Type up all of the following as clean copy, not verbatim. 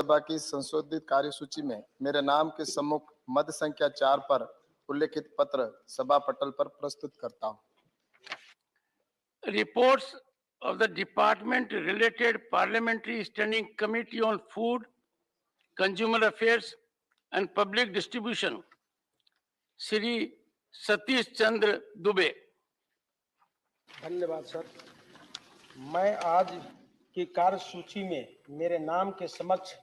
सभा की संशोधित कार्यसूची में मेरे नाम के सम्मुख मद संख्या 4 पर उल्लेखित पत्र सभा पटल पर प्रस्तुत करता हूं। Reports of the Department related Parliamentary Standing Committee on Food, Consumer Affairs and Public Distribution, Shri Satish Chandra Dubey. धन्यवाद सर। मैं आज की कार्यसूची में मेरे नाम के समक्ष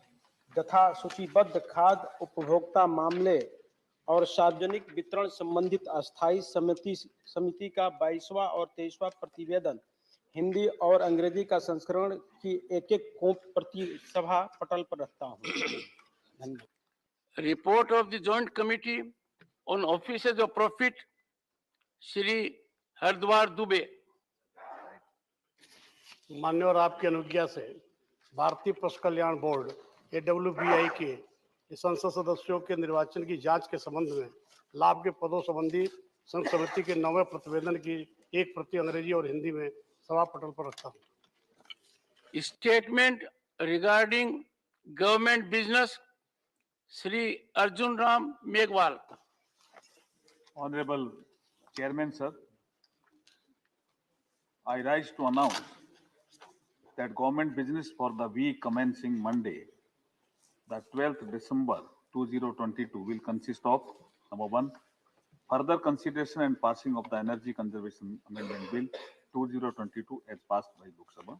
तथा सूचीबद्ध खाद्य उपभोक्ता मामले और सार्वजनिक वितरण संबंधित अस्थायी समिति का 22वां और 23वां प्रतिवेदन हिंदी और अंग्रेजी का संस्करण की एक कॉपी प्रति सभा पटल पर रखता हूं। धन्यवाद। Report of the Joint Committee on Offices of Profit, Shri Hardwar Dubey. मान्यवर, आपकी अनुज्ञा से भारतीय पशु कल्याण बोर्ड AWBI के संसद सदस्यों के निर्वाचन की जांच के संबंध में लाभ के पदों संबंधी संघ समिति के 9वें प्रतिवेदन की एक प्रति अंग्रेजी और हिंदी में सभा पटल पर रखता हूं। Statement regarding government business, Shri Arjun Ram Meghwal. Honorable Chairman, sir, I rise to announce that government business for the week commencing Monday, the 12th December 2022 will consist of: number 1, further consideration and passing of the Energy Conservation Amendment Bill 2022 as passed by Lok Sabha.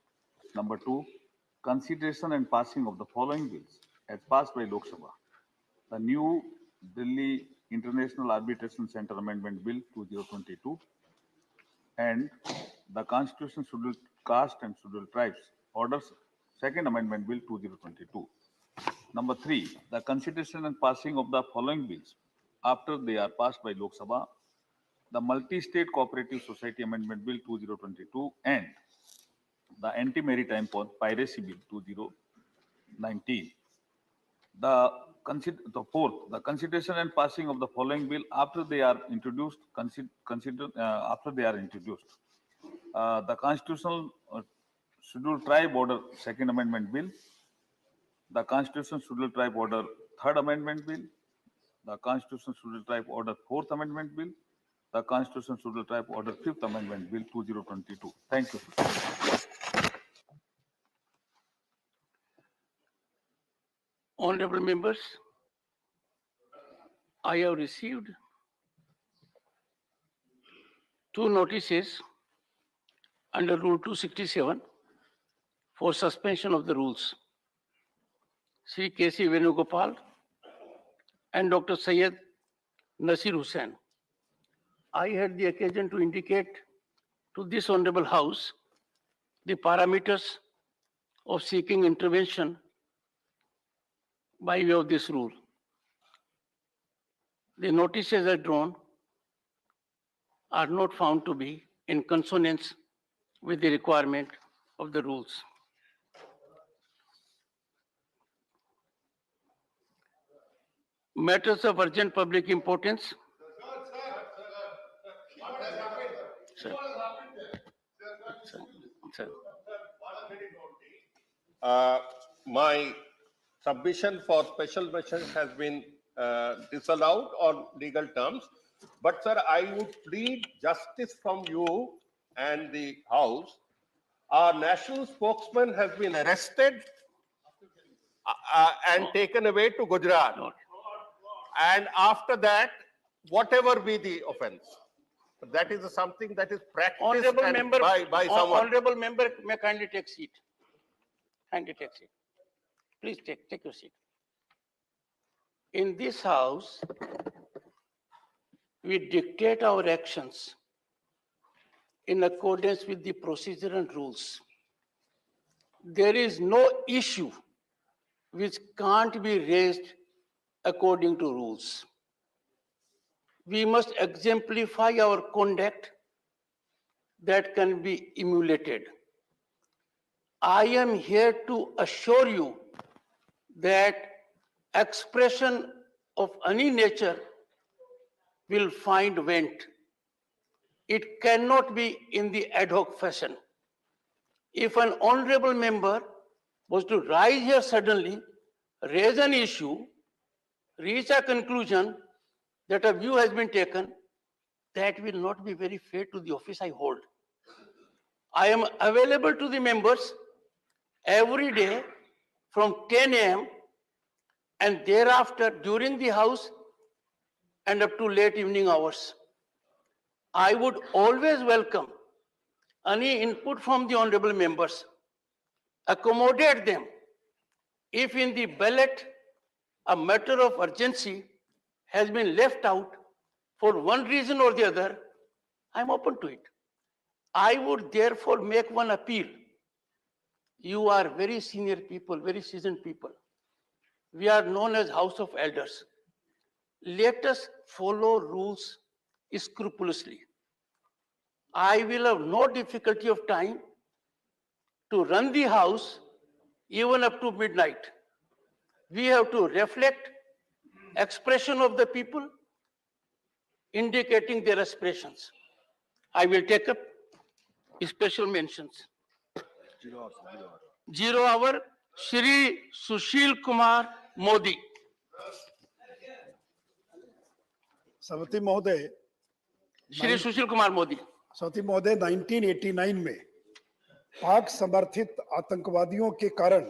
Number 2, consideration and passing of the following bills as passed by Lok Sabha: the New Delhi International Arbitration Center Amendment Bill 2022 and the Constitution Scheduled Caste and Scheduled Tribes Orders Second Amendment Bill 2022. Number 3, the consideration and passing of the following bills after they are passed by Lok Sabha: the Multi-State Cooperative Society Amendment Bill 2022 and the Anti-Maritime Piracy Bill 2019. The fourth, the consideration and passing of the following bill after they are introduced. The Constitutional Scheduled Tribe Order Second Amendment Bill, the Constitutional Scheduled Tribe Order Third Amendment Bill, the Constitutional Scheduled Tribe Order Fourth Amendment Bill, the Constitutional Scheduled Tribe Order Fifth Amendment Bill 2022. Thank you. Honorable members, I have received 2 notices under Rule 267 for suspension of the rules. Sri K.C. Venugopal and Dr. Syed Nasir Hussain. I had the occasion to indicate to this Honorable House the parameters of seeking intervention by way of this rule. The notices are drawn are not found to be in consonance with the requirement of the rules. Matters of urgent public importance. Sir. Sir. My submission for special measures has been disallowed on legal terms. But sir, I would plead justice from you and the House. Our national spokesman has been arrested and taken away to Gujarat. And after that, whatever be the offense, that is something that is practiced Honorable member, by someone. Honorable member, may kindly take seat. Kindly take seat. Please take your seat. In this House, we dictate our actions in accordance with the procedure and rules. There is no issue which can't be raised according to rules. We must exemplify our conduct that can be emulated. I am here to assure you that expression of any nature will find vent. It cannot be in the ad hoc fashion. If an honorable member was to rise here suddenly raise an issue, reach a conclusion that a view has been taken, that will not be very fair to the office I hold. I am available to the members every day from 10 a.m. and thereafter during the house and up to late evening hours. I would always welcome any input from the honorable members, accommodate them. If in the ballot a matter of urgency has been left out for one reason or the other, I'm open to it. I would therefore make one appeal. You are very senior people, very seasoned people. We are known as House of Elders. Let us follow rules scrupulously. I will have no difficulty of time to run the house even up to midnight. We have to reflect expression of the people, indicating their aspirations. I will take up special mentions. 0 hour, Shri Sushil Kumar Modi. समिति महोदय, Shri Sushil Kumar Modi. समिति महोदय 1989 में पाक समर्थित आतंकवादियों के कारण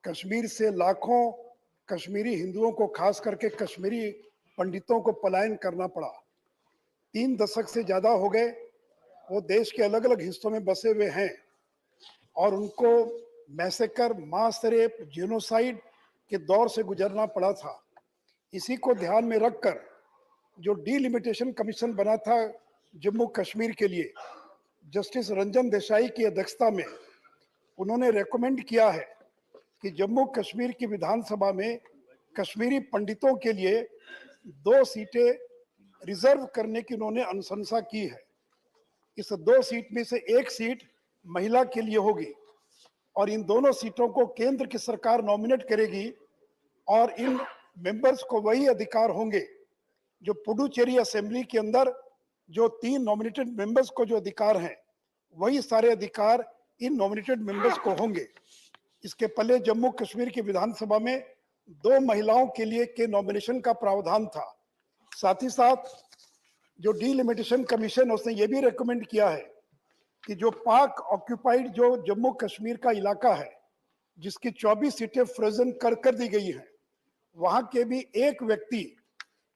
कश्मीर से लाखों कश्मीरी हिंदुओं को, खास करके कश्मीरी पंडितों को पलायन करना पड़ा। 3 दशक से ज्यादा हो गए वो देश के अलग अलग हिस्सों में बसे हुए हैं और उनको मैसेकर, मास रेप, जेनोसाइड के दौर से गुजरना पड़ा था। इसी को ध्यान में रखकर जो डिलिमिटेशन कमीशन बना था जम्मू कश्मीर के लिए, जस्टिस रंजन देसाई की अध्यक्षता में, उन्होंने रेकमेंड किया है कि जम्मू कश्मीर की विधानसभा में कश्मीरी पंडितों के लिए 2 सीटें रिजर्व करने की उन्होंने अनुशंसा की है। इस 2 सीट में से 1 सीट महिला के लिए होगी और इन दोनों सीटों को केंद्र की सरकार नॉमिनेट करेगी और इन मेंबर्स को वही अधिकार होंगे जो पुडुचेरी असेंबली के अंदर जो 3 नॉमिनेटेड मेंबर्स को जो अधिकार हैं, वही सारे अधिकार इन नॉमिनेटेड मेंबर्स को होंगे। इसके पहले जम्मू कश्मीर की विधानसभा में 2 महिलाओं के लिए के नॉमिनेशन का प्रावधान था। साथ ही साथ जो डिलिमिटेशन कमीशन, उसने ये भी रेकमेंड किया है कि जो पाक ऑक्यूपाइड जो जम्मू कश्मीर का इलाका है, जिसकी 24 सीटें फ्रोजन कर दी गई हैं, वहां के भी एक व्यक्ति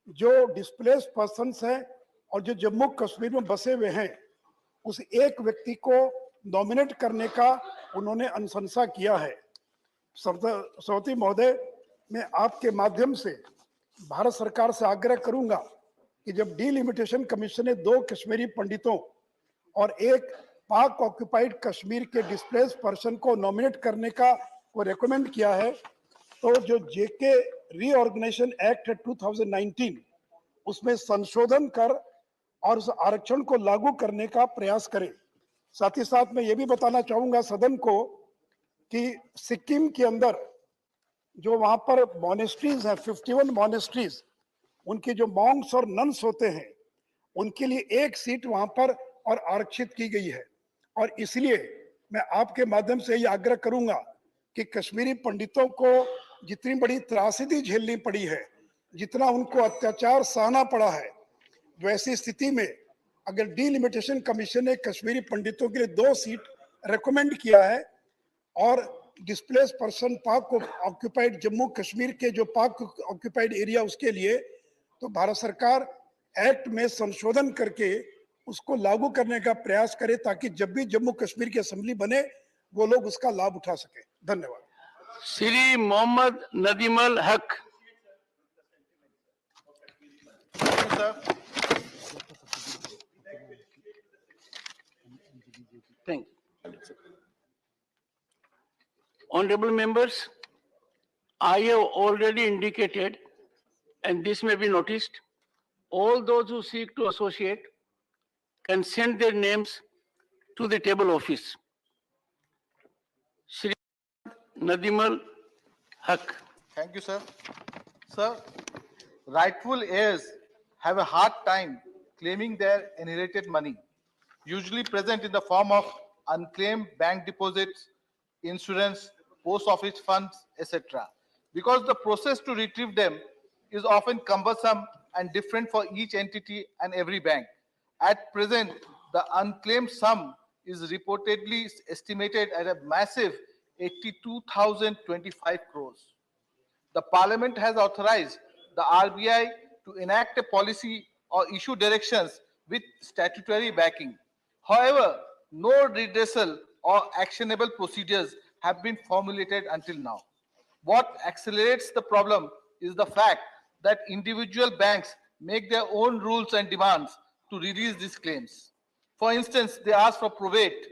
जो डिस्प्लेस्ड पर्सन्स हैं और जो जम्मू कश्मीर में बसे हुए हैं, उस एक व्यक्ति को नॉमिनेट करने का उन्होंने अनुशंसा किया है। सभापति महोदय, मैं आपके माध्यम से भारत सरकार से आग्रह करूंगा कि जब डिलिमिटेशन कमीशन ने 2 कश्मीरी पंडितों और एक पाक ऑक्यूपाइड कश्मीर के डिस्प्लेस्ड पर्सन को नॉमिनेट करने का वो रेकमेंड किया है, तो जो जेके रीऑर्गेनाइजेशन एक्ट है 2019, उसमें संशोधन कर और उस आरक्षण को लागू करने का प्रयास करें। साथ ही साथ मैं ये भी बताना चाहूंगा सदन को कि सिक्किम के अंदर जो वहां पर मॉनेस्ट्रीज हैं, 51 मॉनेस्ट्रीज, उनके जो मॉन्क्स और नन्स होते हैं, उनके लिए 1 सीट वहां पर और आरक्षित की गई है। और इसलिए मैं आपके माध्यम से ये आग्रह करूंगा कि कश्मीरी पंडितों को जितनी बड़ी त्रासदी झेलनी पड़ी है, जितना उनको अत्याचार सहना पड़ा है, वैसी स्थिति में अगर डिलिमिटेशन कमीशन ने कश्मीरी पंडितों के लिए 2 सीट रेकमेंड किया है और डिस्प्लेस पर्सन पाक ऑक्यूपाइड जम्मू कश्मीर के जो पाक ऑक्यूपाइड एरिया उसके लिए, तो भारत सरकार एक्ट में संशोधन करके उसको लागू करने का प्रयास करे ताकि जब भी जम्मू कश्मीर की असेंबली बने वो लोग उसका लाभ उठा सके। धन्यवाद। Shri Mohammad Nadimal Haq. Thank you. Honorable members, I have already indicated, and this may be noticed, all those who seek to associate can send their names to the table office. Shri Nadimal Haq. Thank you, sir. Sir, rightful heirs have a hard time claiming their inherited money, usually present in the form of unclaimed bank deposits, insurance, post office funds, etc. because the process to retrieve them is often cumbersome and different for each entity and every bank. At present, the unclaimed sum is reportedly estimated at a massive 82,025 crores. The Parliament has authorized the RBI to enact a policy or issue directions with statutory backing. However, no redressal or actionable procedures have been formulated until now. What accelerates the problem is the fact that individual banks make their own rules and demands to release these claims. For instance, they ask for probate,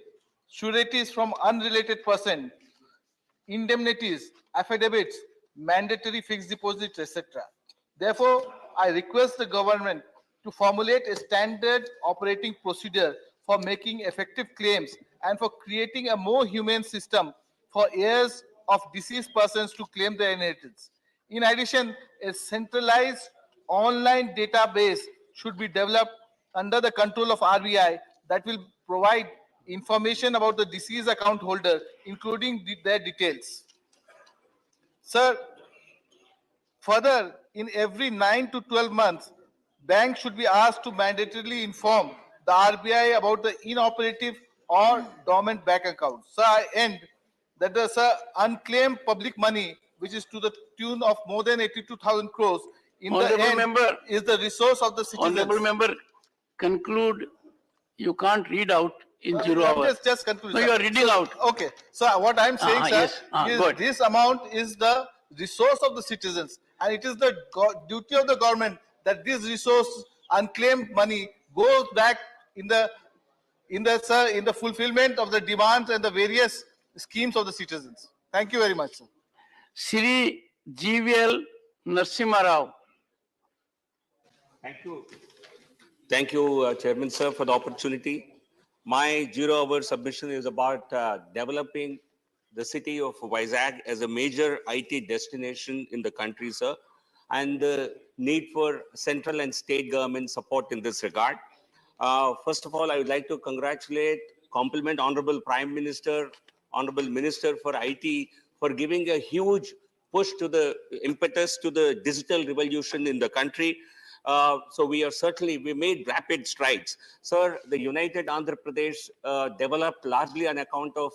sureties from unrelated person, indemnities, affidavits, mandatory fixed deposits, etc. Therefore, I request the government to formulate a standard operating procedure for making effective claims and for creating a more humane system for heirs of deceased persons to claim their inheritance. In addition, a centralized online database should be developed under the control of RBI that will provide information about the deceased account holder, including their details. Sir, further, in every 9 to 12 months, banks should be asked to mandatorily inform the RBI about the inoperative or dormant bank accounts. Sir, I end that the unclaimed public money, which is to the tune of more than 82,000 crores, in the Honorable end member, is the resource of the citizens. Honorable member, conclude. You can't read out in 0 hour. Just conclude. No, Sir. you are reading So, out. Okay. So what I'm saying, sir, Yes. is Go ahead. this amount is the resource of the citizens, and it is the duty of the government that this resource, unclaimed money, goes back in the fulfillment of the demands and the various schemes of the citizens. Thank you very much, sir. Shri GVL Narasimha Rao. Thank you. Thank you, Chairman, sir, for the opportunity. My 0 hour submission is about developing the city of Vizag as a major IT destination in the country, sir, and the need for central and state government support in this regard. First of all, I would like to compliment Honorable Prime Minister, Honorable Minister for IT for giving a huge push to the impetus to the digital revolution in the country. So we made rapid strides. Sir, the United Andhra Pradesh developed largely on account of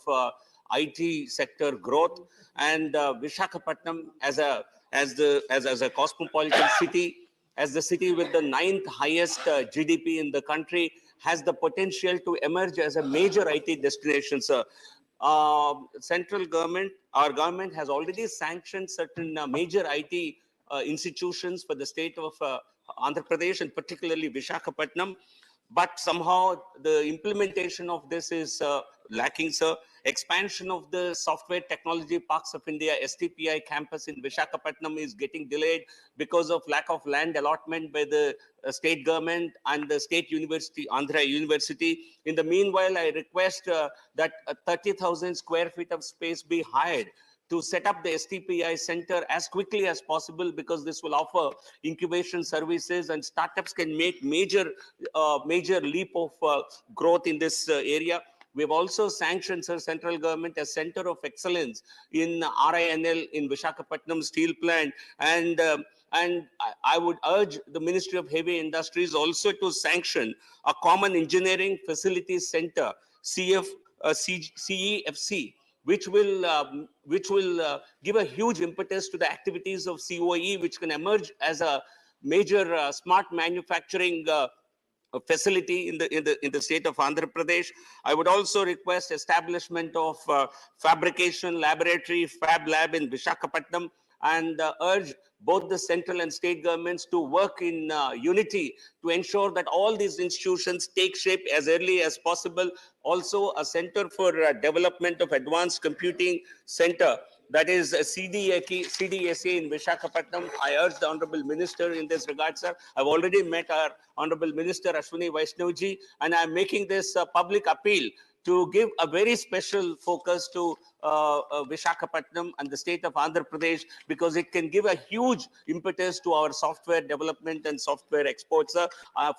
IT sector growth, and Visakhapatnam as a cosmopolitan city, as the city with the 9th highest GDP in the country, has the potential to emerge as a major IT destination, sir. Central government, our government has already sanctioned certain major IT institutions for the state of Andhra Pradesh and particularly Visakhapatnam. But somehow the implementation of this is lacking, sir. Expansion of the Software Technology Parks of India, STPI campus in Visakhapatnam is getting delayed because of lack of land allotment by the state government and the state university, Andhra University. In the meanwhile, I request that 30,000 square feet of space be hired to set up the STPI center as quickly as possible, because this will offer incubation services and startups can make major leap of growth in this area. We have also sanctioned, sir, central government a center of excellence in RINL in Visakhapatnam steel plant, and I would urge the Ministry of Heavy Industries also to sanction a common engineering facilities center, CEFC, which will give a huge impetus to the activities of COE, which can emerge as a major smart manufacturing facility in the state of Andhra Pradesh. I would also request establishment of fabrication laboratory, Fab Lab in Visakhapatnam, and urge both the central and state governments to work in unity to ensure that all these institutions take shape as early as possible. Also, a center for development of advanced computing center, that is a CDSA in Visakhapatnam. I urge the Honorable Minister in this regard, sir. I've already met our Honorable Minister Ashwini Vaishnavji, and I'm making this public appeal to give a very special focus to Visakhapatnam and the state of Andhra Pradesh, because it can give a huge impetus to our software development and software exports, sir.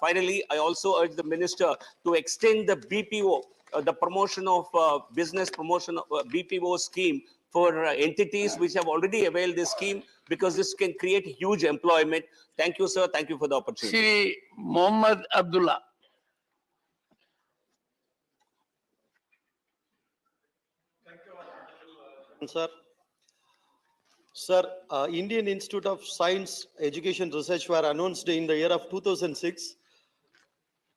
Finally, I also urge the Minister to extend the BPO, the promotion of business promotion BPO scheme for entities which have already availed this scheme, because this can create huge employment. Thank you, sir. Thank you for the opportunity. Shri Mohammad Abdullah. Sir, Indian Institute of Science, Education, Research were announced in the year of 2006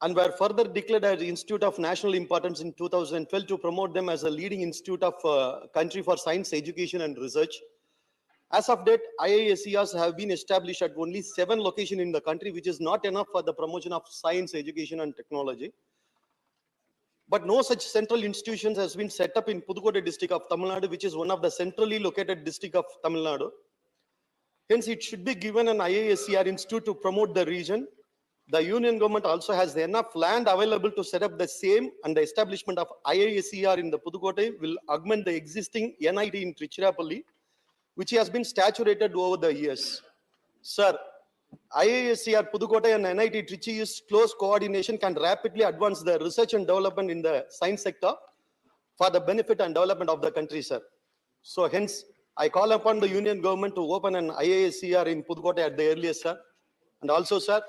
and were further declared as Institute of National Importance in 2012 to promote them as a leading institute of country for science, education and research. As of date, IISERs have been established at only 7 locations in the country, which is not enough for the promotion of science, education and technology. But no such central institutions has been set up in Pudukkottai district of Tamil Nadu, which is one of the centrally located district of Tamil Nadu. Hence, it should be given an IISER institute to promote the region. The union government also has enough land available to set up the same, and the establishment of IISER in the Pudukkottai will augment the existing NIT in Tiruchirappalli, which has been saturated over the years. Sir, IISER Pudukkottai and NIT Trichy's close coordination can rapidly advance the research and development in the science sector for the benefit and development of the country, sir. So hence, I call upon the union government to open an IISER in Pudukkottai at the earliest, sir. And also, sir,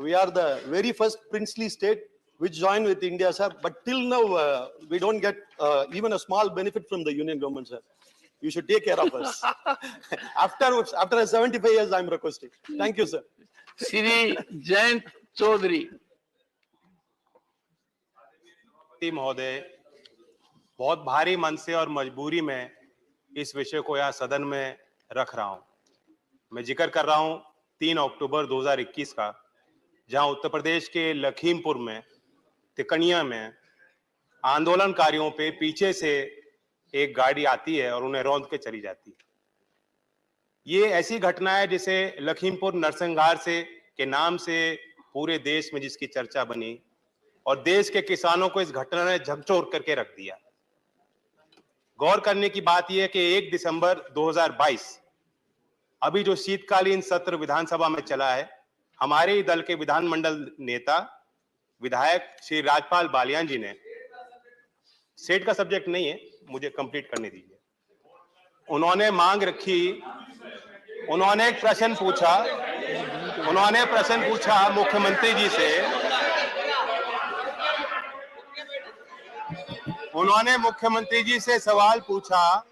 we are the very first princely state which joined with India, sir. But till now, we don't get even a small benefit from the union government, sir. You should take care of us. After 75 years, I'm requesting. Thank you, sir. Shri Jayant Chaudhary. महोदय, बहुत भारी मन से और मजबूरी में इस विषय को यहाँ सदन में रख रहा हूँ। मैं जिक्र कर रहा हूँ 3 अक्टूबर 2021 का, जहाँ उत्तर प्रदेश के लखीमपुर में तिकनिया में आंदोलनकारियों पे पीछे से एक गाड़ी आती है और उन्हें रौंद के चली जाती है। ये ऐसी घटना है जिसे लखीमपुर नरसंहार से के नाम से पूरे देश में जिसकी चर्चा बनी और देश के किसानों को इस घटना ने झकझोर करके रख दिया। गौर करने की बात यह है कि 1 दिसंबर 2022 अभी जो शीतकालीन सत्र विधानसभा में चला है, हमारे ही दल के विधानमंडल नेता विधायक श्री राजपाल बालियान जी ने, सेट का सब्जेक्ट नहीं है, मुझे कंप्लीट करने दीजिए, उन्होंने मांग रखी, उन्होंने एक प्रश्न पूछा मुख्यमंत्री जी से, उन्होंने मुख्यमंत्री जी से सवाल पूछा।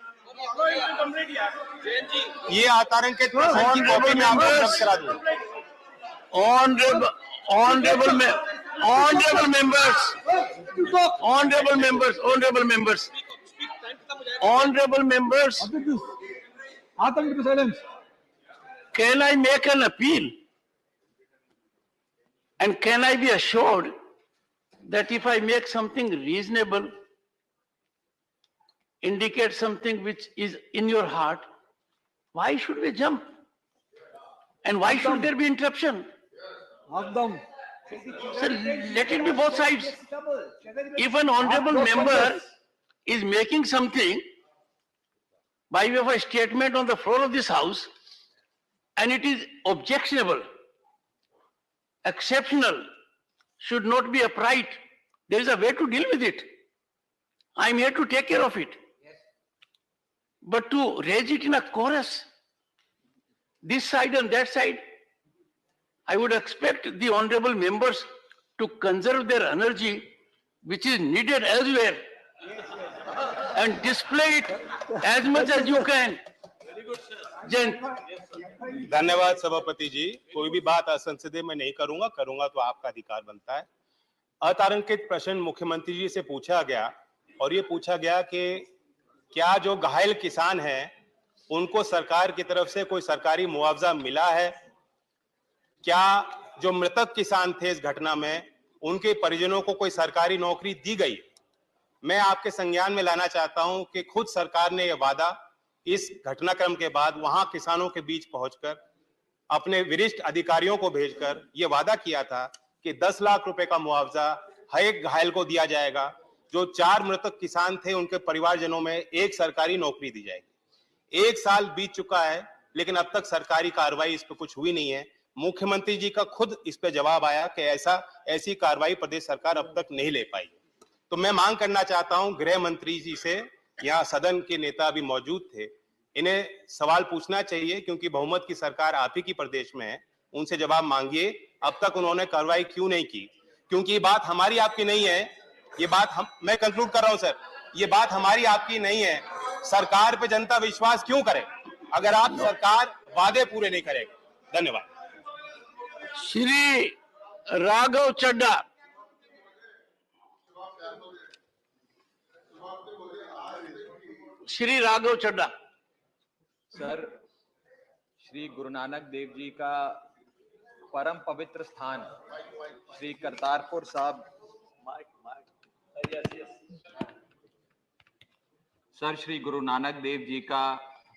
ये आतारंकित प्रश्न की कॉपी में आपको उपलब्ध करा दूं। Honorable members, can I make an appeal? And can I be assured that if I make something reasonable, indicate something which is in your heart, why should we jump? And why should there be interruption? So let it be both sides. If an honorable member is making something by way of a statement on the floor of this house, and it is objectionable, exceptional, should not be upright, there is a way to deal with it. I am here to take care of it. But to raise it in a chorus, this side and that side, I would expect the honorable members to conserve their energy, which is needed elsewhere, and display it as much as you can. Jayant. धन्यवाद सभापति जी। कोई भी बात असंसदीय में नहीं करूंगा तो आपका अधिकार बनता है। अतारंकित प्रश्न मुख्यमंत्री जी से पूछा गया और ये पूछा गया कि क्या जो घायल किसान हैं उनको सरकार की तरफ से कोई सरकारी मुआवजा मिला है? क्या जो मृतक किसान थे इस घटना में उनके परिजनों को कोई सरकारी नौकरी दी गई? मैं आपके संज्ञान में लाना चाहता हूं कि खुद सरकार ने यह वादा इस घटनाक्रम के बाद वहां किसानों के बीच पहुंचकर अपने वरिष्ठ अधिकारियों को भेजकर यह वादा किया था कि 10 लाख रुपए का मुआवजा हर एक घायल को दिया जाएगा। जो 4 मृतक किसान थे उनके परिवारजनों में एक सरकारी नौकरी दी जाएगी। 1 साल बीत चुका है लेकिन अब तक सरकारी कार्रवाई इस पर कुछ हुई नहीं है। मुख्यमंत्री जी का खुद इस पे जवाब आया कि ऐसी कार्रवाई प्रदेश सरकार अब तक नहीं ले पाई। तो मैं मांग करना चाहता हूं गृह मंत्री जी से यहाँ सदन के नेता अभी मौजूद थे, इन्हें सवाल पूछना चाहिए क्योंकि बहुमत की सरकार आप ही की प्रदेश में है। उनसे जवाब मांगिए, अब तक उन्होंने कार्रवाई क्यों नहीं की? क्योंकि ये बात हमारी आपकी नहीं है, ये बात मैं कंक्लूड कर रहा हूं सर, ये बात हमारी आपकी नहीं है। सरकार पे जनता विश्वास क्यों करे अगर आप सरकार वादे पूरे नहीं करेगी? धन्यवाद। श्री राघव चड्ढा। श्री राघव चड्ढा। सर, श्री गुरु नानक देव जी का परम पवित्र स्थान श्री करतारपुर साहब, सर श्री गुरु नानक देव जी का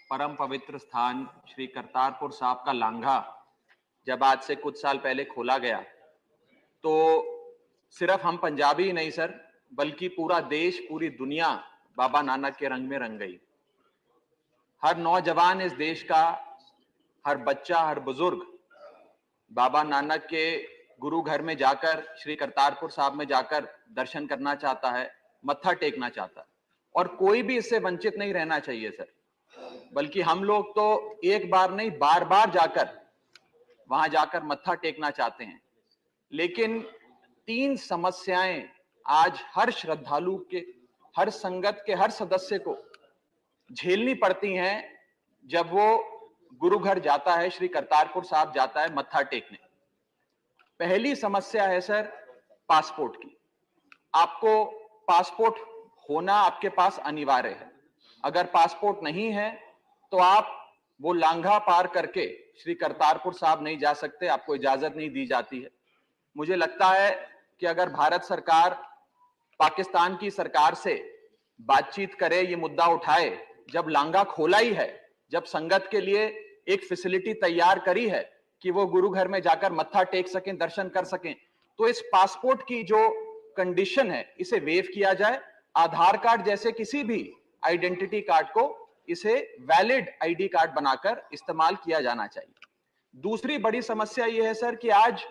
परम पवित्र स्थान श्री करतारपुर साहब का लांघा जब आज से कुछ साल पहले खोला गया तो सिर्फ हम पंजाबी ही नहीं सर, बल्कि पूरा देश, पूरी दुनिया बाबा नानक के रंग में रंग गई। हर नौजवान इस देश का, हर बच्चा, हर बुजुर्ग बाबा नानक के गुरु घर में जाकर, श्री करतारपुर साहब में जाकर दर्शन करना चाहता है, मत्था टेकना चाहता है, और कोई भी इससे वंचित नहीं रहना चाहिए सर। बल्कि हम लोग तो एक बार नहीं, बार बार जाकर वहां जाकर मत्था टेकना चाहते हैं। लेकिन 3 समस्याएं आज हर श्रद्धालु के, हर संगत के हर सदस्य को झेलनी पड़ती हैं जब वो गुरु घर जाता है, श्री करतारपुर साहब जाता है मत्था टेकने। पहली समस्या है सर पासपोर्ट की। आपको पासपोर्ट होना आपके पास अनिवार्य है। अगर पासपोर्ट नहीं है तो आप वो लांघा पार करके श्री करतारपुर साहब नहीं जा सकते, आपको इजाजत नहीं दी जाती है। मुझे लगता है कि अगर भारत सरकार पाकिस्तान की सरकार से बातचीत करे, ये मुद्दा उठाए, जब लांघा खोला ही है, जब संगत के लिए एक फैसिलिटी तैयार करी है कि वो गुरु घर में जाकर मत्था टेक सकें, दर्शन कर सकें, तो इस पासपोर्ट की जो कंडीशन है इसे वेव किया जाए। आधार कार्ड जैसे किसी भी आइडेंटिटी कार्ड को इसे वैलिड आईडी कार्ड बनाकर इस्तेमाल किया जाना चाहिए। दूसरी बड़ी समस्या यह है सर कि आज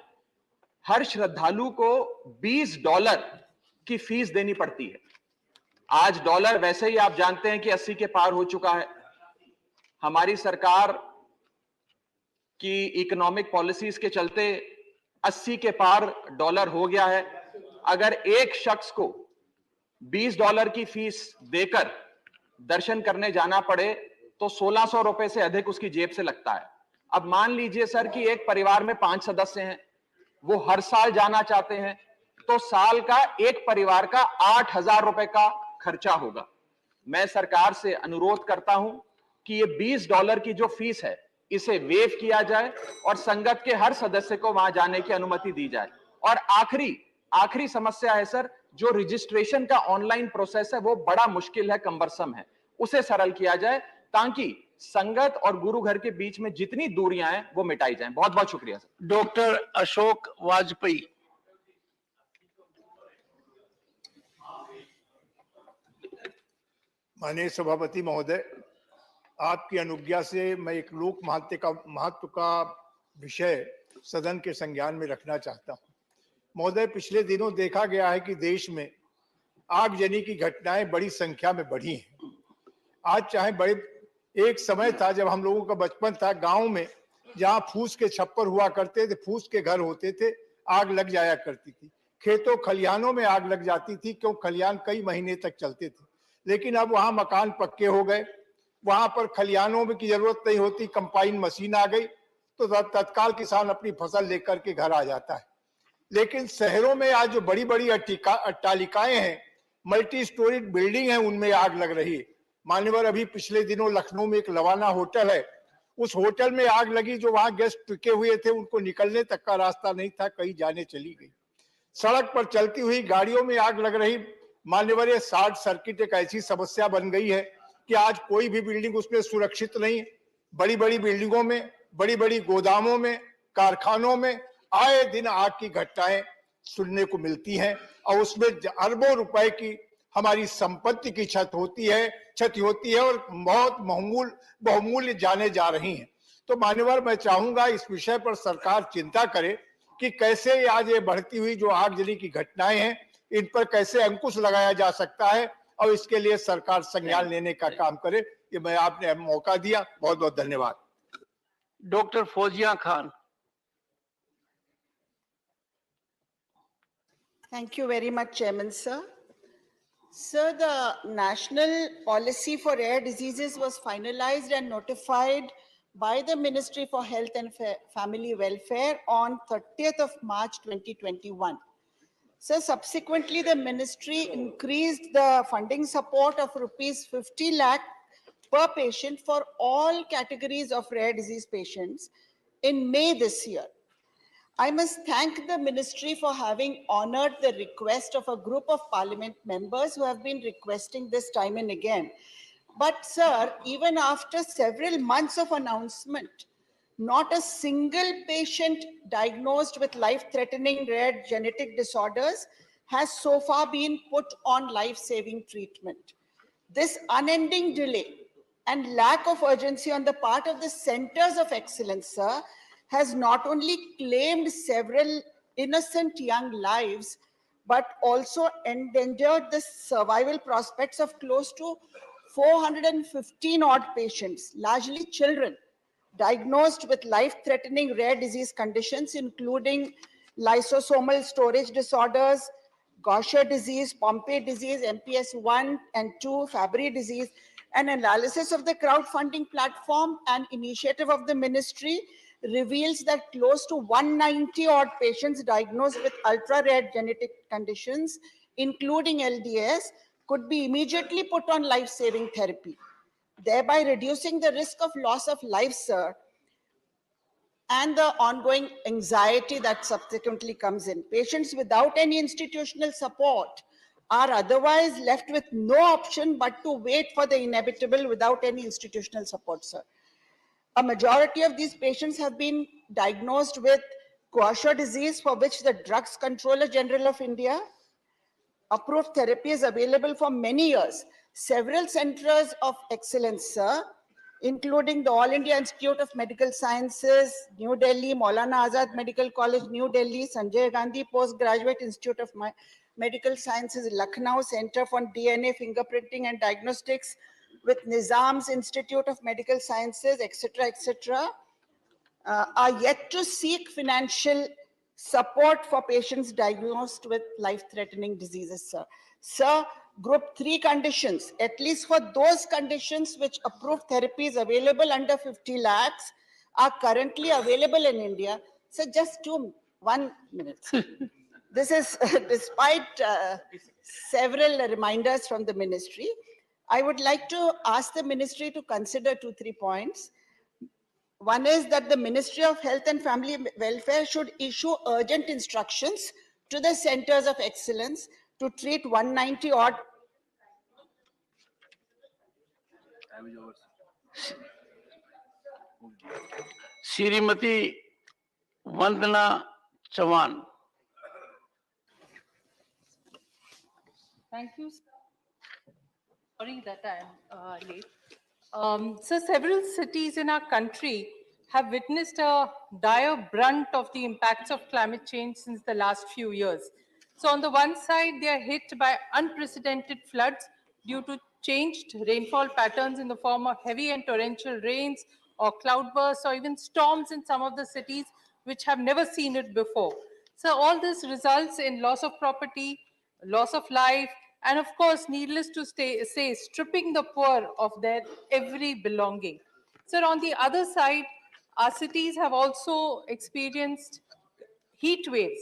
हर श्रद्धालु को $20 की फीस देनी पड़ती है। आज डॉलर वैसे ही आप जानते हैं कि 80 के पार हो चुका है। हमारी सरकार की इकोनॉमिक पॉलिसीज के चलते 80 के पार डॉलर हो गया है। अगर एक शख्स को $20 की फीस देकर दर्शन करने जाना पड़े तो 1600 रुपए से अधिक उसकी जेब से लगता है। अब मान लीजिए सर कि एक परिवार में 5 सदस्य हैं, वो हर साल जाना चाहते हैं, तो साल का एक परिवार का 8000 रुपए का खर्चा होगा। मैं सरकार से अनुरोध करता हूं कि ये $20 की जो फीस है इसे वेव किया जाए और संगत के हर सदस्य को वहां जाने की अनुमति दी जाए। और आखिरी समस्या है सर, जो रजिस्ट्रेशन का ऑनलाइन प्रोसेस है वो बड़ा मुश्किल है, कम्बरसम है, उसे सरल किया जाए ताकि संगत और गुरु घर के बीच में जितनी दूरियां हैं वो मिटाई जाएं। बहुत बहुत शुक्रिया सर। डॉक्टर अशोक वाजपेयी। माननीय सभापति महोदय, आपकी अनुज्ञा से मैं एक लोक महत्व का विषय सदन के संज्ञान में रखना चाहता हूं। महोदय, पिछले दिनों देखा गया है कि देश में आगजनी की घटनाएं बड़ी संख्या में बढ़ी हैं। आज चाहे एक समय था जब हम लोगों का बचपन था, गांव में जहां फूस के छप्पर हुआ करते थे, फूस के घर होते थे, आग लग जाया करती थी। खेतों खलिहानों में आग लग जाती थी, क्यों खलिहान कई महीने तक चलते थे। लेकिन अब वहां मकान पक्के हो गए, वहां पर खलिहानों में की जरूरत नहीं होती, कंपाइन मशीन आ गई, तो तत्काल किसान अपनी फसल लेकर के घर आ जाता है। लेकिन शहरों में आज जो बड़ी बड़ी अट्टालिकाएं हैं, मल्टी स्टोरी बिल्डिंग है, उनमें आग लग रही है। मान्यवर, अभी पिछले दिनों लखनऊ में एक लवाना होटल है, उस होटल में आग लगी। जो वहां गेस्ट टिके हुए थे उनको निकलने तक का रास्ता नहीं था, कहीं जाने चली गई। सड़क पर चलती हुई गाड़ियों में आग लग रही। मान्यवर, ये शॉर्ट सर्किट एक ऐसी समस्या बन गई है कि आज कोई भी बिल्डिंग उसमें सुरक्षित नहीं। बड़ी बड़ी बिल्डिंगों में, बड़ी बड़ी गोदामों में, कारखानों में आए दिन आग की घटनाएं सुनने को मिलती हैं और उसमें अरबों रुपए की हमारी संपत्ति की क्षति होती है और बहुत बहुमूल्य जाने जा रही हैं। तो मान्यवर, मैं चाहूंगा इस विषय पर सरकार चिंता करे कि कैसे आज ये बढ़ती हुई जो आगजनी की घटनाएं हैं इन पर कैसे अंकुश लगाया जा सकता है और इसके लिए सरकार संज्ञान लेने का काम करे। ये मैं आपने मौका दिया, बहुत बहुत धन्यवाद। Dr. Fozia Khan. Thank you very much, Chairman, sir. Sir, the national policy for rare diseases was finalized and notified by the Ministry for Health and Family Welfare on 30th of March 2021. So subsequently, the ministry increased the funding support of rupees 50 lakh per patient for all categories of rare disease patients in May this year. I must thank the ministry for having honored the request of a group of parliament members who have been requesting this time and again. But sir, even after several months of announcement, not a single patient diagnosed with life-threatening rare genetic disorders has so far been put on life-saving treatment. This unending delay and lack of urgency on the part of the centers of excellence, sir, has not only claimed several innocent young lives, but also endangered the survival prospects of close to 415 odd patients, largely children, diagnosed with life-threatening rare disease conditions, including lysosomal storage disorders, Gaucher disease, Pompe disease, MPS 1 and 2, Fabry disease. An analysis of the crowdfunding platform and initiative of the ministry reveals that close to 190 odd patients diagnosed with ultra-rare genetic conditions, including LDS, could be immediately put on life-saving therapy, thereby reducing the risk of loss of life, sir, and the ongoing anxiety that subsequently comes in. Patients without any institutional support are otherwise left with no option but to wait for the inevitable without any institutional support, sir. A majority of these patients have been diagnosed with Gaucher disease, for which the Drugs Controller General of India approved therapy is available for many years. Several centers of excellence, sir, including the All India Institute of Medical Sciences, New Delhi, Maulana Azad Medical College, New Delhi, Sanjay Gandhi Postgraduate Institute of Medical Sciences, Lucknow, Center for DNA Fingerprinting and Diagnostics, with Nizam's Institute of Medical Sciences, etc., are yet to seek financial support for patients diagnosed with life-threatening diseases, sir. Sir, group 3 conditions, at least for those conditions which approved therapies available under 50 lakhs, are currently available in India. So just 1 minute. This is despite several reminders from the ministry. I would like to ask the ministry to consider 2-3 points. One is that the Ministry of Health and Family Welfare should issue urgent instructions to the centers of excellence to treat 190 odd Srimati Vandana Chavan. Thank you. Sorry that I am late. So several cities in our country have witnessed a dire brunt of the impacts of climate change since the last few years. So on the one side, they are hit by unprecedented floods due to changed rainfall patterns in the form of heavy and torrential rains or cloudbursts or even storms in some of the cities which have never seen it before. So all this results in loss of property, loss of life, and of course, needless to say, stripping the poor of their every belonging. So on the other side, our cities have also experienced heat waves.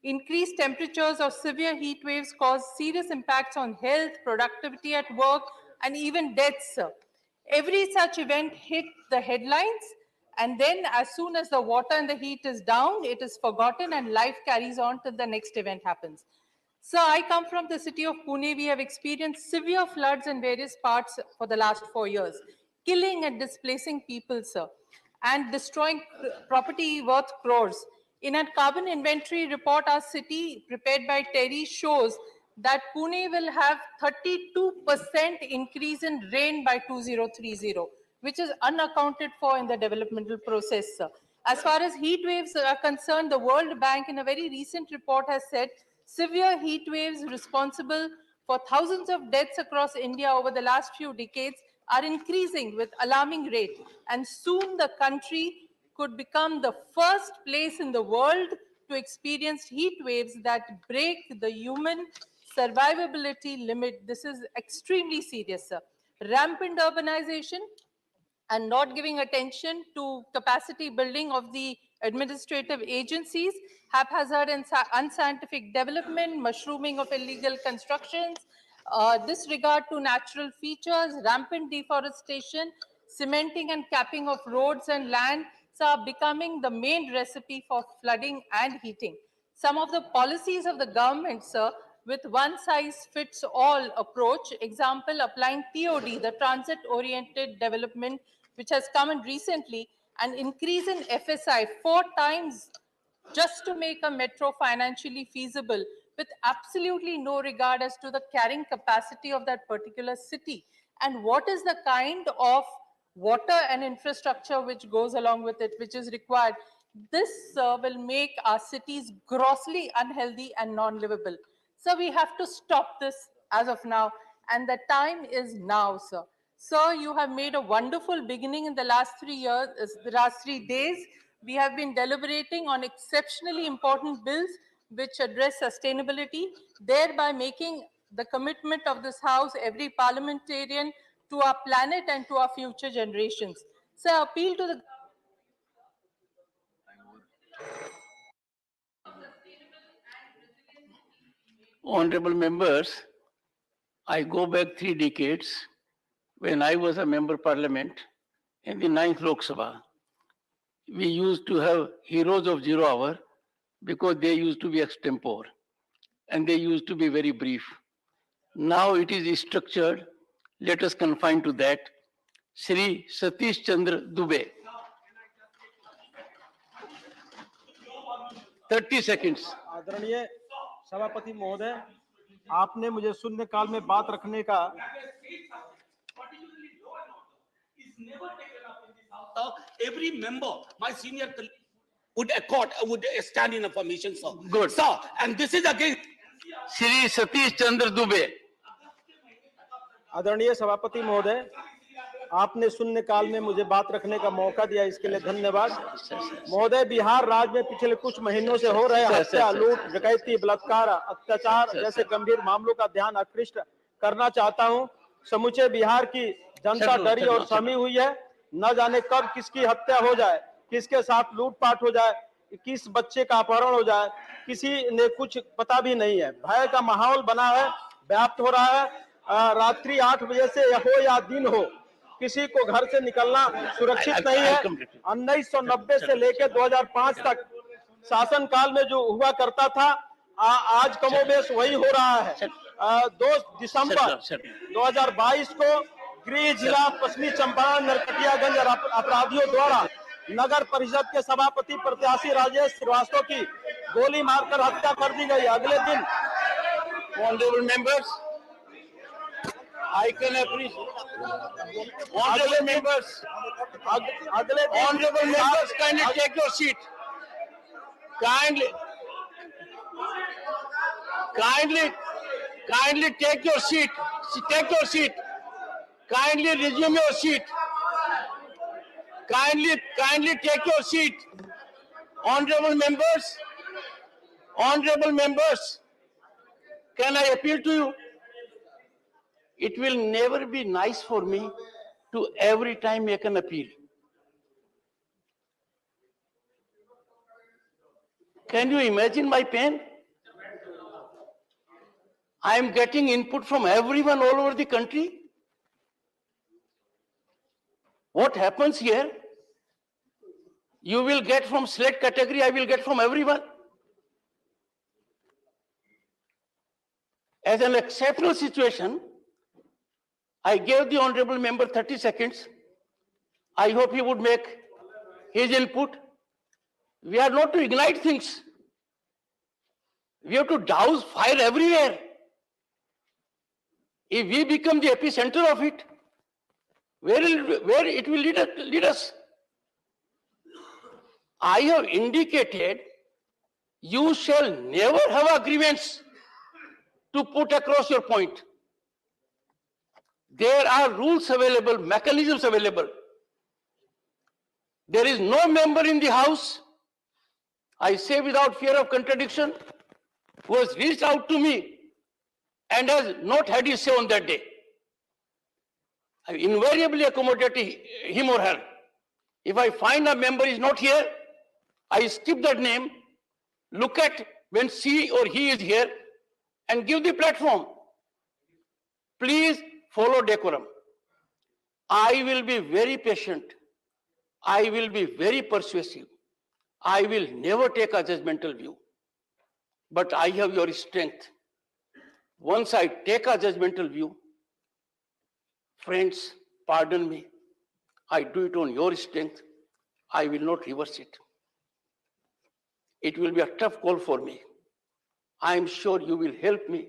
Increased temperatures or severe heat waves cause serious impacts on health, productivity at work, and even deaths. Every such event hit the headlines, and then as soon as the water and the heat is down, it is forgotten and life carries on till the next event happens. So I come from the city of Pune. We have experienced severe floods in various parts for the last 4 years, killing and displacing people, sir, and destroying property worth crores. In a carbon inventory report, our city prepared by Terry shows that Pune will have 32% increase in rain by 2030, which is unaccounted for in the developmental process, sir. As far as heat waves are concerned, the World Bank in a very recent report has said severe heat waves responsible for thousands of deaths across India over the last few decades are increasing with alarming rate, and soon the country could become the first place in the world to experience heat waves that break the human survivability limit. This is extremely serious, sir. Rampant urbanization and not giving attention to capacity building of the administrative agencies, haphazard and unscientific development, mushrooming of illegal constructions, disregard to natural features, rampant deforestation, cementing and capping of roads and lands are becoming the main recipe for flooding and heating. Some of the policies of the government, sir, with one-size-fits-all approach, example, applying TOD, the transit-oriented development, which has come in recently, an increase in FSI 4 times just to make a metro financially feasible with absolutely no regard as to the carrying capacity of that particular city. And what is the kind of water and infrastructure which goes along with it, which is required. This will make our cities grossly unhealthy and non-livable. So we have to stop this as of now, and the time is now, sir. Sir, you have made a wonderful beginning in the last 3 years, the last 3 days. We have been deliberating on exceptionally important bills which address sustainability, thereby making the commitment of this House, every parliamentarian, to our planet and to our future generations. So I appeal to the Honorable members, I go back 3 decades when I was a member of parliament in the 9th Lok Sabha. We used to have heroes of 0 hour because they used to be extempore and they used to be very brief. Now it is structured. Let us confine to that. Shri Satish Chandra Dubey. 30 seconds. आदरणीय सभापति महोदय, आपने मुझे शून्यकाल में बात रखने का every member, my senior colleague, would stand in affirmation, sir. Good. Sir, and this is again. Shri Satish Chandra Dubey. आदरणीय सभापति महोदय, आपने शून्यकाल में मुझे बात रखने का मौका दिया, इसके लिए धन्यवाद। महोदय, बिहार राज्य में पिछले कुछ महीनों से हो रहे हत्या, लूट, डकैती, बलात्कार, अत्याचार जैसे गंभीर मामलों का ध्यान आकृष्ट करना चाहता हूं। समूचे बिहार की जनता डरी और सहमी हुई है। न जाने कब किसकी हत्या हो जाए, किसके साथ लूटपाट हो जाए, किस बच्चे का अपहरण हो जाए, किसी ने कुछ पता भी नहीं है। भय का माहौल बना है, व्याप्त हो रहा है। रात्रि 8 बजे से हो या दिन हो, किसी को घर से निकलना सुरक्षित नहीं है। 1990 से लेकर 2005 तक शासन काल में जो हुआ करता था, आज कमोबेश वही हो रहा है। 2 दिसंबर 2022 को गृह जिला पश्चिमी चंपारण नरकटियागंज अपराधियों द्वारा नगर परिषद के सभापति प्रत्याशी राजेश श्रीवास्तव की गोली मारकर हत्या कर दी गई। अगले दिन Honorable members, I can appreciate. Honorable members, kindly take your seat. Kindly take your seat. Take your seat. Kindly resume your seat. Kindly take your seat. Honorable members, can I appeal to you? It will never be nice for me to every time make an appeal. Can you imagine my pain? I am getting input from everyone all over the country. What happens here? You will get from select category, I will get from everyone. As an exceptional situation, I gave the honorable member 30 seconds. I hope he would make his input. We are not to ignite things. We have to douse fire everywhere. If we become the epicenter of it, where it will lead us? I have indicated you shall never have agreements to put across your point. There are rules available, mechanisms available. There is no member in the House, I say without fear of contradiction, who has reached out to me and has not had his say on that day. I invariably accommodate him or her. If I find a member is not here, I skip that name, look at when she or he is here, and give the platform. Please follow decorum. I will be very patient. I will be very persuasive. I will never take a judgmental view. But I have your strength. Once I take a judgmental view, friends, pardon me, I do it on your strength. I will not reverse it. It will be a tough call for me. I am sure you will help me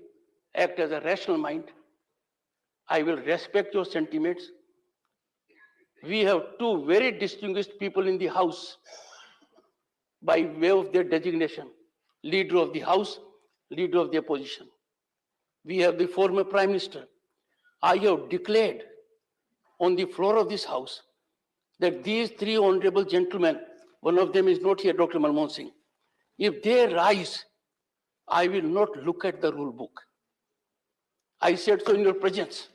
act as a rational mind. I will respect your sentiments. We have two very distinguished people in the House by way of their designation, leader of the House, leader of the opposition. We have the former Prime Minister. I have declared on the floor of this House that these three honorable gentlemen, one of them is not here, Dr. Manmohan Singh, if they rise, I will not look at the rule book. I said so in your presence.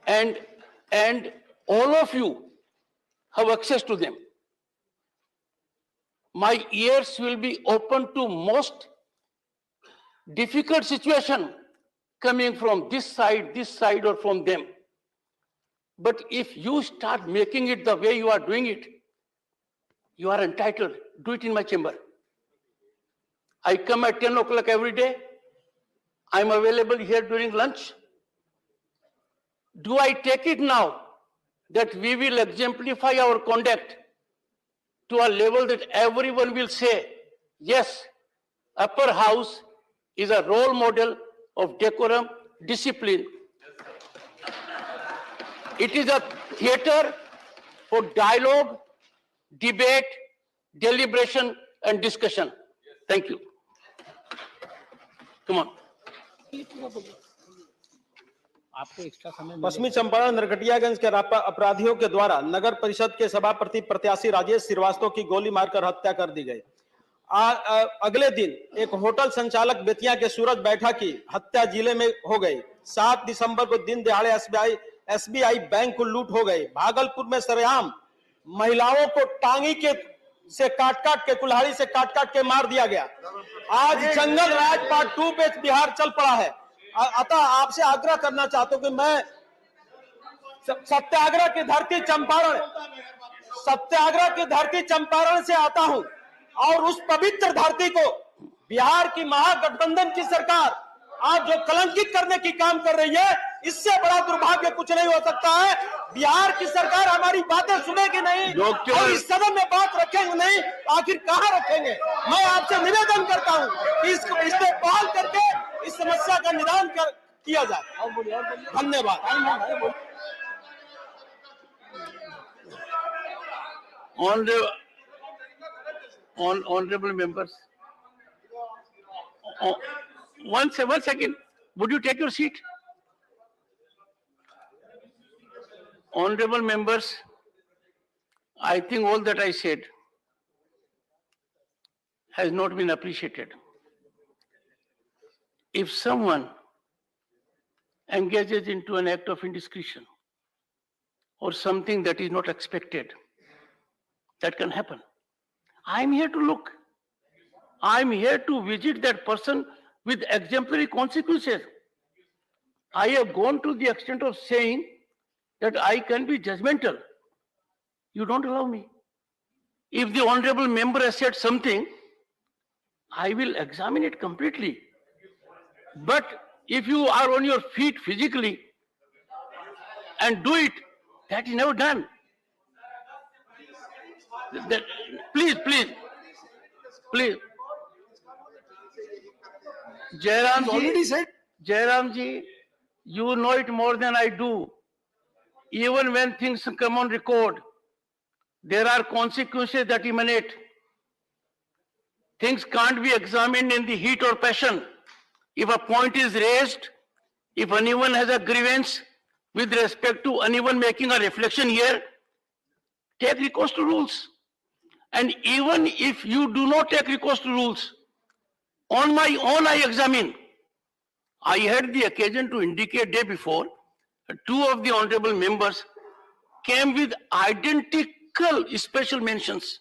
And all of you have access to them. My ears will be open to most difficult situation coming from this side, or from them. But if you start making it the way you are doing it, you are entitled. Do it in my chamber. I come at 10 o'clock every day. I'm available here during lunch. Do I take it now that we will exemplify our conduct to a level that everyone will say, yes, upper house is a role model of decorum, discipline. It is a theater for dialogue, debate, deliberation, and discussion. Thank you. Come on. पश्चिमी चंपारण नरकटियागंज के अपराधियों के द्वारा नगर परिषद के सभापति प्रत्याशी राजेश श्रीवास्तव की गोली मारकर हत्या कर दी गई। अगले दिन एक होटल संचालक बेतिया के सूरज बैठा की हत्या जिले में हो गई। 7 दिसंबर को दिन दहाड़े एसबीआई बैंक को लूट हो गई। भागलपुर में सरेआम महिलाओं को टांगी के से काट-काट के कुल्हाड़ी से काट-काट के मार दिया गया। आज जंगल राज पार्ट 2 पे बिहार चल पड़ा है। अतः आपसे आग्रह करना चाहता हूं कि मैं सत्याग्रह की धरती चंपारण से आता हूं और उस पवित्र धरती को बिहार की महागठबंधन की सरकार आज जो कलंकित करने की काम कर रही है, इससे बड़ा दुर्भाग्य कुछ नहीं हो सकता है। बिहार की सरकार हमारी बातें सुनेगी नहीं और इस सदन में बात रखेंगे नहीं, आखिर कहां रखेंगे? मैं आपसे निवेदन करता हूं कि इस पे पहल करके इस समस्या का निदान किया जाए। धन्यवाद। Honorable members, one second, would you take your seat? Honorable members, I think all that I said has not been appreciated. If someone engages into an act of indiscretion or something that is not expected, that can happen. I'm here to look. I'm here to visit that person with exemplary consequences. I have gone to the extent of saying that I can be judgmental. You don't allow me. If the honorable member has said something, I will examine it completely. But if you are on your feet physically and do it, that is never done. Please. Jairam ji, you know it more than I do. Even when things come on record, there are consequences that emanate. Things can't be examined in the heat or passion. If a point is raised, If anyone has a grievance with respect to anyone making a reflection here, take recourse to rules. And even if you do not take recourse to rules, on my own I examine. I had the occasion to indicate day before, two of the honorable members came with identical special mentions.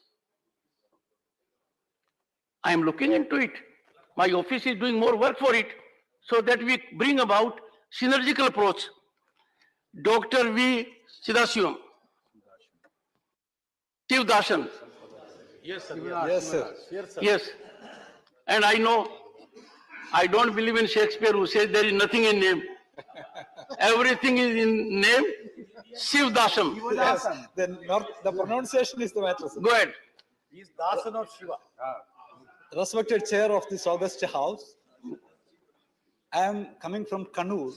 I am looking into it. My office is doing more work for it so that we bring about synergical approach. Dr. V. Siddhasivam. Shivdasan. Yes, sir. Yes, sir. Yes. And I know, I don't believe in Shakespeare who says there is nothing in name. Everything is in name. Shivdasam. Yes. The pronunciation is the matter, sir. Go ahead. He is Dasan of Shiva. Respected chair of this august house, I am coming from Kannur,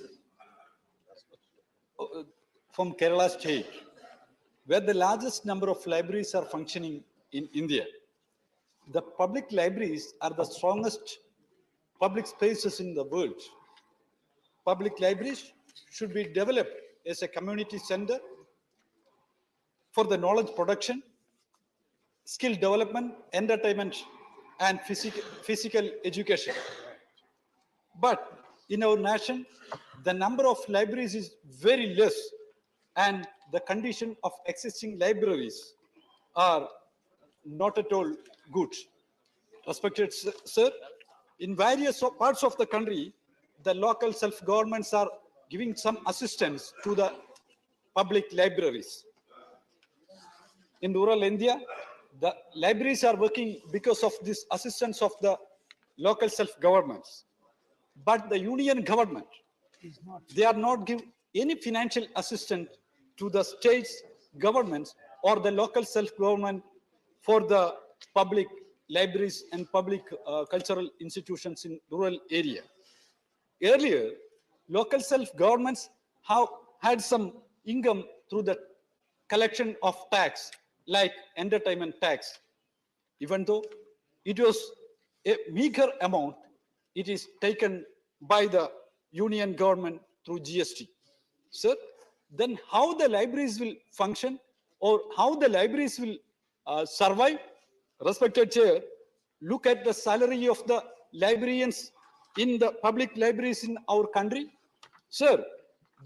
from Kerala state, where the largest number of libraries are functioning in India. The public libraries are the strongest public spaces in the world. Public libraries should be developed as a community center for the knowledge production, skill development, entertainment, and physical education. But in our nation, the number of libraries is very less, and the condition of existing libraries are not at all good. Respected sir, in various parts of the country, the local self-governments are giving some assistance to the public libraries. In rural India, the libraries are working because of this assistance of the local self-governments. But the union government, they are not giving any financial assistance to the states, governments, or the local self-government for the public libraries and public cultural institutions in rural area. Earlier, local self-governments have had some income through the collection of tax, like entertainment tax. Even though it was a meager amount, it is taken by the union government through GST. Sir, then how the libraries will function, or how the libraries will survive? Respected chair, look at the salary of the librarians in the public libraries in our country. Sir,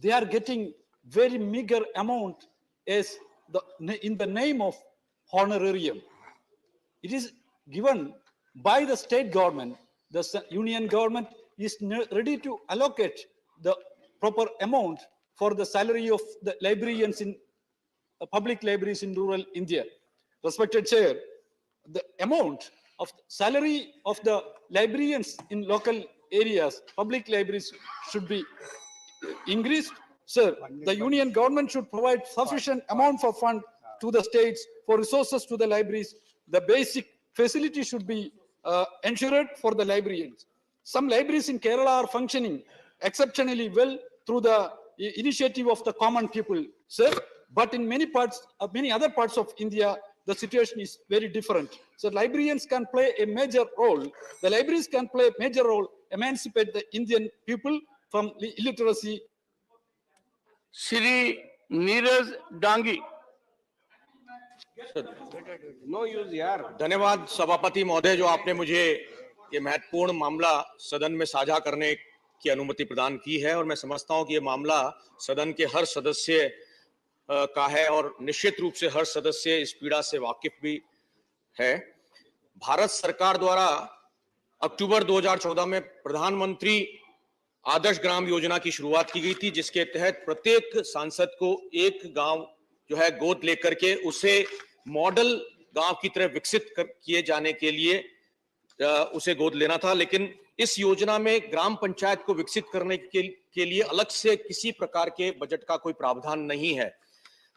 they are getting very meager amount as in the name of honorarium. It is given by the state government. The union government is ready to allocate the proper amount for the salary of the librarians in public libraries in rural India. Respected chair, the amount of salary of the librarians in local areas, public libraries, should be increased. Sir, the union government should provide sufficient amount of fund to the states for resources to the libraries. The basic facility should be ensured for the librarians. Some libraries in Kerala are functioning exceptionally well through the initiative of the common people, sir. But in many other parts of India, the situation is very different. So librarians can play a major role. The libraries can play a major role, emancipate the Indian people from illiteracy. Shri Neeraj Dangi. No use, यार. धन्यवाद सभापति महोदय, जो आपने मुझे ये महत्वपूर्ण मामला सदन में साझा करने की अनुमति प्रदान की है। और मैं समझता हूं कि ये मामला सदन के हर सदस्य का है और निश्चित रूप से हर सदस्य इस पीड़ा से वाकिफ भी है। भारत सरकार द्वारा अक्टूबर 2014 में प्रधानमंत्री आदर्श ग्राम योजना की शुरुआत की गई थी, जिसके तहत प्रत्येक सांसद को एक गांव जो है गोद लेकर के उसे मॉडल गांव की तरह विकसित किए जाने के लिए उसे गोद लेना था। लेकिन इस योजना में ग्राम पंचायत को विकसित करने के लिए अलग से किसी प्रकार के बजट का कोई प्रावधान नहीं है।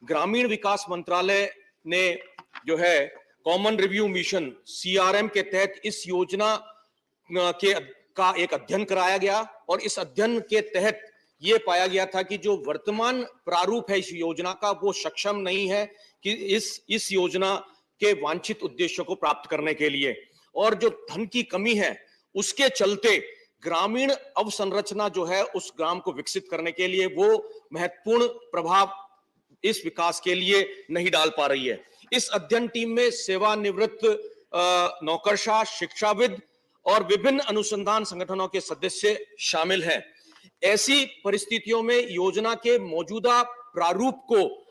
ग्रामीण विकास मंत्रालय ने जो है कॉमन रिव्यू मिशन CRM के तहत इस योजना का एक अध्ययन कराया गया और इस अध्ययन के तहत ये पाया गया था कि जो वर्तमान प्रारूप है इस योजना का वो सक्षम नहीं है कि इस योजना के वांछित उद्देश्यों को प्राप्त करने के लिए, और जो धन की कमी है उसके चलते ग्रामीण अवसंरचना जो है उस ग्राम को विकसित करने के लिए वो महत्वपूर्ण प्रभाव इस विकास के लिए नहीं डाल पा रही है। इस अध्ययन टीम में सेवानिवृत्त नौकरशाह, शिक्षाविद और विभिन्न अनुसंधान संगठनों के सदस्य शामिल हैं। ऐसी परिस्थितियों में योजना के मौजूदा प्रारूप को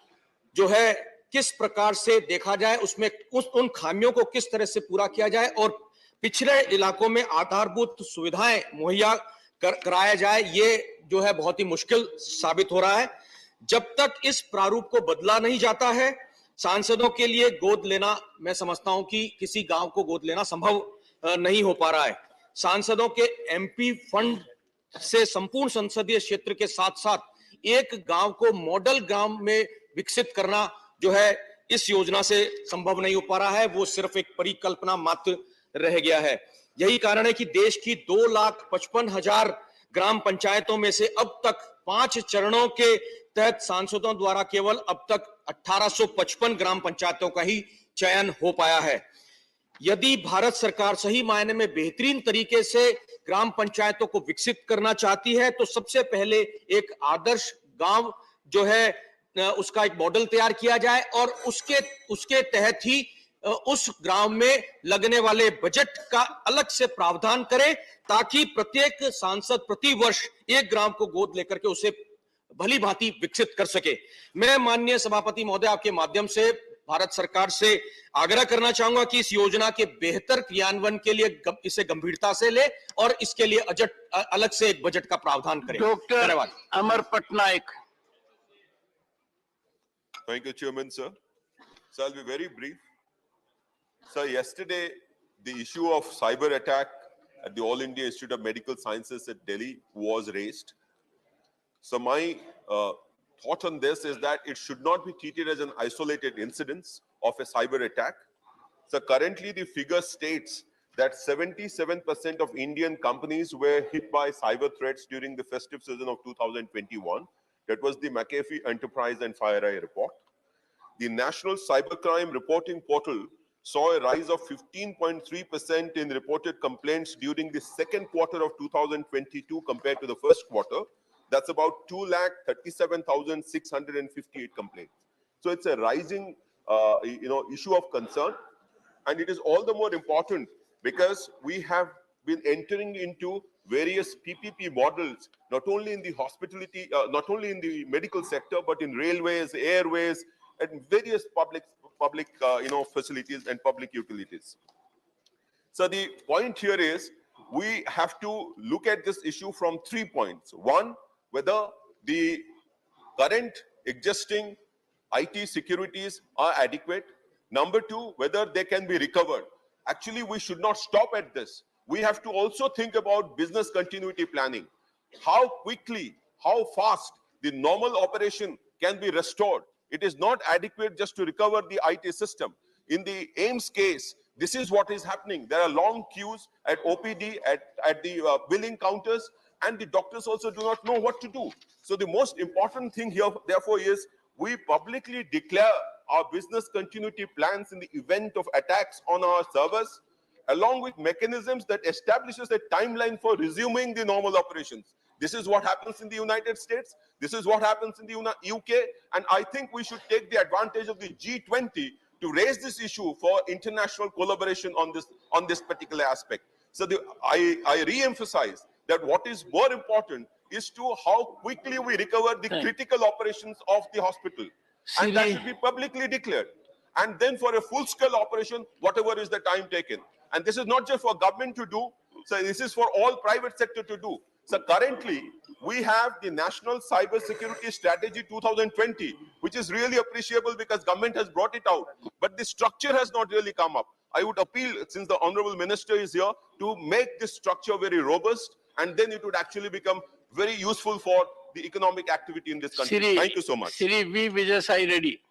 जो है किस प्रकार से देखा जाए, उसमें उन खामियों को किस तरह से पूरा किया जाए और पिछड़े इलाकों में आधारभूत सुविधाएं मुहैया कराया जाए, ये जो है बहुत ही मुश्किल साबित हो रहा है। जब तक इस प्रारूप को बदला नहीं जाता है, सांसदों के लिए गोद लेना, मैं समझता हूं कि किसी गांव को गोद लेना संभव नहीं हो पा रहा है। सांसदों के एमपी फंड से संपूर्ण संसदीय क्षेत्र के साथ साथ एक गांव को मॉडल गांव में विकसित करना जो है इस योजना से संभव नहीं हो पा रहा है, वो सिर्फ एक परिकल्पना मात्र रह गया है। यही कारण है कि देश की 2,55,000 ग्राम पंचायतों में से अब तक 5 चरणों के तहत सांसदों द्वारा केवल अब तक 1855 ग्राम पंचायतों का ही चयन हो पाया है। यदि भारत सरकार सही मायने में बेहतरीन तरीके से ग्राम पंचायतों को विकसित करना चाहती है तो सबसे पहले एक आदर्श गांव जो है उसका एक मॉडल तैयार किया जाए और उसके तहत ही उस ग्राम में लगने वाले बजट का अलग से प्रावधान करें, ताकि प्रत्येक सांसद प्रति वर्ष एक ग्राम को गोद लेकर के उसे भली भांति विकसित कर सके। मैं माननीय सभापति महोदय आपके माध्यम से भारत सरकार से आग्रह करना चाहूंगा कि इस योजना के बेहतर क्रियान्वयन के लिए इसे गंभीरता से ले और इसके लिए अलग से एक बजट का प्रावधान करें। Doctor Amar Patnaik. Thank you, Chairman, sir. So I'll be very brief. Sir, yesterday, the issue of cyber attack at the All India Institute of Medical Sciences at Delhi was raised. So my thought on this is that it should not be treated as an isolated incident of a cyber attack. So currently, the figure states that 77% of Indian companies were hit by cyber threats during the festive season of 2021. That was the McAfee Enterprise and FireEye report. The National Cybercrime Reporting Portal saw a rise of 15.3% in reported complaints during the second quarter of 2022 compared to the first quarter. That's about 2,37,658 complaints. So it's a rising, issue of concern, and it is all the more important because we have been entering into various PPP models, not only in the hospitality, not only in the medical sector, but in railways, airways, and various public facilities and public utilities. So the point here is we have to look at this issue from 3 points. One, whether the current existing IT securities are adequate. Number two, whether they can be recovered. Actually, we should not stop at this. We have to also think about business continuity planning. How quickly, how fast the normal operation can be restored. It is not adequate just to recover the IT system. In the AIMS case, this is what is happening. There are long queues at OPD, at the billing counters, and the doctors also do not know what to do. So the most important thing here, therefore, is we publicly declare our business continuity plans in the event of attacks on our servers, along with mechanisms that establishes a timeline for resuming the normal operations. This is what happens in the United States. This is what happens in the UK. And I think we should take the advantage of the G20 to raise this issue for international collaboration on this particular aspect. So I re-emphasize that what is more important is to how quickly we recover the critical operations of the hospital. And that should be publicly declared. And then for a full-scale operation, whatever is the time taken. And this is not just for government to do, so this is for all private sector to do. So currently, we have the National Cyber Security Strategy 2020, which is really appreciable because government has brought it out. But the structure has not really come up. I would appeal, since the Honorable Minister is here, to make this structure very robust, and then it would actually become very useful for the economic activity in this country. Thank you so much. Shri V. Vijay Reddy.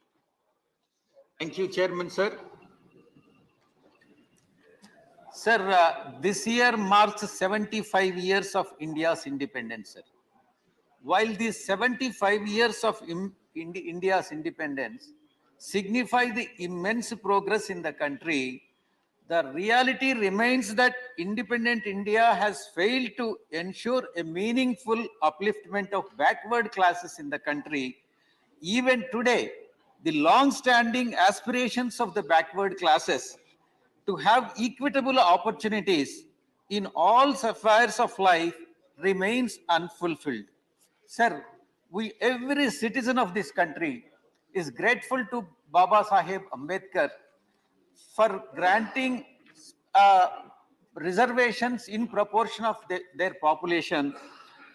Thank you, Chairman, sir. Sir, this year marks 75 years of India's independence, sir. While these 75 years of India's independence signify the immense progress in the country, the reality remains that independent India has failed to ensure a meaningful upliftment of backward classes in the country. Even today, the long-standing aspirations of the backward classes to have equitable opportunities in all spheres of life remains unfulfilled. Sir, every citizen of this country is grateful to Baba Saheb Ambedkar for granting uh, reservations in proportion of their population.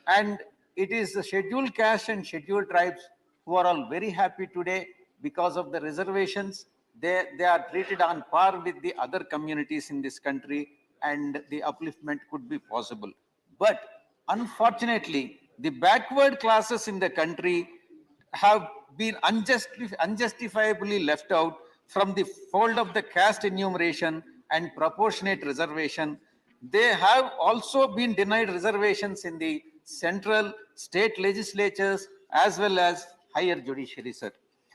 And it is the scheduled caste and scheduled tribes who are all very happy today because of the reservations. They are treated on par with the other communities in this country, and the upliftment could be possible. But unfortunately, the backward classes in the country have been unjustifiably left out from the fold of the caste enumeration and proportionate reservation. They have also been denied reservations in the central, state legislatures as well as higher judiciary, sir.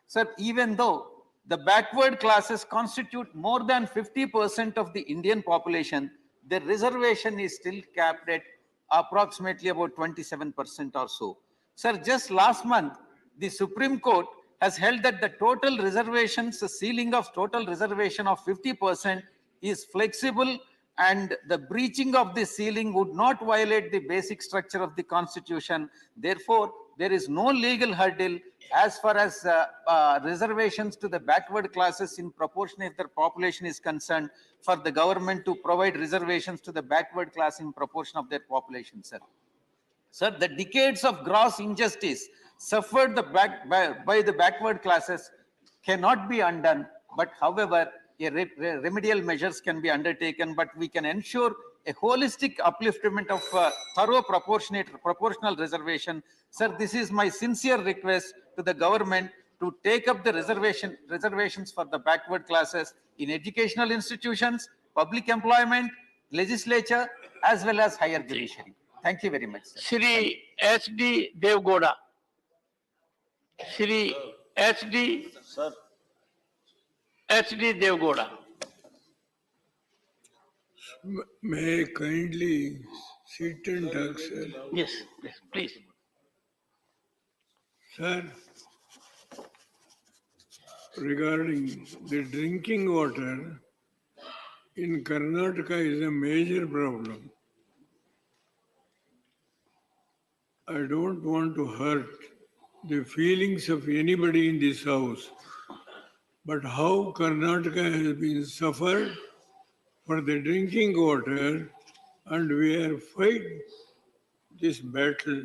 Sir, even though the backward classes constitute more than 50% of the Indian population, the reservation is still capped at approximately about 27% or so. Sir, just last month, the Supreme Court has held that the total reservations, the ceiling of total reservation of 50% is flexible, and the breaching of the ceiling would not violate the basic structure of the Constitution. Therefore, there is no legal hurdle as far as reservations to the backward classes in proportion if their population is concerned for the government to provide reservations to the backward class in proportion of their population, sir. Sir, the decades of gross injustice suffered by the backward classes cannot be undone. But however, remedial measures can be undertaken, but we can ensure a holistic upliftment of thorough proportional reservation. Sir, this is my sincere request to the government to take up the reservations for the backward classes in educational institutions, public employment, legislature, as well as higher judiciary. Thank you very much, sir. Shri H.D. Devgoda. Shri H.D. H.D. Devgoda. May I kindly sit and talk, sir? Yes, yes, please. Sir, regarding the drinking water in Karnataka is a major problem. I don't want to hurt the feelings of anybody in this house, but how Karnataka has been suffered for the drinking water, and we are fighting this battle.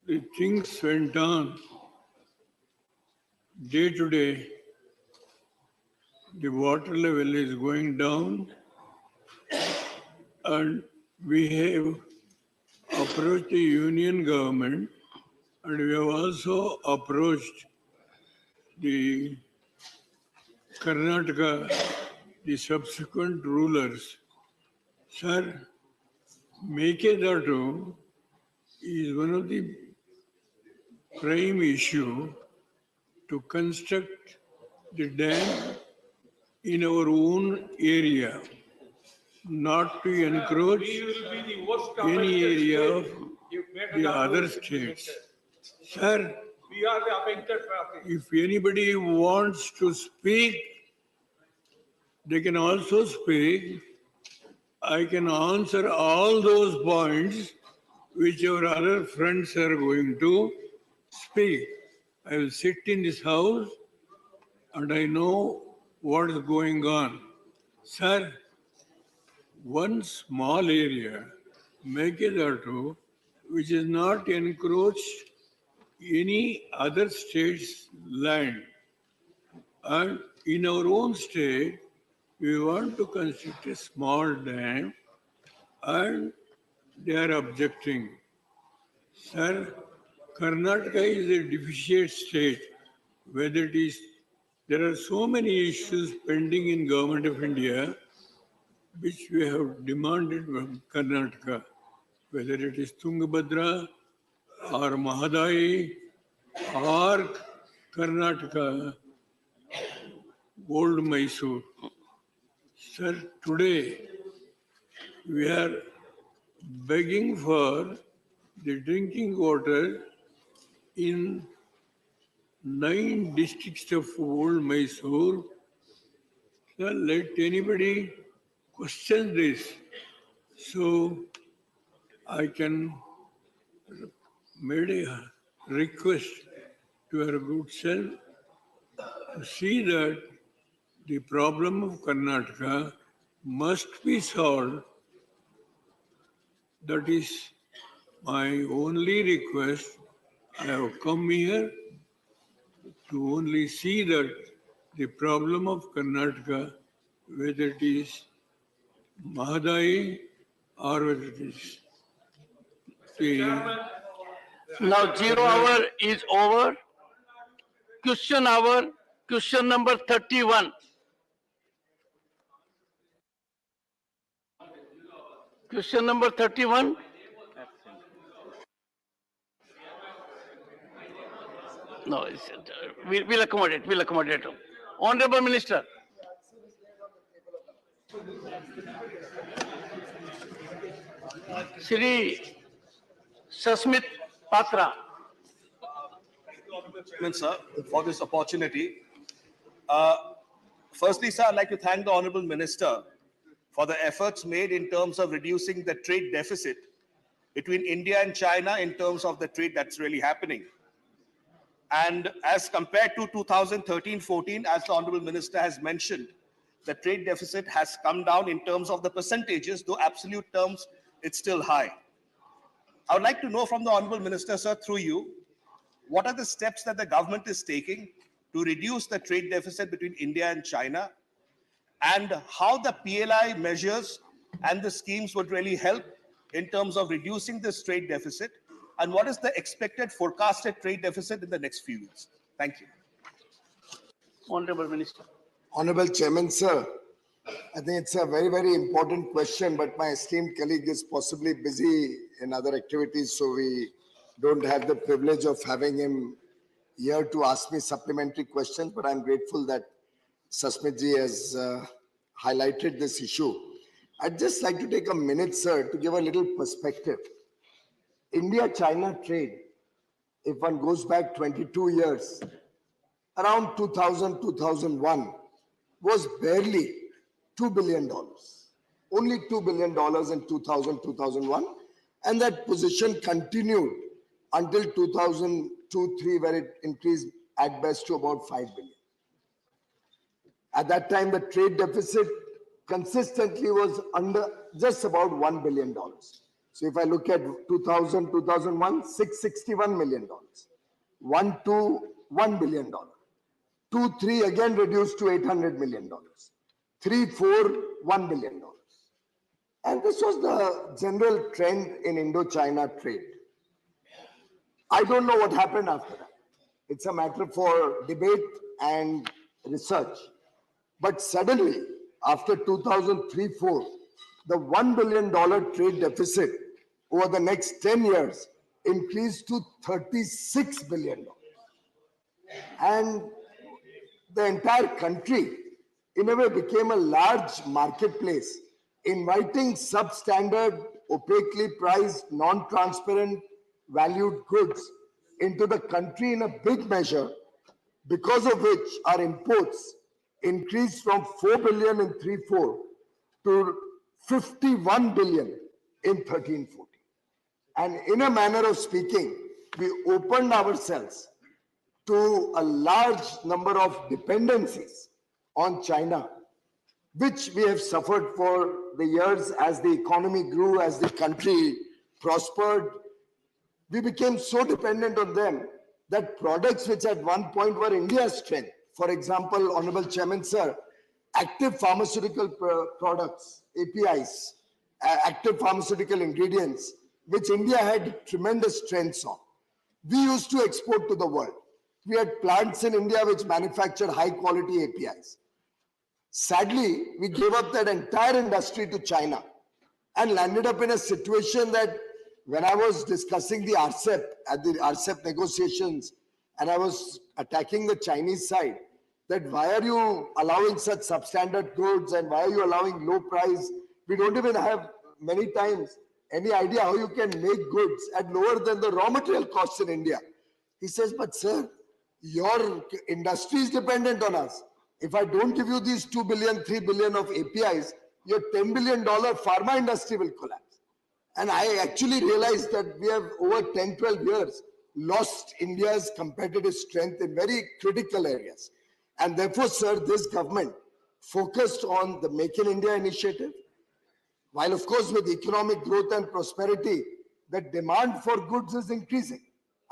The things went on day to day. The water level is going down, and we have approached the union government, and we have also approached the Karnataka, the subsequent rulers. Sir, Mekedatu is one of the prime issue to construct the dam in our own area, not to encroach any area of the other states. Sir, we are the affected party. If anybody wants to speak, they can also speak. I can answer all those points which our other friends are going to speak. I will sit in this house and I know what is going on. Sir, one small area, Mekedatu, which is not encroached any other state's land. And in our own state, we want to construct a small dam and they are objecting. Sir, Karnataka is a deficient state. Whether it is, there are so many issues pending in Government of India which we have demanded from Karnataka, whether it is Tungabhadra or Mahadayi or Karnataka Old Mysore. Sir, today we are begging for the drinking water in 9 districts of Old Mysore. Sir, let anybody question this. So I can make a request to your good self to see that the problem of Karnataka must be solved. That is my only request. I have come here to only see that the problem of Karnataka, whether it is Mahadai or whether it is the Now 0 hour is over. Question hour, question number 31. Question number 31. No, we'll accommodate. We'll accommodate. Honorable Minister. Shri Sasmit Patra. Chairman, sir, for this opportunity. Firstly, sir, I'd like to thank the Honorable Minister for the efforts made in terms of reducing the trade deficit between India and China in terms of the trade that's really happening. And as compared to 2013-14, as the Honorable Minister has mentioned, the trade deficit has come down in terms of the percentages, though absolute terms, it's still high. I would like to know from the Honorable Minister, sir, through you, what are the steps that the government is taking to reduce the trade deficit between India and China, and how the PLI measures and the schemes would really help in terms of reducing this trade deficit, and what is the expected forecasted trade deficit in the next few years? Thank you. Honorable Minister. Honorable Chairman, sir, I think it's a very, very important question, but my esteemed colleague is possibly busy in other activities, so we don't have the privilege of having him here to ask me supplementary questions, but I'm grateful that Sasmitji has highlighted this issue. I'd just like to take a minute, sir, to give a little perspective. India-China trade, if one goes back 22 years, around 2000, 2001, was barely $2 billion. Only $2 billion in 2000, 2001. And that position continued until 2002-03, where it increased at best to about $5 billion. At that time, the trade deficit consistently was under just about $1 billion. So if I look at 2000, 2001, $661 million. 1, 2, $1 billion. 2, 3 again reduced to $800 million. 3, 4, $1 billion. And this was the general trend in Indo-China trade. I don't know what happened after that. It's a matter for debate and research. But suddenly, after 2003-04, the $1 billion trade deficit over the next 10 years increased to $36 billion. And the entire country, in a way, became a large marketplace, inviting substandard, opaquely priced, non-transparent, valued goods into the country in a big measure, because of which our imports increased from 4 billion in 3-4 to 51 billion in 13-14. And in a manner of speaking, we opened ourselves to a large number of dependencies on China, which we have suffered for the years as the economy grew, as the country prospered. We became so dependent on them that products which at one point were India's strength, for example, Honorable Chairman, sir, active pharmaceutical products, APIs, active pharmaceutical ingredients, which India had tremendous strengths on. We used to export to the world. We had plants in India which manufactured high quality APIs. Sadly, we gave up that entire industry to China and landed up in a situation that when I was discussing the RCEP, at the RCEP negotiations, and I was attacking the Chinese side, that why are you allowing such substandard goods and why are you allowing low price? We don't even have many times any idea how you can make goods at lower than the raw material costs in India. He says, but sir, your industry is dependent on us. If I don't give you these 2 billion, 3 billion of APIs, your $10 billion pharma industry will collapse. And I actually realized that we have over 10, 12 years lost India's competitive strength in very critical areas. And therefore, sir, this government focused on the Make in India initiative, while of course with economic growth and prosperity, the demand for goods is increasing.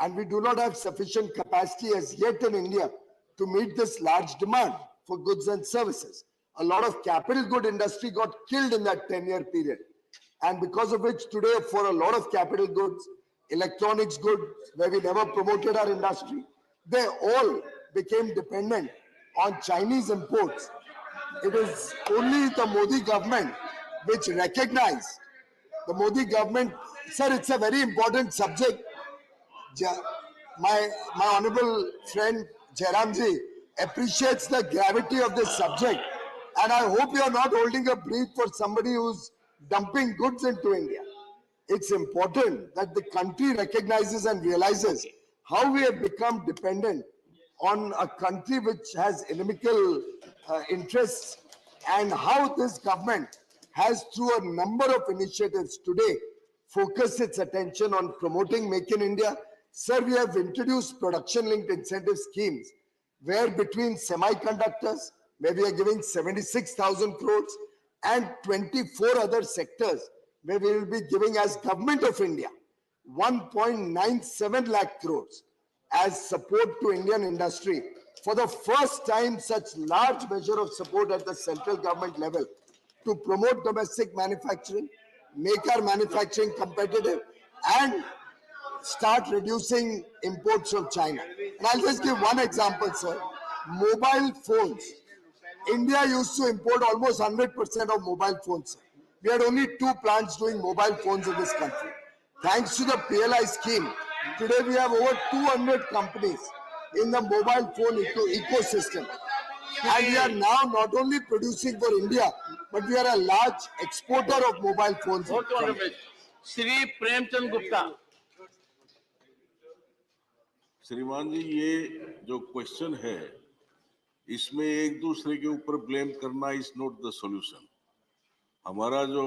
And we do not have sufficient capacity as yet in India to meet this large demand for goods and services. A lot of capital good industry got killed in that 10-year period. And because of which today for a lot of capital goods, electronics goods, where we never promoted our industry, they all became dependent on Chinese imports. It is only the Modi government which recognized, the Modi government, sir, it's a very important subject. My honorable friend Jairamji appreciates the gravity of this subject, and I hope you are not holding a brief for somebody who's dumping goods into India. It's important that the country recognizes and realizes how we have become dependent on a country which has inimical interests, and how this government has, through a number of initiatives today, focused its attention on promoting Make in India. Sir, we have introduced production-linked incentive schemes where between semiconductors, where we are giving 76,000 crores, and 24 other sectors where we will be giving as Government of India 1.97 lakh crores as support to Indian industry. For the first time, such large measure of support at the central government level to promote domestic manufacturing, make our manufacturing competitive, and start reducing imports from China. And I'll just give one example, sir. Mobile phones. India used to import almost 100% of mobile phones. We had only 2 plants doing mobile phones in this country. Thanks to the PLI scheme, today we have over 200 companies in the mobile phone ecosystem. And we are now not only producing for India, but we are a large exporter of mobile phones. Shri Premchand Gupta. श्रीमान जी, ये जो question है, इसमें एक दूसरे के ऊपर blame करना इज नॉट द सॉल्यूशन. हमारा जो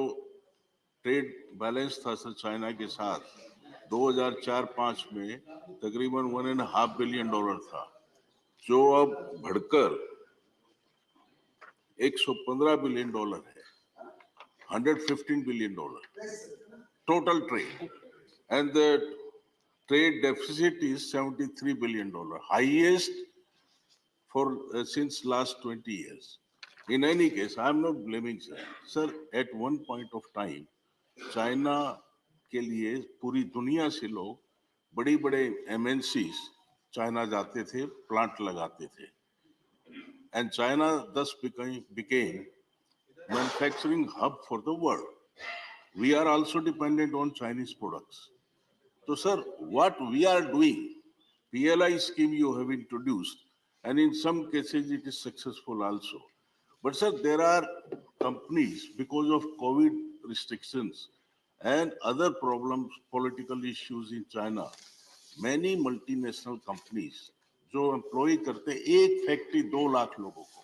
ट्रेड बैलेंस था सर चाइना के साथ 2004-5 में तकरीबन $1.5 बिलियन था, जो अब बढ़कर $115 बिलियन है, $115 billion total trade, and the trade deficit is $73 billion, highest for since last 20 years. In any case, I am not blaming sir. Sir, at one point of time, China के लिए पूरी दुनिया से लोग बड़ी-बड़े MNCs China जाते थे, plant लगाते थे, and China thus became manufacturing hub for the world. We are also dependent on Chinese products. So, sir, what we are doing, PLI scheme you have introduced, and in some cases it is successful also. But, sir, there are companies, because of COVID restrictions and other problems, political issues in China, many multinational companies, जो employ करते एक factory 2 lakh लोगों को,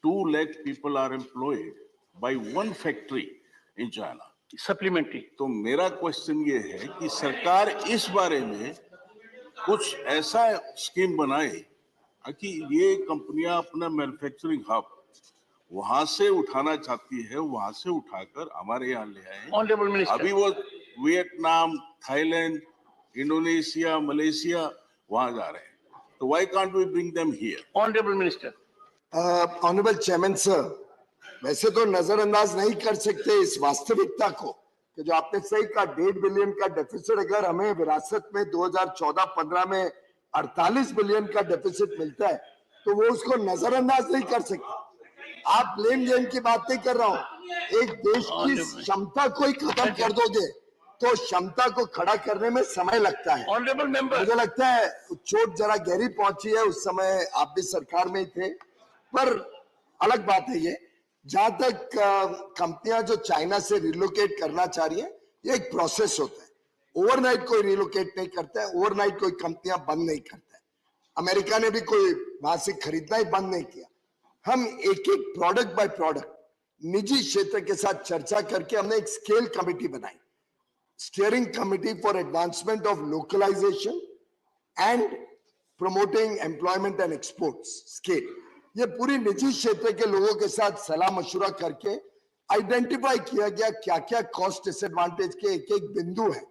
2 lakh people are employed by one factory in China. Supplementary. तो मेरा question ये है कि सरकार इस बारे में कुछ ऐसा स्कीम बनाए कि ये कंपनियां अपना मैन्युफैक्चरिंग हब वहां से उठाना चाहती है, वहां से उठाकर हमारे यहाँ ले आए. Honorable Minister. अभी वो वियतनाम, थाईलैंड, इंडोनेशिया, मलेशिया वहां जा रहे हैं. तो why can't we bring them here? Honorable Minister. Honorable Chairman sir, वैसे तो नजरअंदाज नहीं कर सकते इस वास्तविकता को कि जो आपने सही कहा 1.5 बिलियन का डेफिसिट अगर हमें विरासत में 2014-15 में 48 बिलियन का डेफिसिट मिलता है तो वो उसको नजरअंदाज नहीं कर सकते. आप ब्लेम गेम की बात नहीं कर रहा हूं, एक देश की क्षमता को ही खत्म कर दोगे तो क्षमता को खड़ा करने में समय लगता है। Honorable member. मुझे लगता है चोट जरा गहरी पहुंची है, उस समय आप भी सरकार में ही थे, पर अलग बात है ये। जहां तक कंपनियां जो चाइना से रिलोकेट करना चाह रही है, ये एक प्रोसेस होता है। ओवरनाइट कोई रिलोकेट नहीं करता है, ओवरनाइट कोई कंपनियां बंद नहीं करता है। अमेरिका ने भी कोई वहां से खरीदना ही बंद नहीं किया। हम एक एक प्रोडक्ट बाय प्रोडक्ट निजी क्षेत्र के साथ चर्चा करके हमने एक स्केल कमेटी बनाई, steering committee for advancement of localisation and promoting employment and exports scale. ये पूरी निजी क्षेत्र के लोगों के साथ सलाह मशुरा करके आइडेंटिफाई किया गया क्या क्या कॉस्ट डिसएडवांटेज के एक एक बिंदु है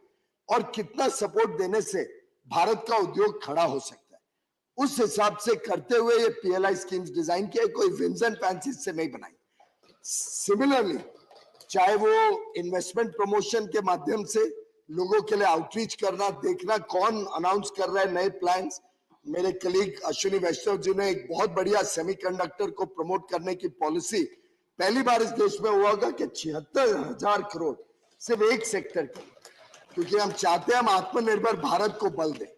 और कितना सपोर्ट देने से भारत का उद्योग खड़ा हो सकता है। उस हिसाब से करते हुए ये पीएलआई स्कीम्स डिजाइन किए, कोई विम्स एंड फैंसीज से नहीं बनाई। सिमिलरली चाहे वो इन्वेस्टमेंट प्रमोशन के माध्यम से लोगों के लिए आउटरीच करना, देखना कौन अनाउंस कर रहा है नए प्लान्स। मेरे कलीग अश्विनी वैष्णव जी ने एक बहुत बढ़िया सेमीकंडक्टर को प्रमोट करने की पॉलिसी पहली बार इस देश में हुआ होगा कि 76,000 करोड़ सिर्फ एक सेक्टर के, क्योंकि हम चाहते हैं हम आत्मनिर्भर भारत को बल दें।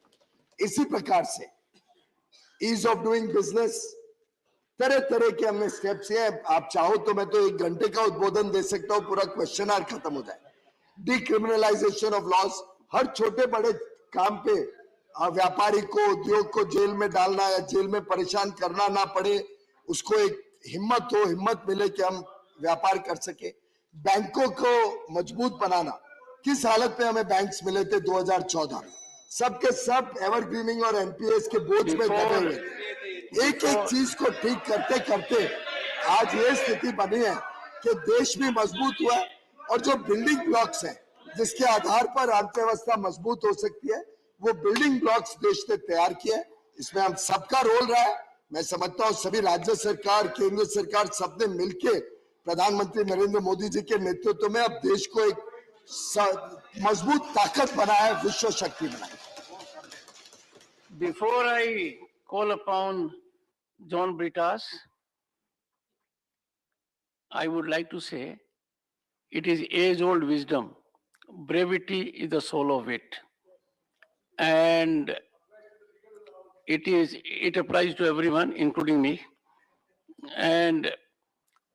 इसी प्रकार से ईज ऑफ डूइंग बिजनेस, तरह तरह के हमने स्टेप्स हैं। आप चाहो तो मैं तो 1 घंटे का उद्बोधन दे सकता हूं, पूरा क्वेश्चन आवर खत्म हो जाए। डिक्रिमिनलाइजेशन ऑफ लॉस, हर छोटे बड़े काम पे व्यापारी को, उद्योग को जेल में डालना या जेल में परेशान करना ना पड़े, उसको एक हिम्मत मिले कि हम व्यापार कर सके। बैंकों को मजबूत बनाना, किस हालत में हमें बैंक्स मिले थे 2014 में, सबके सब एवरग्रीनिंग और एनपीएस के बोझ में दबे हुए थे। एक एक चीज को ठीक करते करते आज ये स्थिति बनी है कि देश भी मजबूत हुआ है और जो बिल्डिंग ब्लॉक्स हैं जिसके आधार पर अर्थव्यवस्था मजबूत हो सकती है, वो बिल्डिंग ब्लॉक्स देश ने तैयार किए। इसमें हम सबका रोल रहा है। मैं समझता हूँ सभी राज्य सरकार, केंद्र सरकार सबने मिलकर प्रधानमंत्री नरेंद्र मोदी जी के नेतृत्व में अब देश को एक मजबूत ताकत बनाया, विश्व शक्ति बनाई। Before I call upon John Britas, I would like to say it is age-old wisdom. Brevity is the soul of it. And it applies to everyone, including me. And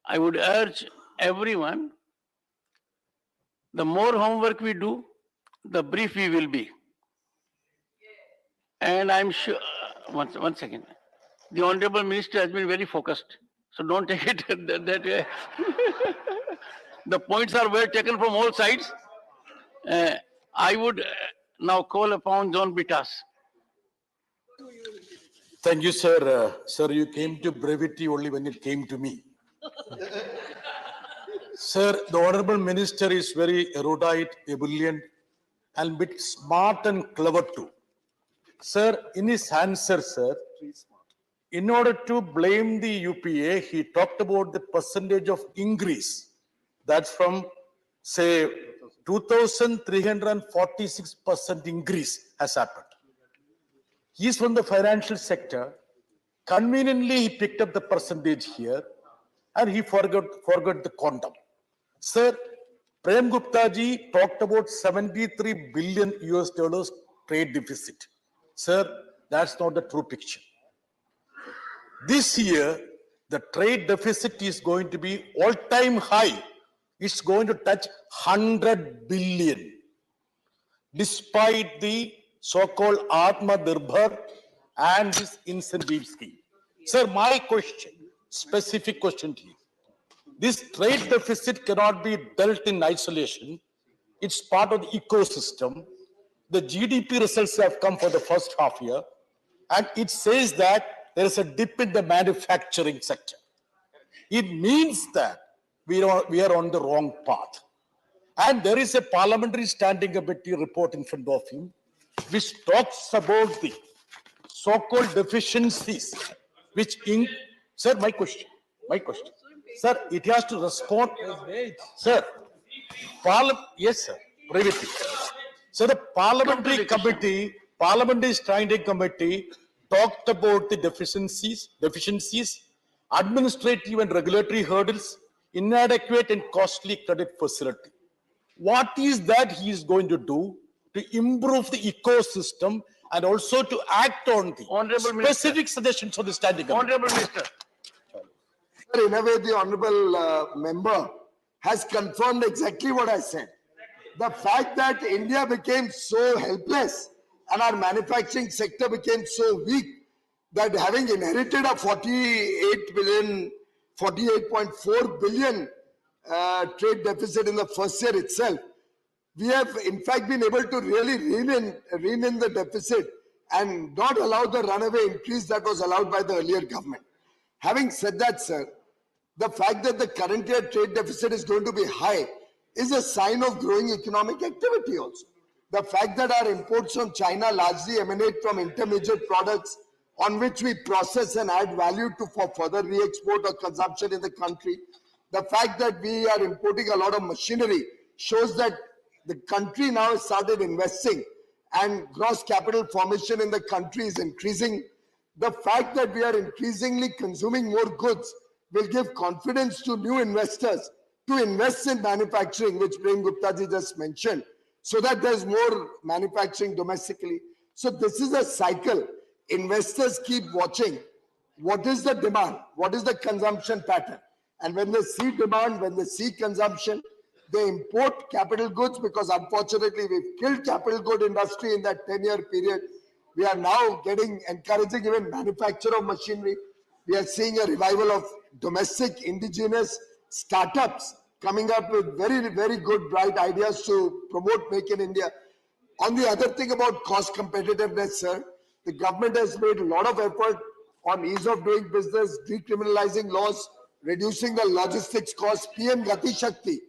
I would urge everyone, the more homework we do, the brief we will be. And I'm sure, one second. The Honorable Minister has been very focused, so don't take it that way. The points are well taken from all sides. I would now call upon John Britas. Thank you, sir. Sir, you came to brevity only when it came to me. Sir, the Honorable Minister is very erudite, ebullient, and bit smart and clever too. Sir, in his answer, sir, in order to blame the UPA, he talked about the percentage of increase. That's from, say, 2,346% increase has happened. He's from the financial sector. Conveniently, he picked up the percentage here, and he forgot the quantum. Sir, Prem Gupta ji talked about 73 billion US dollars trade deficit. Sir, that's not the true picture. This year, the trade deficit is going to be all-time high. It's going to touch 100 billion, despite the so-called Atma Nirbhar and this incentive scheme. Sir, my question, specific question to you. This trade deficit cannot be dealt in isolation. It's part of the ecosystem. The GDP results have come for the first half year, and it says that there is a dip in the manufacturing sector. It means that we are on the wrong path. And there is a parliamentary standing committee report in front of him, which talks about the so-called deficiencies, which sir, my question. Sir, it has to respond. Sir, yes, sir, brevity. So the parliamentary standing committee talked about the deficiencies, administrative and regulatory hurdles, inadequate and costly credit facility. what is that he is going to do to improve the ecosystem and also to act on the Honorable specific suggestions of the standing committee? Honorable Minister. Sir, in a way, the honorable member has confirmed exactly what I said. The fact that India became so helpless and our manufacturing sector became so weak that having inherited a 48.4 billion trade deficit in the first year itself, we have in fact been able to really rein in the deficit and not allow the runaway increase that was allowed by the earlier government. Having said that, sir, the fact that the current year trade deficit is going to be high is a sign of growing economic activity also. The fact that our imports from China largely emanate from intermediate products on which we process and add value to for further re-export or consumption in the country. The fact that we are importing a lot of machinery shows that the country now has started investing and gross capital formation in the country is increasing. The fact that we are increasingly consuming more goods will give confidence to new investors to invest in manufacturing, which Prem Gupta ji just mentioned, so that there's more manufacturing domestically. So this is a cycle. Investors keep watching. What is the demand? What is the consumption pattern? And when they see demand, when they see consumption, they import capital goods because unfortunately we've killed capital good industry in that 10-year period. We are now encouraging even manufacture of machinery. We are seeing a revival of domestic indigenous startups coming up with very, very good, bright ideas to promote Make in India. On the other thing about cost competitiveness, sir, the government has made a lot of effort on ease of doing business, decriminalizing laws, reducing the logistics costs. PM Gati Shakti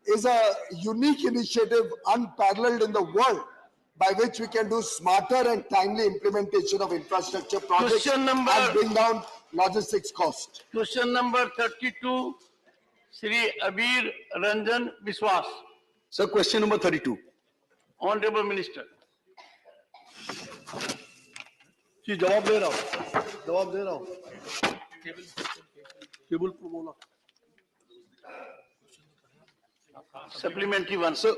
is a unique initiative unparalleled in the world by which we can do smarter and timely implementation of infrastructure projects and bring down logistics cost. Question number 32, Shri Abir Ranjan Biswas. Sir, question number 32. Honorable Minister. जी जवाब दे रहा हूँ table पर बोला Supplementary one. Sir,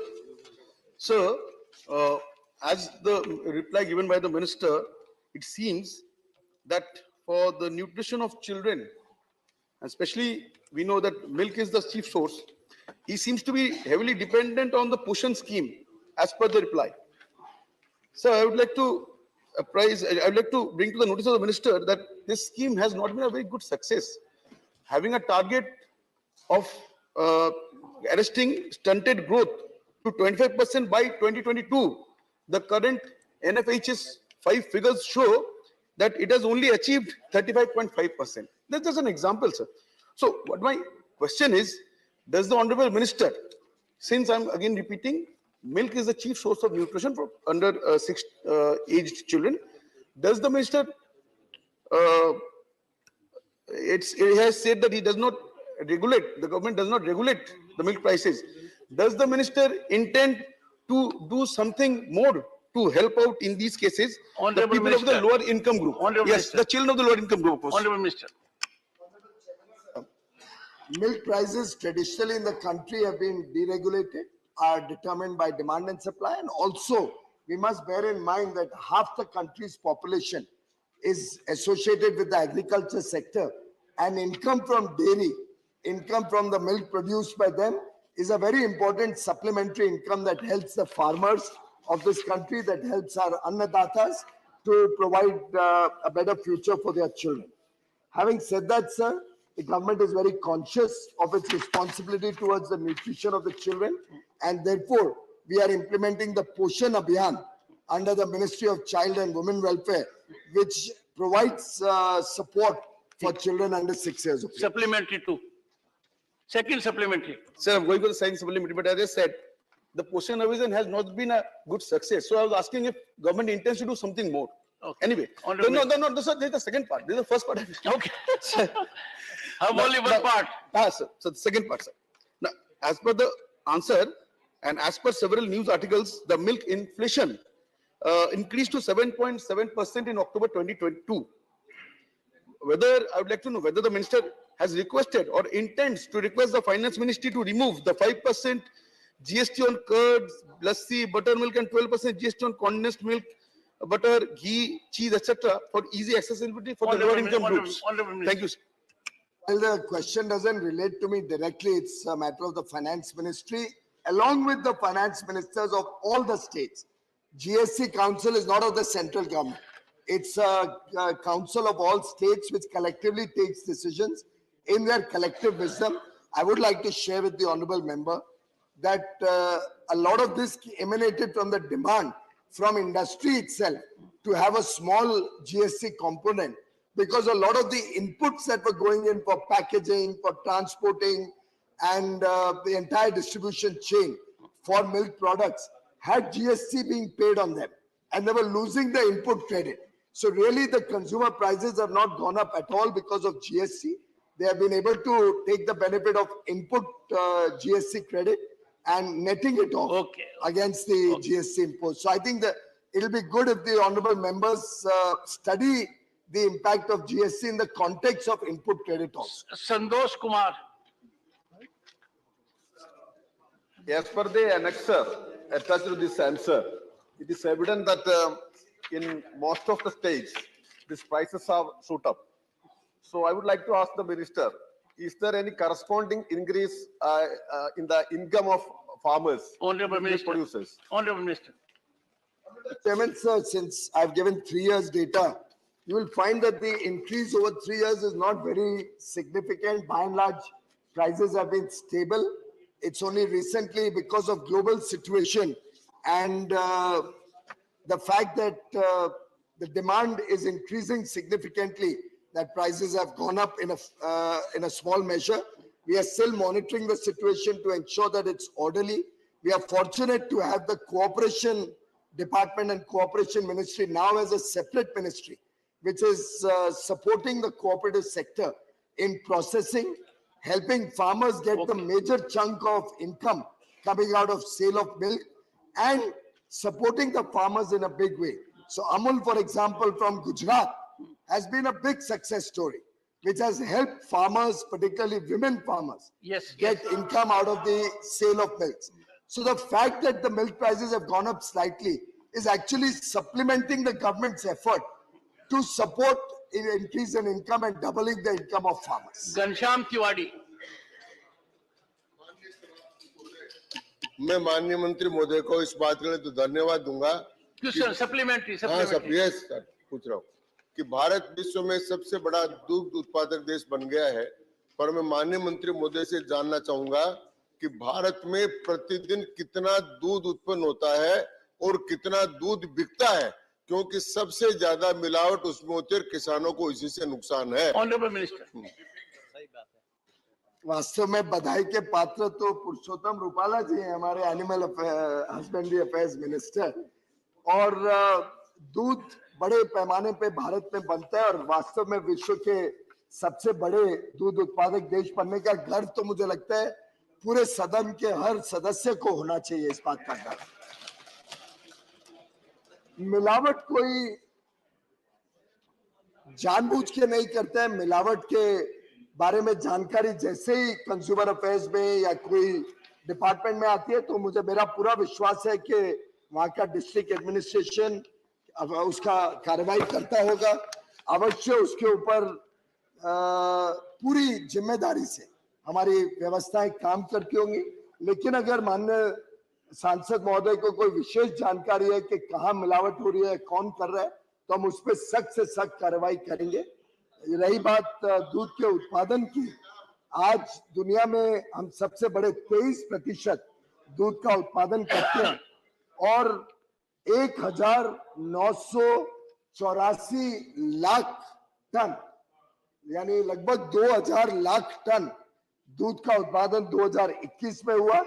as the reply given by the minister, it seems that for the nutrition of children, especially we know that milk is the chief source, he seems to be heavily dependent on the Poshan scheme as per the reply. So I would like to bring to the notice of the minister that this scheme has not been a very good success. Having a target of arresting stunted growth to 25% by 2022, the current NFH's 5 figures show that it has only achieved 35.5%. That's just an example, sir. So what my question is, does the Honorable Minister, since I'm again repeating, milk is the chief source of nutrition for under 6 aged children, does the minister, it has said that he does not regulate, the government does not regulate the milk prices. Does the minister intend to do something more to help out in these cases Honorable the people Minister. of the lower income group? Honorable Yes, Minister. the children of the lower income group. Honorable Minister. Milk prices traditionally in the country have been deregulated, are determined by demand and supply, and also we must bear in mind that half the country's population is associated with the agriculture sector, and income from dairy, income from the milk produced by them is a very important supplementary income that helps the farmers of this country, that helps our annadatas to provide a better future for their children. Having said that, sir, the government is very conscious of its responsibility towards the nutrition of the children, and therefore we are implementing the Poshan Abhiyan under the Ministry of Child and Women Welfare, which provides support for children under 6 years of age. Supplementary two. Second supplementary. Sir, I'm going for the second supplementary, but as I said, the Poshan Abhiyan has not been a good success. So I was asking if government intends to do something more. Okay. Anyway, no, this is the second part. This is the first part. Okay. Only one part. Sir. So the second part, sir. Now, as per the answer and as per several news articles, the milk inflation increased to 7.7% in October 2022. I would like to know whether the minister has requested or intends to request the finance ministry to remove the 5% GST on curds, lassi, buttermilk, and 12% GST on condensed milk, butter, ghee, cheese, etc. for easy accessibility for the lower income groups. Thank you, sir. Well, the question doesn't relate to me directly. It's a matter of the finance ministry, along with the finance ministers of all the states. GST council is not of the central government. It's a council of all states which collectively takes decisions in their collective wisdom. I would like to share with the honorable member that a lot of this emanated from the demand from industry itself to have a small GST component, because a lot of the inputs that were going in for packaging, for transporting, and the entire distribution chain for milk products had GST being paid on them, and they were losing the input credit. So really the consumer prices have not gone up at all because of GST. They have been able to take the benefit of input GST credit and netting it off against the GST imposed. So I think that it'll be good if the honorable members study the impact of GST in the context of input credit also. Santosh Kumar. As per the annexure attached to this answer, it is evident that in most of the states, these prices have shoot up. So I would like to ask the minister, is there any corresponding increase in the income of farmers, Honorable Minister. producers? Honorable Minister. Chairman, sir, since I've given 3 years data, you will find that the increase over 3 years is not very significant. By and large, prices have been stable. It's only recently, because of global situation and the fact that the demand is increasing significantly, that prices have gone up in a small measure. We are still monitoring the situation to ensure that it's orderly. We are fortunate to have the cooperation department and cooperation ministry now as a separate ministry, which is supporting the cooperative sector in processing, helping farmers get the major chunk of income coming out of sale of milk, and supporting the farmers in a big way. So Amul, for example, from Gujarat, has been a big success story, which has helped farmers, particularly women farmers, get income out of the sale of milks. So the fact that the milk prices have gone up slightly is actually supplementing the government's effort to support an increase in income and doubling the income of farmers. Ghanshyam Tiwari. मैं माननीय मंत्री महोदय को इस बात के लिए तो धन्यवाद दूंगा। सप्लीमेंट्री हाँ सब यस सर पूछ रहा हूँ कि भारत विश्व में सबसे बड़ा दूध उत्पादक देश बन गया है, पर मैं माननीय मंत्री महोदय से जानना चाहूंगा कि भारत में प्रतिदिन कितना दूध उत्पन्न होता है और कितना दूध बिकता है, क्योंकि सबसे ज्यादा मिलावट उसमें होती है, किसानों को इसी से नुकसान है। Honourable minister. वास्तव में बधाई के पात्र तो पुरुषोत्तम रूपाला जी हैं, हमारे एनिमल हस्बेंड्री अफेयर्स मिनिस्टर, और दूध बड़े पैमाने पे भारत में बनता है और वास्तव में विश्व के सबसे बड़े दूध उत्पादक देश बनने का गर्व तो मुझे लगता है पूरे सदन के हर सदस्य को होना चाहिए। इस बात का गर्व, मिलावट कोई जानबूझ के नहीं करता है। मिलावट के बारे में जानकारी जैसे ही कंज्यूमर अफेयर्स में या कोई डिपार्टमेंट में आती है तो मुझे मेरा पूरा विश्वास है कि वहां का डिस्ट्रिक्ट एडमिनिस्ट्रेशन उसका कार्रवाई करता होगा। अवश्य उसके ऊपर पूरी जिम्मेदारी से हमारी व्यवस्थाएं काम करती होंगी, लेकिन अगर माननीय सांसद महोदय को कोई विशेष जानकारी है कि कहाँ मिलावट हो रही है, कौन कर रहा है, तो हम उस पर सख्त से सख्त कार्रवाई करेंगे। रही बात दूध के उत्पादन की, आज दुनिया में हम सबसे बड़े 23% दूध का उत्पादन करते हैं और 1984 लाख टन यानी लगभग 2000 लाख टन दूध का उत्पादन 2021 में हुआ,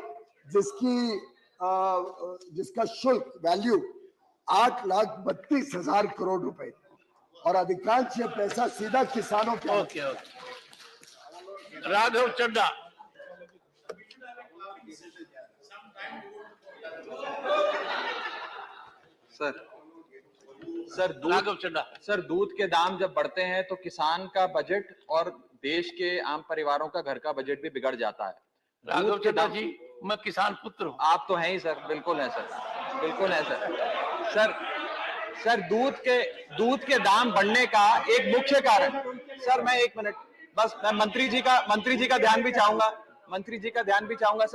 जिसका शुल्क वैल्यू 8,32,000 करोड़ रुपए और अधिकांश ये पैसा सीधा किसानों के। राघव चड्डा। सर दूध के दाम जब बढ़ते हैं तो किसान का बजट और देश के आम परिवारों का घर का बजट भी बिगड़ जाता है। राघव चड्डा जी। मैं किसान पुत्र हूँ। आप तो हैं ही सर, बिल्कुल है सर, बिल्कुल है सर। सर दूध के दाम बढ़ने का एक मुख्य कारण, सर मैं 1 मिनट बस, मैं मंत्री जी का ध्यान भी चाहूंगा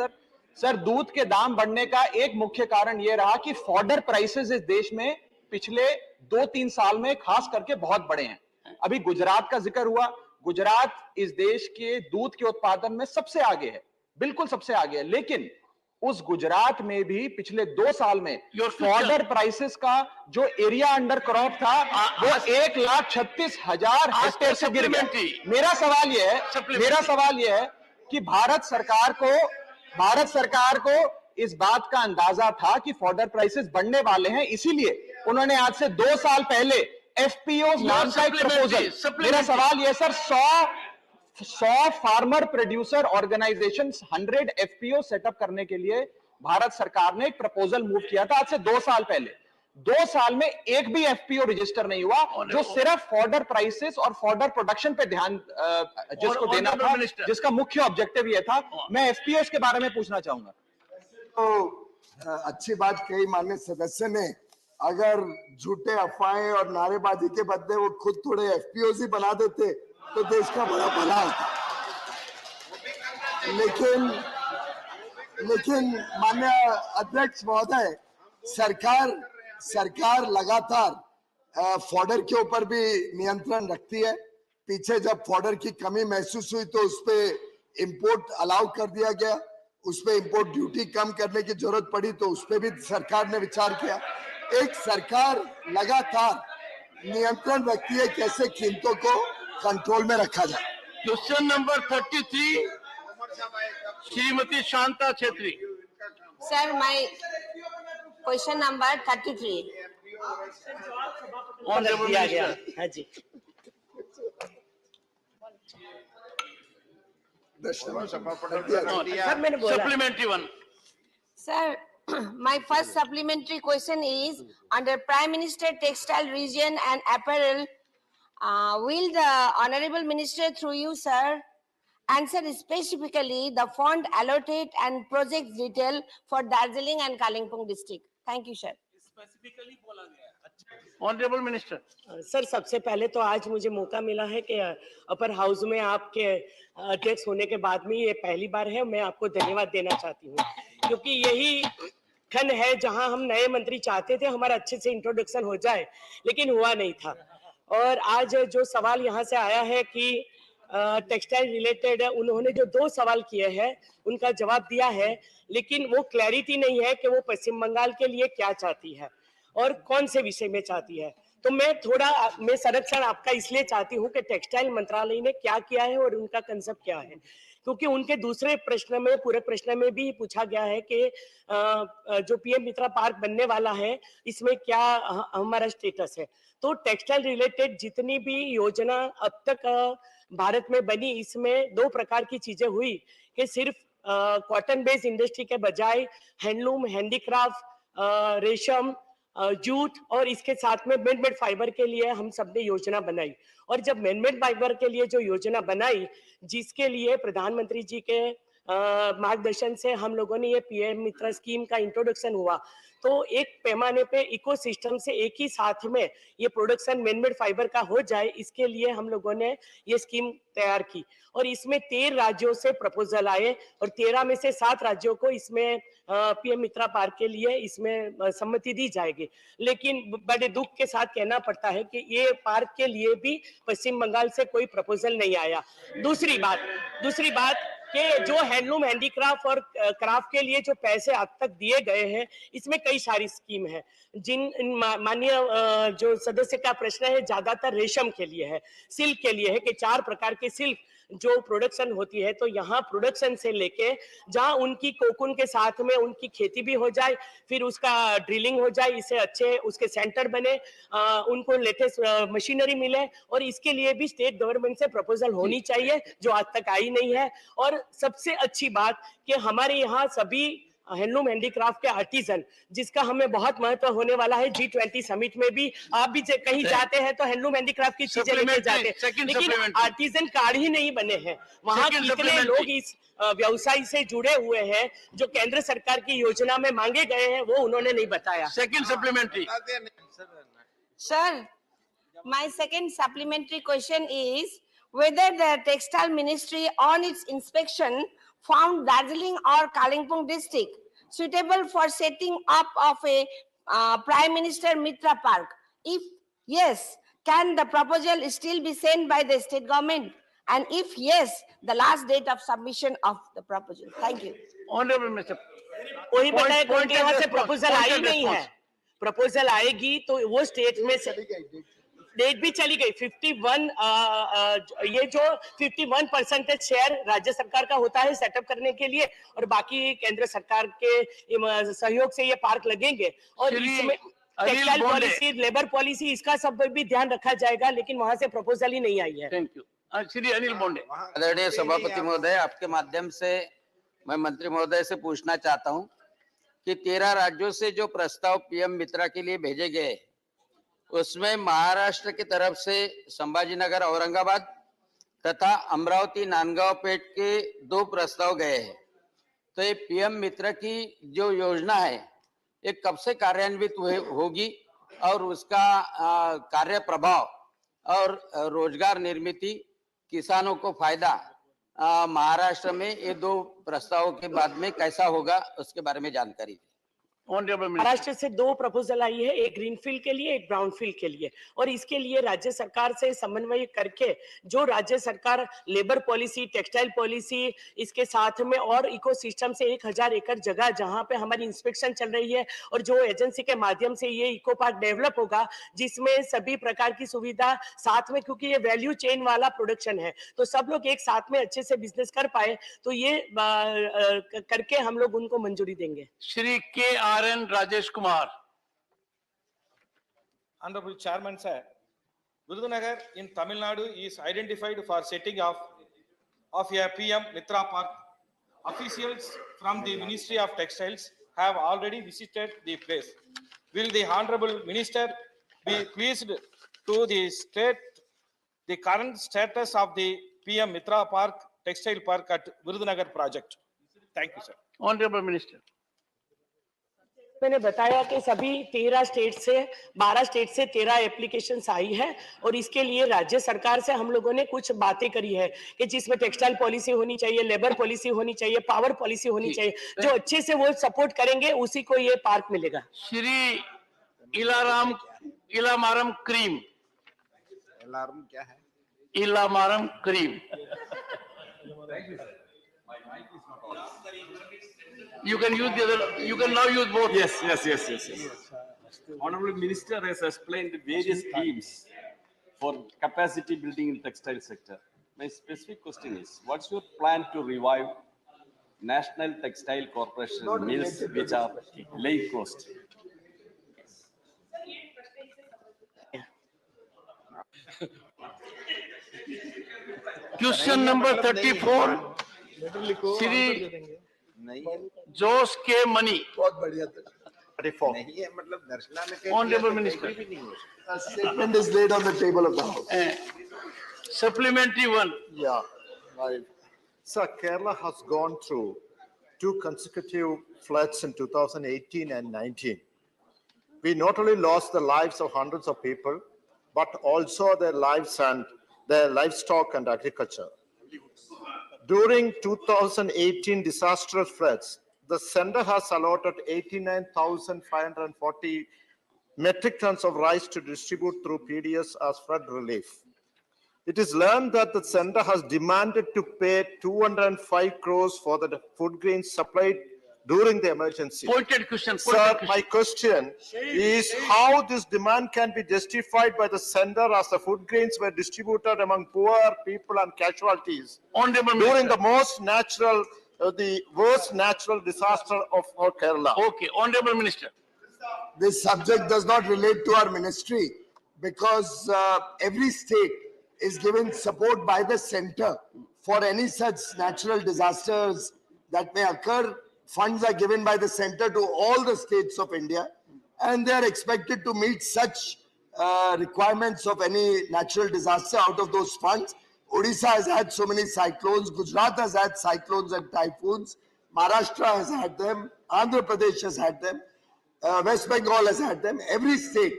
सर दूध के दाम बढ़ने का एक मुख्य कारण यह रहा कि फॉडर प्राइसेस इस देश में पिछले 2-3 साल में खास करके बहुत बढ़े हैं। अभी गुजरात का जिक्र हुआ, गुजरात इस देश के दूध के उत्पादन में सबसे आगे है, बिल्कुल सबसे आगे है, लेकिन उस गुजरात में भी पिछले 2 साल में फॉडर प्राइसेस का जो एरिया अंडर क्रॉप था वो 1,36,000 हेक्टेयर से गिर गया। मेरा सवाल यह है कि भारत सरकार को इस बात का अंदाजा था कि फॉडर प्राइसेस बढ़ने वाले हैं, इसीलिए उन्होंने आज से 2 साल पहले एफपीओ नाम का एक प्रपोजल, मेरा सवाल यह sir 100 farmer producer organisation 100 FPO set up करने के लिए भारत सरकार ने एक प्रपोजल मूव किया था आज से 2 साल पहले। 2 साल में एक भी एफपीओ रजिस्टर नहीं हुआ, जो सिर्फ फॉडर प्राइसेस और फॉडर प्रोडक्शन पे ध्यान जिसको देना था, जिसका मुख्य ऑब्जेक्टिव ये था। मैं एफपीओ के बारे में पूछना चाहूंगा। तो अच्छी बात कही माननीय सदस्य ने, अगर झूठे अफवाहें और नारेबाजी के बदले वो खुद थोड़े एफपीओ ही बना देते तो देश का बड़ा भला होता। लेकिन माननीय अध्यक्ष महोदय, सरकार लगातार फॉडर के ऊपर भी नियंत्रण रखती है। पीछे जब फॉडर की कमी महसूस हुई तो उस पे इंपोर्ट अलाउ कर दिया गया, उस पे इंपोर्ट ड्यूटी कम करने की जरूरत पड़ी तो उस पे भी सरकार ने विचार किया। एक सरकार लगातार नियंत्रण रखती है कैसे कीमतों को कंट्रोल में रखा जाए। Question number 33, Shrimati Shanta Chhetri. Sir my question number 33 honourable minister. हाँ जी। सर मैंने बोला। Supplementary one. Sir, my first supplementary question is under Prime Minister Textile Region and Apparel. Will the Honorable Minister through you, sir, answer specifically the fund allotted and project detail for Darjeeling and Kalimpong district? Thank you, sir. Honourable minister. Sir सबसे पहले तो आज मुझे मौका मिला है कि upper house में आपके अध्यक्ष होने के बाद में ये पहली बार है। मैं आपको धन्यवाद देना चाहती हूँ, क्योंकि यही खंड है जहां हम नए मंत्री चाहते थे हमारा अच्छे से इंट्रोडक्शन हो जाए, लेकिन हुआ नहीं था। और आज जो सवाल यहाँ से आया है कि टेक्सटाइल रिलेटेड, उन्होंने जो 2 सवाल किए हैं उनका जवाब दिया है, लेकिन वो क्लैरिटी नहीं है कि वो पश्चिम बंगाल के लिए क्या चाहती है और कौन से विषय में चाहती है। तो मैं संरक्षण आपका इसलिए चाहती हूँ कि टेक्सटाइल मंत्रालय ने क्या किया है और उनका कंसेप्ट क्या है, क्योंकि उनके दूसरे प्रश्न में, पूरे प्रश्न में भी पूछा गया है कि जो पीएम मित्रा पार्क बनने वाला है इसमें क्या हमारा स्टेटस है। तो टेक्सटाइल रिलेटेड जितनी भी योजना अब तक भारत में बनी, इसमें 2 प्रकार की चीजें हुई कि सिर्फ कॉटन बेस्ड इंडस्ट्री के बजाय हैंडलूम, हैंडीक्राफ्ट, रेशम, जूट और इसके साथ में मैनमेड फाइबर के लिए हम सबने योजना बनाई। और जब मैनमेड फाइबर के लिए जो योजना बनाई, जिसके लिए प्रधानमंत्री जी के मार्गदर्शन से हम लोगों ने ये पीएम मित्र स्कीम का इंट्रोडक्शन हुआ, तो एक पैमाने पे इकोसिस्टम से एक ही साथ में ये प्रोडक्शन मैनमेड फाइबर का हो जाए, इसके लिए हम लोगों ने ये स्कीम तैयार की। और इसमें 13 राज्यों से प्रपोजल आए और 13 में से 7 राज्यों को इसमें पीएम मित्रा पार्क के लिए इसमें सम्मति दी जाएगी। लेकिन बड़े दुख के साथ कहना पड़ता है कि ये पार्क के लिए भी पश्चिम बंगाल से कोई प्रपोजल नहीं आया। दूसरी बात कि जो हैंडलूम, हैंडीक्राफ्ट और क्राफ्ट के लिए जो पैसे अब तक दिए गए हैं, इसमें कई सारी स्कीम है। माननीय जो सदस्य का प्रश्न है ज्यादातर रेशम के लिए है, सिल्क के लिए है कि 4 प्रकार के सिल्क जो प्रोडक्शन होती है, तो यहाँ प्रोडक्शन से लेके जहाँ उनकी कोकुन के साथ में उनकी खेती भी हो जाए, फिर उसका ड्रिलिंग हो जाए, इसे अच्छे उसके सेंटर बने, उनको लेटेस्ट मशीनरी मिले, और इसके लिए भी स्टेट गवर्नमेंट से प्रपोजल होनी चाहिए जो आज तक आई नहीं है। और सबसे अच्छी बात कि हमारे यहाँ सभी हैंडलूम हैंडीक्राफ्ट के आर्टिजन, जिसका हमें बहुत महत्व होने वाला है G20 समिट में भी। आप भी कहीं जाते हैं तो हैंडलूम हैंडीक्राफ्ट की चीजें लेके जाते हैं, लेकिन आर्टिजन कार्ड ही नहीं बने हैं। वहाँ कितने लोग इस व्यवसाय से जुड़े हुए हैं जो केंद्र सरकार की योजना में मांगे गए हैं, वो उन्होंने नहीं बताया। Second supplementary. Sir, my second supplementary question is whether the Textile Ministry on its inspection found Darjeeling or Kalimpong district suitable for setting up of a Prime Minister Mitra Park. If yes, can the proposal still be sent by the state government? And if yes, the last date of submission of the proposal. Thank you. Honorable Mr. वही बताया क्योंकि यहाँ से proposal आई नहीं है। Proposal आएगी तो वो स्टेट में से डेट भी चली गई। 51 ये जो 51% शेयर राज्य सरकार का होता है सेटअप करने के लिए, और बाकी केंद्र सरकार के सहयोग से ये पार्क लगेंगे। और इसमें टेक्सटाइल पॉलिसी, लेबर पॉलिसी, इसका सब भी ध्यान रखा जाएगा, लेकिन वहां से प्रपोजल ही नहीं आई है। Thank you. श्री अनिल बोंडे। आदरणीय सभापति महोदय, आपके माध्यम से मैं मंत्री महोदय से पूछना चाहता हूं कि 13 राज्यों से जो प्रस्ताव पीएम मित्रा के लिए भेजे गए, उसमें महाराष्ट्र की तरफ से संभाजीनगर, औरंगाबाद तथा अमरावती, नांदगांव पेट के 2 प्रस्ताव गए हैं। तो ये पीएम मित्र की जो योजना है, ये कब से कार्यान्वित होगी और उसका कार्य प्रभाव और रोजगार निर्मित, किसानों को फायदा महाराष्ट्र में ये 2 प्रस्तावों के बाद में कैसा होगा, उसके बारे में जानकारी दें। महाराष्ट्र से 2 प्रपोजल आई है, एक ग्रीनफील्ड के लिए, एक ब्राउनफील्ड के लिए, और इसके लिए राज्य सरकार से समन्वय करके जो राज्य सरकार लेबर पॉलिसी, टेक्सटाइल पॉलिसी, इसके साथ में और इकोसिस्टम से 1000 एकड़ जगह जहां पे हमारी इंस्पेक्शन चल रही है, और जो एजेंसी के माध्यम से ये इको पार्क डेवलप होगा, जिसमें सभी प्रकार की सुविधा साथ में, क्योंकि ये वैल्यू चेन वाला प्रोडक्शन है, तो सब लोग एक साथ में अच्छे से बिजनेस कर पाए, तो ये करके हम लोग उनको मंजूरी देंगे। Shri KRN Rajesh Kumar. Honorable Chairman, sir, Virudhunagar in Tamil Nadu is identified for setting of a PM Mitra Park. Officials from the Ministry of Textiles have already visited the place. Will the Honorable Minister be pleased to state the current status of the PM Mitra Park, Textile Park at Virudhunagar project? Thank you, sir. Honorable Minister. मैंने बताया कि सभी 12 state से 13 applications आई है, और इसके लिए राज्य सरकार से हम लोगों ने कुछ बातें करी है कि जिसमें टेक्सटाइल पॉलिसी होनी चाहिए, लेबर पॉलिसी होनी चाहिए, पावर पॉलिसी होनी चाहिए, जो अच्छे से वो सपोर्ट करेंगे उसी को ये पार्क मिलेगा। श्री इलामारम क्रीम। अलार्म क्या है? Elamaram cream. You can use the other, you can now use both. Yes. Honorable Minister has explained various schemes for capacity building in textile sector. My specific question is, what's your plan to revive National Textile Corporation mills which are laying closed? Question number 34. Shri जोश के money. बहुत बढ़िया नहीं है, मतलब दर्शना में Honorable Minister. A statement is laid on the table of the House. Supplementary one. Yeah, right. Sir, Kerala has gone through 2 consecutive floods in 2018 and 19. We not only lost the lives of hundreds of people, but also their lives and their livestock and agriculture. During 2018 disastrous floods, the center has allotted 89,540 metric tons of rice to distribute through PDS as flood relief. It is learned that the center has demanded to pay 205 crores for the food grains supplied during the emergency. Pointed question. Sir, my question is how this demand can be justified by the sender as the food grains were distributed among poor people and casualties during the worst natural disaster of our Kerala. Okay, Honorable Minister. This subject does not relate to our ministry because every state is given support by the center for any such natural disasters that may occur funds are given by the center to all the states of India, and they are expected to meet such requirements of any natural disaster out of those funds. Odisha has had so many cyclones, Gujarat has had cyclones and typhoons, Maharashtra has had them, Andhra Pradesh has had them, West Bengal has had them. Every state,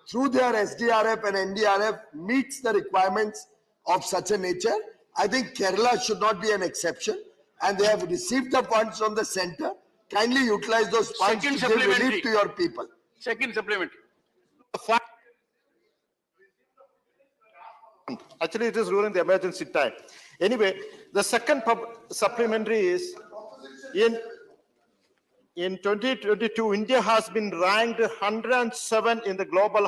through their SDRF and NDRF, meets the requirements of such a nature. I think Kerala should not be an exception, and they have received the funds from the center. Kindly utilize those funds to give relief to your people. Second supplementary. Actually, it is during the emergency time. Anyway, the second supplementary is in 2022, India has been ranked 107 in the global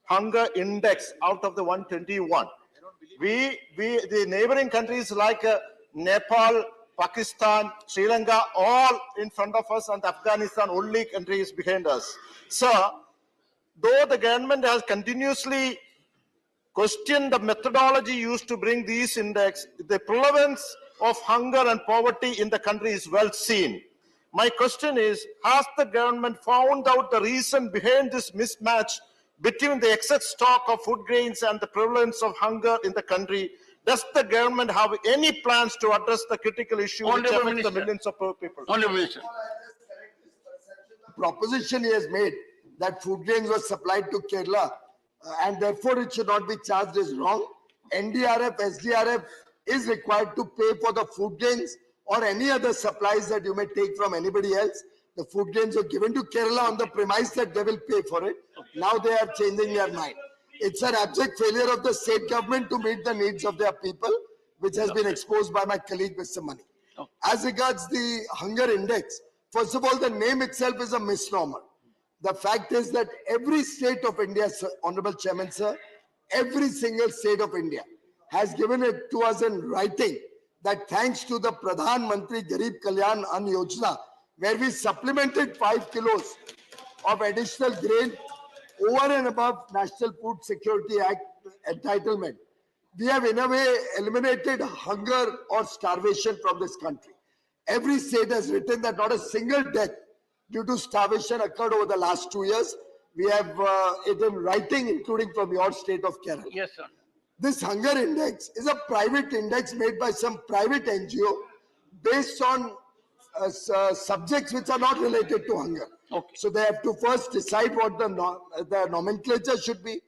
hunger index out of the 121. The neighboring countries like Nepal, Pakistan, Sri Lanka, all in front of us, and Afghanistan, only countries behind us. So, though the government has continuously questioned the methodology used to bring these index, the prevalence of hunger and poverty in the country is well seen. My question is, has the government found out the reason behind this mismatch between the excess stock of food grains and the prevalence of hunger in the country? Does the government have any plans to address the critical issue which affects the millions of poor people? Honorable Minister. Proposition he has made that food grains were supplied to Kerala and therefore it should not be charged is wrong. NDRF, SDRF is required to pay for the food grains or any other supplies that you may take from anybody else. The food grains were given to Kerala on the premise that they will pay for it. Now they are changing their mind. It's an abject failure of the state government to meet the needs of their people, which has been exposed by my colleague, Mr. Mani. As regards the hunger index, first of all, the name itself is a misnomer. The fact is that every state of India, sir, Honorable Chairman, sir, every single state of India has given it to us in writing that thanks to the Pradhan Mantri Garib Kalyan Ann Yojana, where we supplemented 5 kilos of additional grain over and above National Food Security Act entitlement, we have in a way eliminated hunger or starvation from this country. Every state has written that not a single death due to starvation occurred over the last 2 years. We have it in writing, including from your state of Kerala. Yes, sir. This hunger index is a private index made by some private NGO based on subjects which are not related to hunger. Okay. So they have to first decide what the nomenclature should be.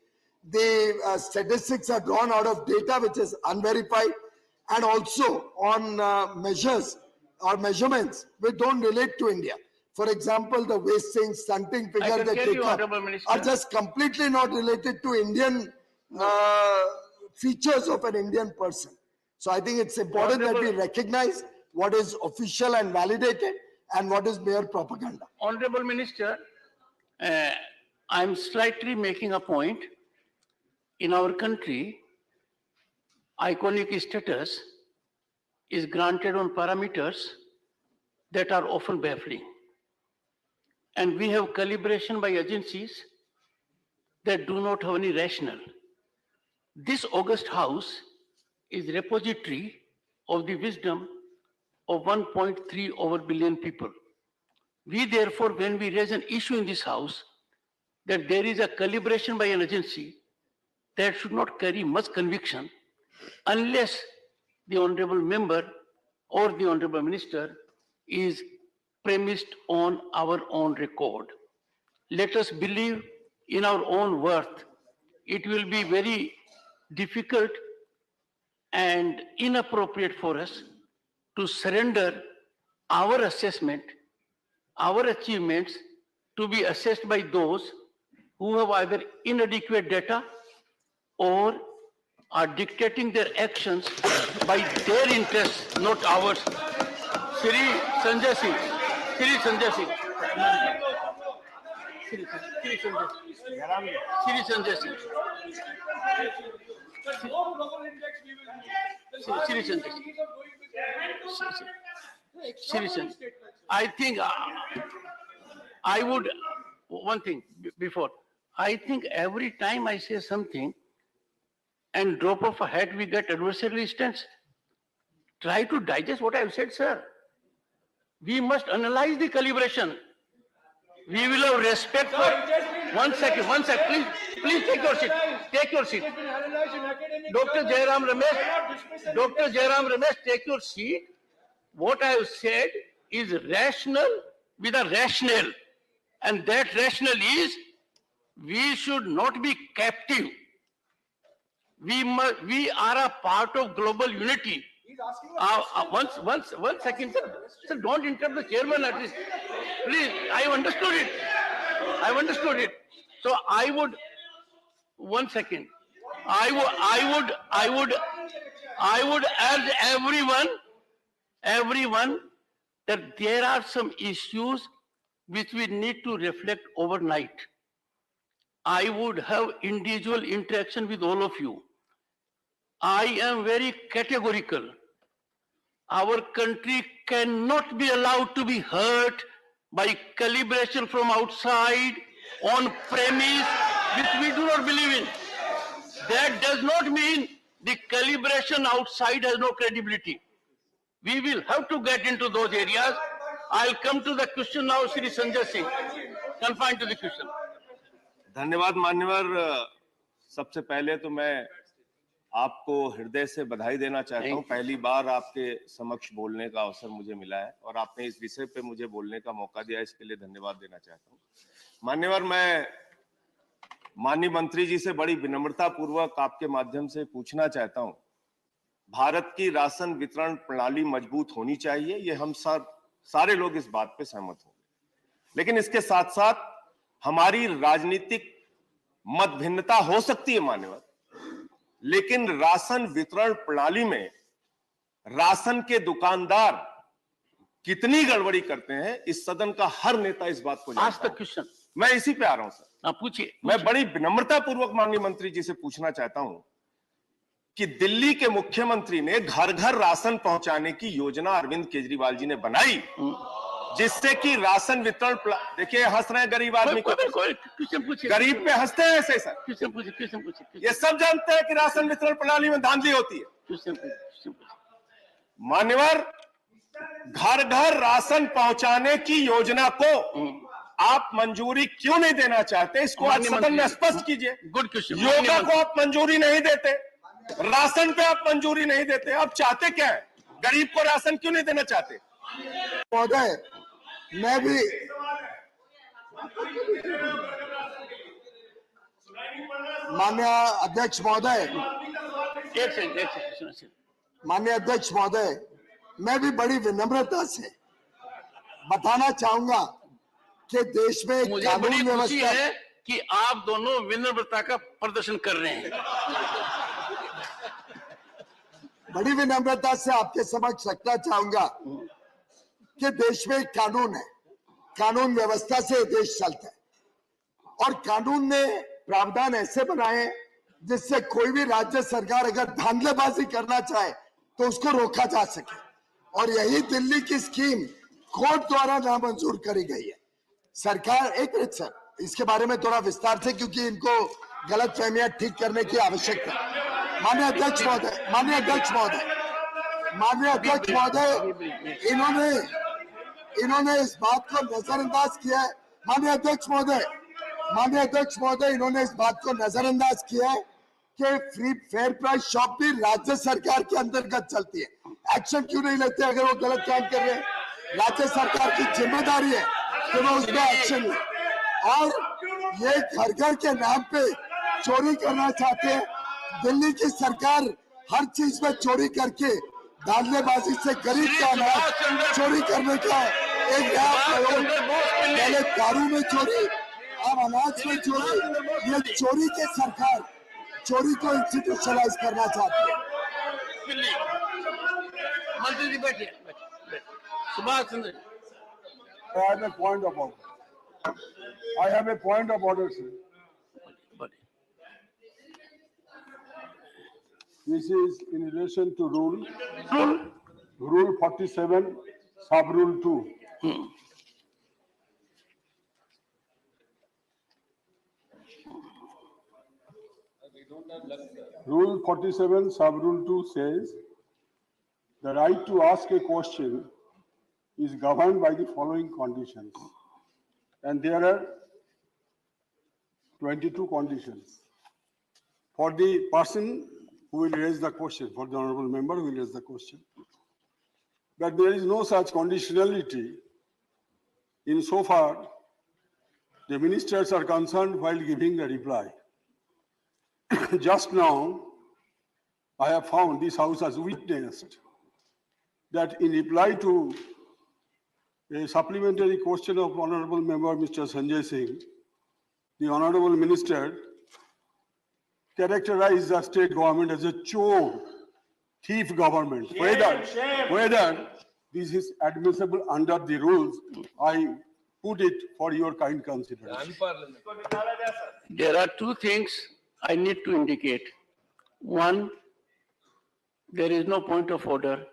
The statistics are drawn out of data which is unverified, and also on measures or measurements which don't relate to India. For example, the wasting, stunting figures that take up are just completely not related to Indian features of an Indian person. So I think it's important that we recognize what is official and validated and what is mere propaganda. Honorable Minister, I'm slightly making a point. In our country, iconic status is granted on parameters that are often baffling. And we have calibration by agencies that do not have any rationale. This august house is repository of the wisdom of 1.3 over billion people. We therefore, when we raise an issue in this house, that there is a calibration by an agency that should not carry much conviction unless the honorable member or the honorable minister is premised on our own record. Let us believe in our own worth. It will be very difficult and inappropriate for us to surrender our assessment, our achievements to be assessed by those who have either inadequate data or are dictating their actions by their interests, not ours. Shri Sanjay Singh, Shri Sanjay Singh. Shri Sanjay Singh. Shri Sanjay Singh. Shri Sanjay. I think I would, one thing before, I think every time I say something and drop off a hat, we get adversarial stance. Try to digest what I have said, sir. We must analyze the calibration. We will have respect for. One second, please take your seat. Take your seat. Dr. Jairam Ramesh, take your seat. What I have said is rational with a rationale. And that rationale is we should not be captive. We are a part of global unity. One second, sir. Sir, don't interrupt the chairman at least. Please, I understood it. So I would, one second. I would urge everyone that there are some issues which we need to reflect overnight. I would have individual interaction with all of you. I am very categorical. Our country cannot be allowed to be hurt by calibration from outside on premise which we do not believe in. That does not mean the calibration outside has no credibility. We will have to get into those areas. I'll come to the question now, Shri Sanjay Singh. Confined to the question. धन्यवाद मान्यवर। सबसे पहले तो मैं आपको हृदय से बधाई देना चाहता हूं। पहली बार आपके समक्ष बोलने का अवसर मुझे मिला है और आपने इस विषय पे मुझे बोलने का मौका दिया, इसके लिए धन्यवाद देना चाहता हूं। मान्यवर, मैं माननीय मंत्री जी से बड़ी विनम्रता पूर्वक आपके माध्यम से पूछना चाहता हूं, भारत की राशन वितरण प्रणाली मजबूत होनी चाहिए, ये हम सारे लोग इस बात पे सहमत होंगे, लेकिन इसके साथ साथ हमारी राजनीतिक मत भिन्नता हो सकती है मान्यवर, लेकिन राशन वितरण प्रणाली में राशन के दुकानदार कितनी गड़बड़ी करते हैं, इस सदन का हर नेता इस बात को जानता है। क्वेश्चन मैं इसी पे आ रहा हूं सर। पूछिए। मैं बड़ी विनम्रता पूर्वक माननीय मंत्री जी से पूछना चाहता हूं कि दिल्ली के मुख्यमंत्री ने घर घर राशन पहुंचाने की योजना अरविंद केजरीवाल जी ने बनाई, जिससे कि राशन वितरण, देखिए हंस रहे हैं गरीब आदमी को, गरीब पे हंसते हैं ऐसे सर। ये सब जानते हैं कि राशन वितरण प्रणाली में धांधली होती है। मान्यवर, घर घर राशन पहुंचाने की योजना को आप मंजूरी क्यों नहीं देना चाहते, इसको आज सदन में स्पष्ट कीजिए। Good question. योजना को आप मंजूरी नहीं देते, राशन पे आप मंजूरी नहीं देते, आप चाहते क्या है? गरीब को राशन क्यों नहीं देना चाहते? महोदय, मैं भी माननीय अध्यक्ष महोदय, माननीय अध्यक्ष महोदय, मैं भी बड़ी विनम्रता से बताना चाहूंगा कि देश में मुझे बड़ी खुशी है कि आप दोनों विनम्रता का प्रदर्शन कर रहे हैं। बड़ी विनम्रता से आपके समक्ष रखना चाहूंगा कि देश में एक कानून है, कानून व्यवस्था से देश चलता है और कानून में प्रावधान ऐसे बनाए जिससे कोई भी राज्य सरकार अगर धांधलेबाजी करना चाहे तो उसको रोका जा सके, और यही दिल्ली की स्कीम कोर्ट द्वारा नामंजूर करी गई है। सरकार, एक मिनट सर, इसके बारे में थोड़ा विस्तार से, क्योंकि इनको गलत फहमियां ठीक करने की आवश्यकता है। माननीय अध्यक्ष महोदय, माननीय अध्यक्ष महोदय, माननीय अध्यक्ष महोदय, इन्होंने इस बात को नजरअंदाज किया है। माननीय अध्यक्ष महोदय, माननीय अध्यक्ष महोदय, इन्होंने इस बात को नजरअंदाज किया है कि फ्री फेयर प्राइस शॉप भी राज्य सरकार के अंतर्गत चलती है। एक्शन क्यों नहीं लेते अगर वो गलत काम कर रहे हैं? राज्य सरकार की जिम्मेदारी है कि वो उस पर एक्शन ले, और ये घर घर के नाम पे चोरी करना चाहते हैं। दिल्ली की सरकार हर चीज में चोरी करके धांधलेबाजी से गरीब का अनाज चोरी करने का एक नया प्रयोग, पहले दारू में चोरी, अब अनाज में चोरी, ये चोरी के सरकार चोरी को इंस्टीट्यूशनलाइज करना चाहती है। मंत्री जी बैठिए। Subhash Chandra, I have a point of order. I have a point of order, sir. This is in relation to rule 47, sub rule 2. Rule 47, sub rule 2 says the right to ask a question is governed by the following conditions. And there are 22 conditions. For the person who will raise the question, for the honorable member who will raise the question, that there is no such conditionality insofar the ministers are concerned while giving the reply. Just now, I have found this House has witnessed that in reply to a supplementary question of Honorable Member Mr. Sanjay Singh, the Honorable Minister characterized the state government as a chore, thief government. Whether this is admissible under the rules, I put it for your kind consideration. There are two things I need to indicate. One, there is no point of order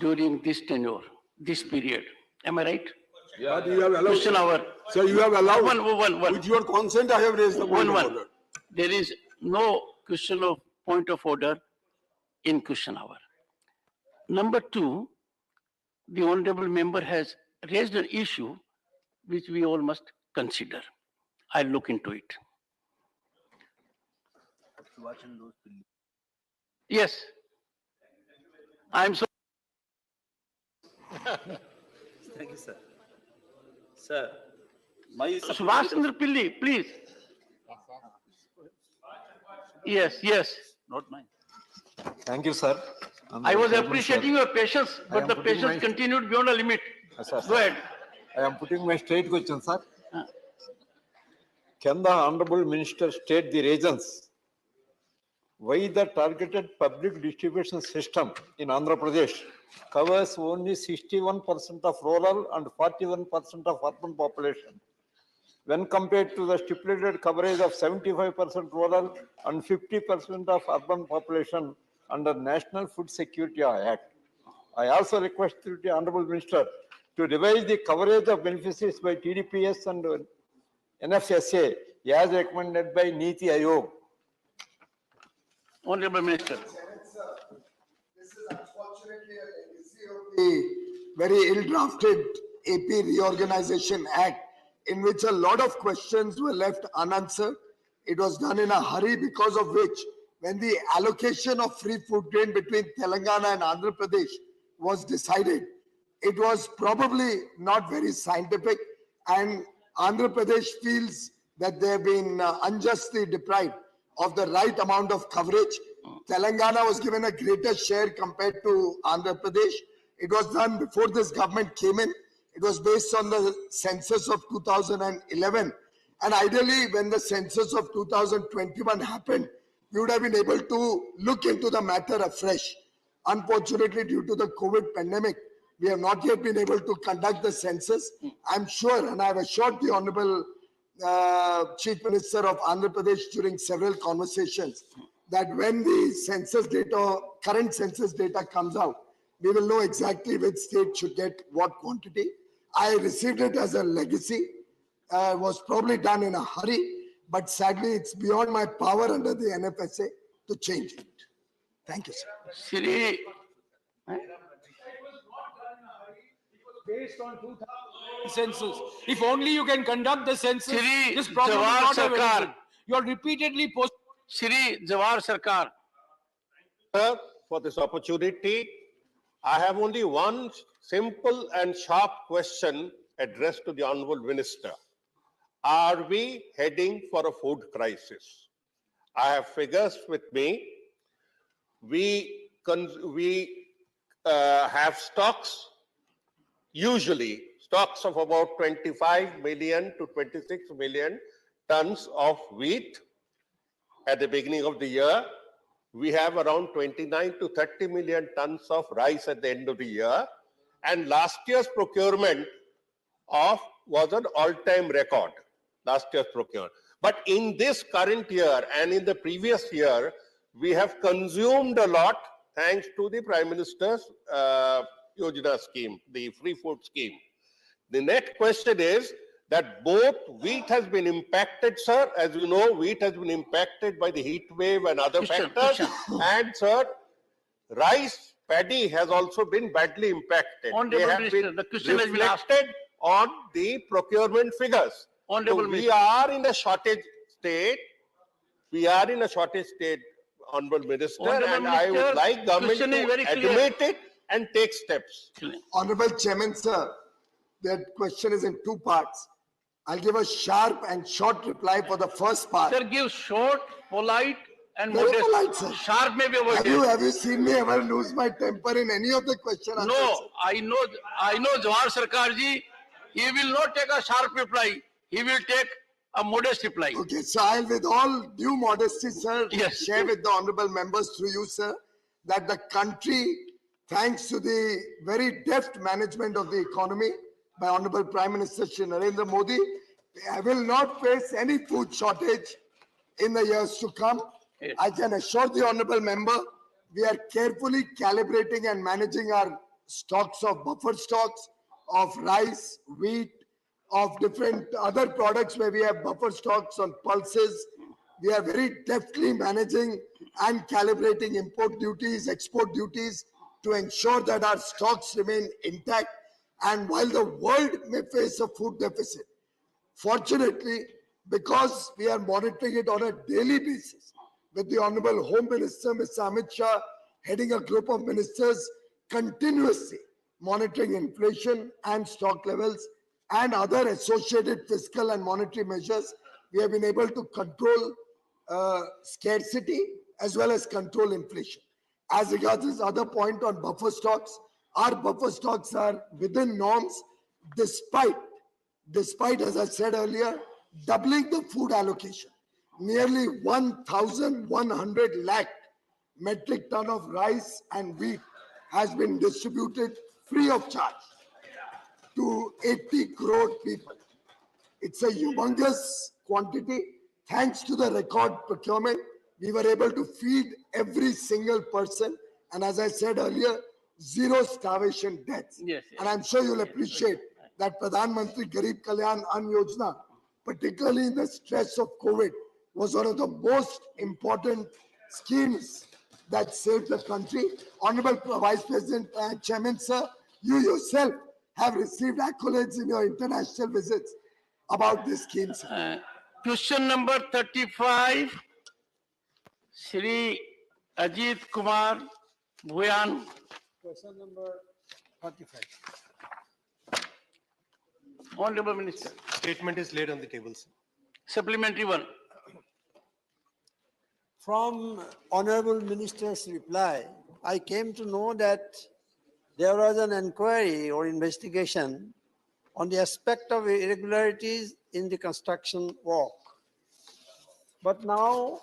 during this tenure, this period. Am I right? But you have allowed. Question hour. So you have allowed. One. With your consent, I have raised the point of order. There is no question of point of order in question hour. Number two, the honorable member has raised an issue which we all must consider. I'll look into it. Yes. I'm so. Thank you, sir. Sir, my Subhash Chandra Pilli, please. Yes. Not mine. Thank you, sir. I was appreciating your patience, but the patience continued beyond a limit. Go ahead. I am putting my straight question, sir. Can the Honorable Minister state the reasons why the targeted public distribution system in Andhra Pradesh covers only 61% of rural and 41% of urban population, when compared to the stipulated coverage of 75% rural and 50% of urban population under National Food Security Act? I also request the Honorable Minister to revise the coverage of beneficiaries by TDPS and NFSA as recommended by Niti Aayog. Honorable Minister. This is unfortunately a legacy of the very ill-drafted AP Reorganization Act, in which a lot of questions were left unanswered. It was done in a hurry, because of which, when the allocation of free food grain between Telangana and Andhra Pradesh was decided, it was probably not very scientific, and Andhra Pradesh feels that they have been unjustly deprived of the right amount of coverage. Telangana was given a greater share compared to Andhra Pradesh. It was done before this government came in. It was based on the census of 2011. And ideally, when the census of 2021 happened, we would have been able to look into the matter afresh. Unfortunately, due to the COVID pandemic, we have not yet been able to conduct the census. I'm sure, and I have assured the Honorable Chief Minister of Andhra Pradesh during several conversations, that when the census data, current census data comes out, we will know exactly which state should get what quantity. I received it as a legacy. Was probably done in a hurry, but sadly it's beyond my power under the NFSA to change it. Thank you, sir. Shri, Based on 2000 census. If only you can conduct the census, Shri this problem will Jawahar not have Sarkar. arisen. You are repeatedly post. Shri Jawahar Sarkar. Sir, for this opportunity. I have only one simple and sharp question addressed to the Honorable Minister. Are we heading for a food crisis? I have figures with me. We have stocks, usually stocks of about 25 million to 26 million tons of wheat at the beginning of the year. We have around 29 to 30 million tons of rice at the end of the year. And last year's procurement was an all-time record, last year's procurement. But in this current year and in the previous year, we have consumed a lot thanks to the Prime Minister's Yojana scheme, the free food scheme. The next question is that both wheat has been impacted, sir. As you know, wheat has been impacted by the heat wave and other factors. And sir, rice paddy has also been badly impacted. Honorable They have Minister, been the question has been asked. reflected on the procurement figures. Honorable So we Minister. are in a shortage state. We are in a shortage state, Honorable Minister, Honorable and I would Minister, like government question is to very clear. admit it and take steps. Honorable Chairman, sir, that question is in two parts. I'll give a sharp and short reply for the first part. Sir, give short, polite, and Very modest. polite, sir. Sharp may be avoided. Have you seen me ever lose my temper in any of the question answers? No, I know Jawahar Sarkar ji, he will not take a sharp reply. He will take a modest reply. Okay, so I'll with all due modesty, sir, Yes. share with the honorable members through you, sir, that the country, thanks to the very deft management of the economy by Honorable Prime Minister Shri Narendra Modi, will not face any food shortage in the years to come. Yes. I can assure the honorable member, we are carefully calibrating and managing our stocks of buffer stocks of rice, wheat, of different other products where we have buffer stocks on pulses. We are very deftly managing and calibrating import duties, export duties to ensure that our stocks remain intact. And while the world may face a food deficit, fortunately, because we are monitoring it on a daily basis, with the Honorable Home Minister, Mr. Amit Shah, heading a group of ministers continuously monitoring inflation and stock levels and other associated fiscal and monetary measures, we have been able to control scarcity as well as control inflation. As regards this other point on buffer stocks, our buffer stocks are within norms despite, as I said earlier, doubling the food allocation. Nearly 1,100 lakh metric ton of rice and wheat has been distributed free of charge to 80 crore people. It's a humongous quantity. Thanks to the record procurement, we were able to feed every single person. And as I said earlier, zero starvation deaths. Yes, And I'm sure you'll appreciate that Pradhan Mantri Garib Kalyan Ann Yojana, particularly in the stress of COVID, was one of the most important schemes that saved the country. Honorable Vice President and Chairman, sir, you yourself have received accolades in your international visits about this scheme, sir. Question number 35, Shri Ajit Kumar Bhuyan. Question number 35. Honorable Minister. Statement is laid on the table, sir. Supplementary one. From Honorable Minister's reply, I came to know that there was an inquiry or investigation on the aspect of irregularities in the construction work. But now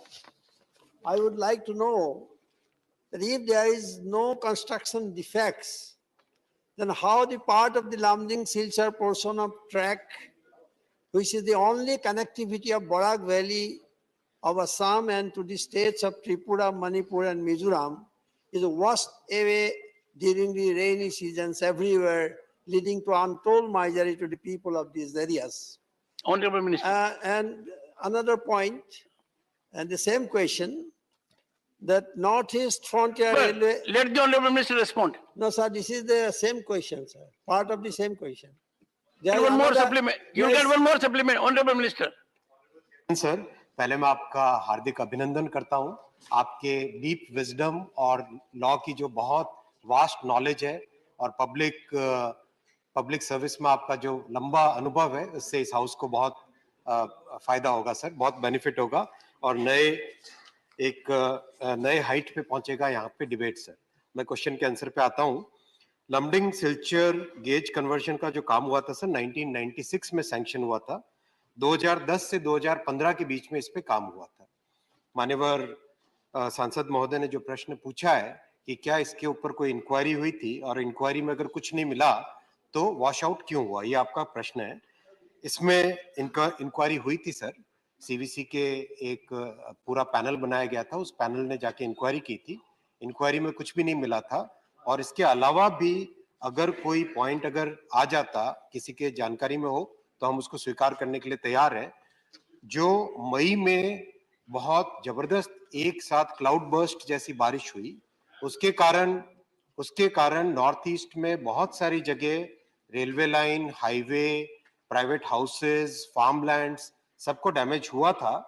I would like to know that if there is no construction defects, then how the part of the Lamjung-Silchar portion of track, which is the only connectivity of Barak Valley of Assam and to the states of Tripura, Manipur and Mizoram, is washed away during the rainy seasons everywhere, leading to untold misery to the people of these areas. Honorable Minister. And another point, and the same question, that Northeast Frontier Well, Railway... let the Honorable Minister respond. No, sir, this is the same question, sir. Part of the same question. There You is one more another- supplement. You Yes. get one more supplement, Honorable Minister. Sir, पहले मैं आपका हार्दिक अभिनंदन करता हूं आपके deep wisdom और law की जो बहुत वास्ट नॉलेज है और पब्लिक सर्विस में आपका जो लंबा अनुभव है उससे इस हाउस को बहुत फायदा होगा सर, बहुत बेनिफिट होगा और नए हाइट पे पहुंचेगा यहाँ पे डिबेट सर। मैं क्वेश्चन के आंसर पे आता हूँ। लमडिंग सिल्चर गेज कन्वर्जन का जो काम हुआ था सर 1996 में सैंक्शन हुआ था, 2010 से 2015 के बीच में इस पे काम हुआ था। मान्यवर सांसद महोदय ने जो प्रश्न पूछा है कि क्या इसके ऊपर कोई इंक्वायरी हुई थी और इंक्वायरी में अगर कुछ नहीं मिला तो वॉश आउट क्यों हुआ, ये आपका प्रश्न है। इसमें इंक्वायरी हुई थी सर, सीवीसी के एक पूरा पैनल बनाया गया था, उस पैनल ने जाके इंक्वायरी की थी, इंक्वायरी में कुछ भी नहीं मिला था और इसके अलावा भी अगर कोई पॉइंट अगर आ जाता किसी के जानकारी में हो तो हम उसको स्वीकार करने के लिए तैयार हैं। जो मई में बहुत जबरदस्त एक साथ क्लाउड बर्स्ट जैसी बारिश हुई, उसके कारण उसके कारण नॉर्थ ईस्ट में बहुत सारी जगह railway line, highway, private houses, farm lands सबको डैमेज हुआ था।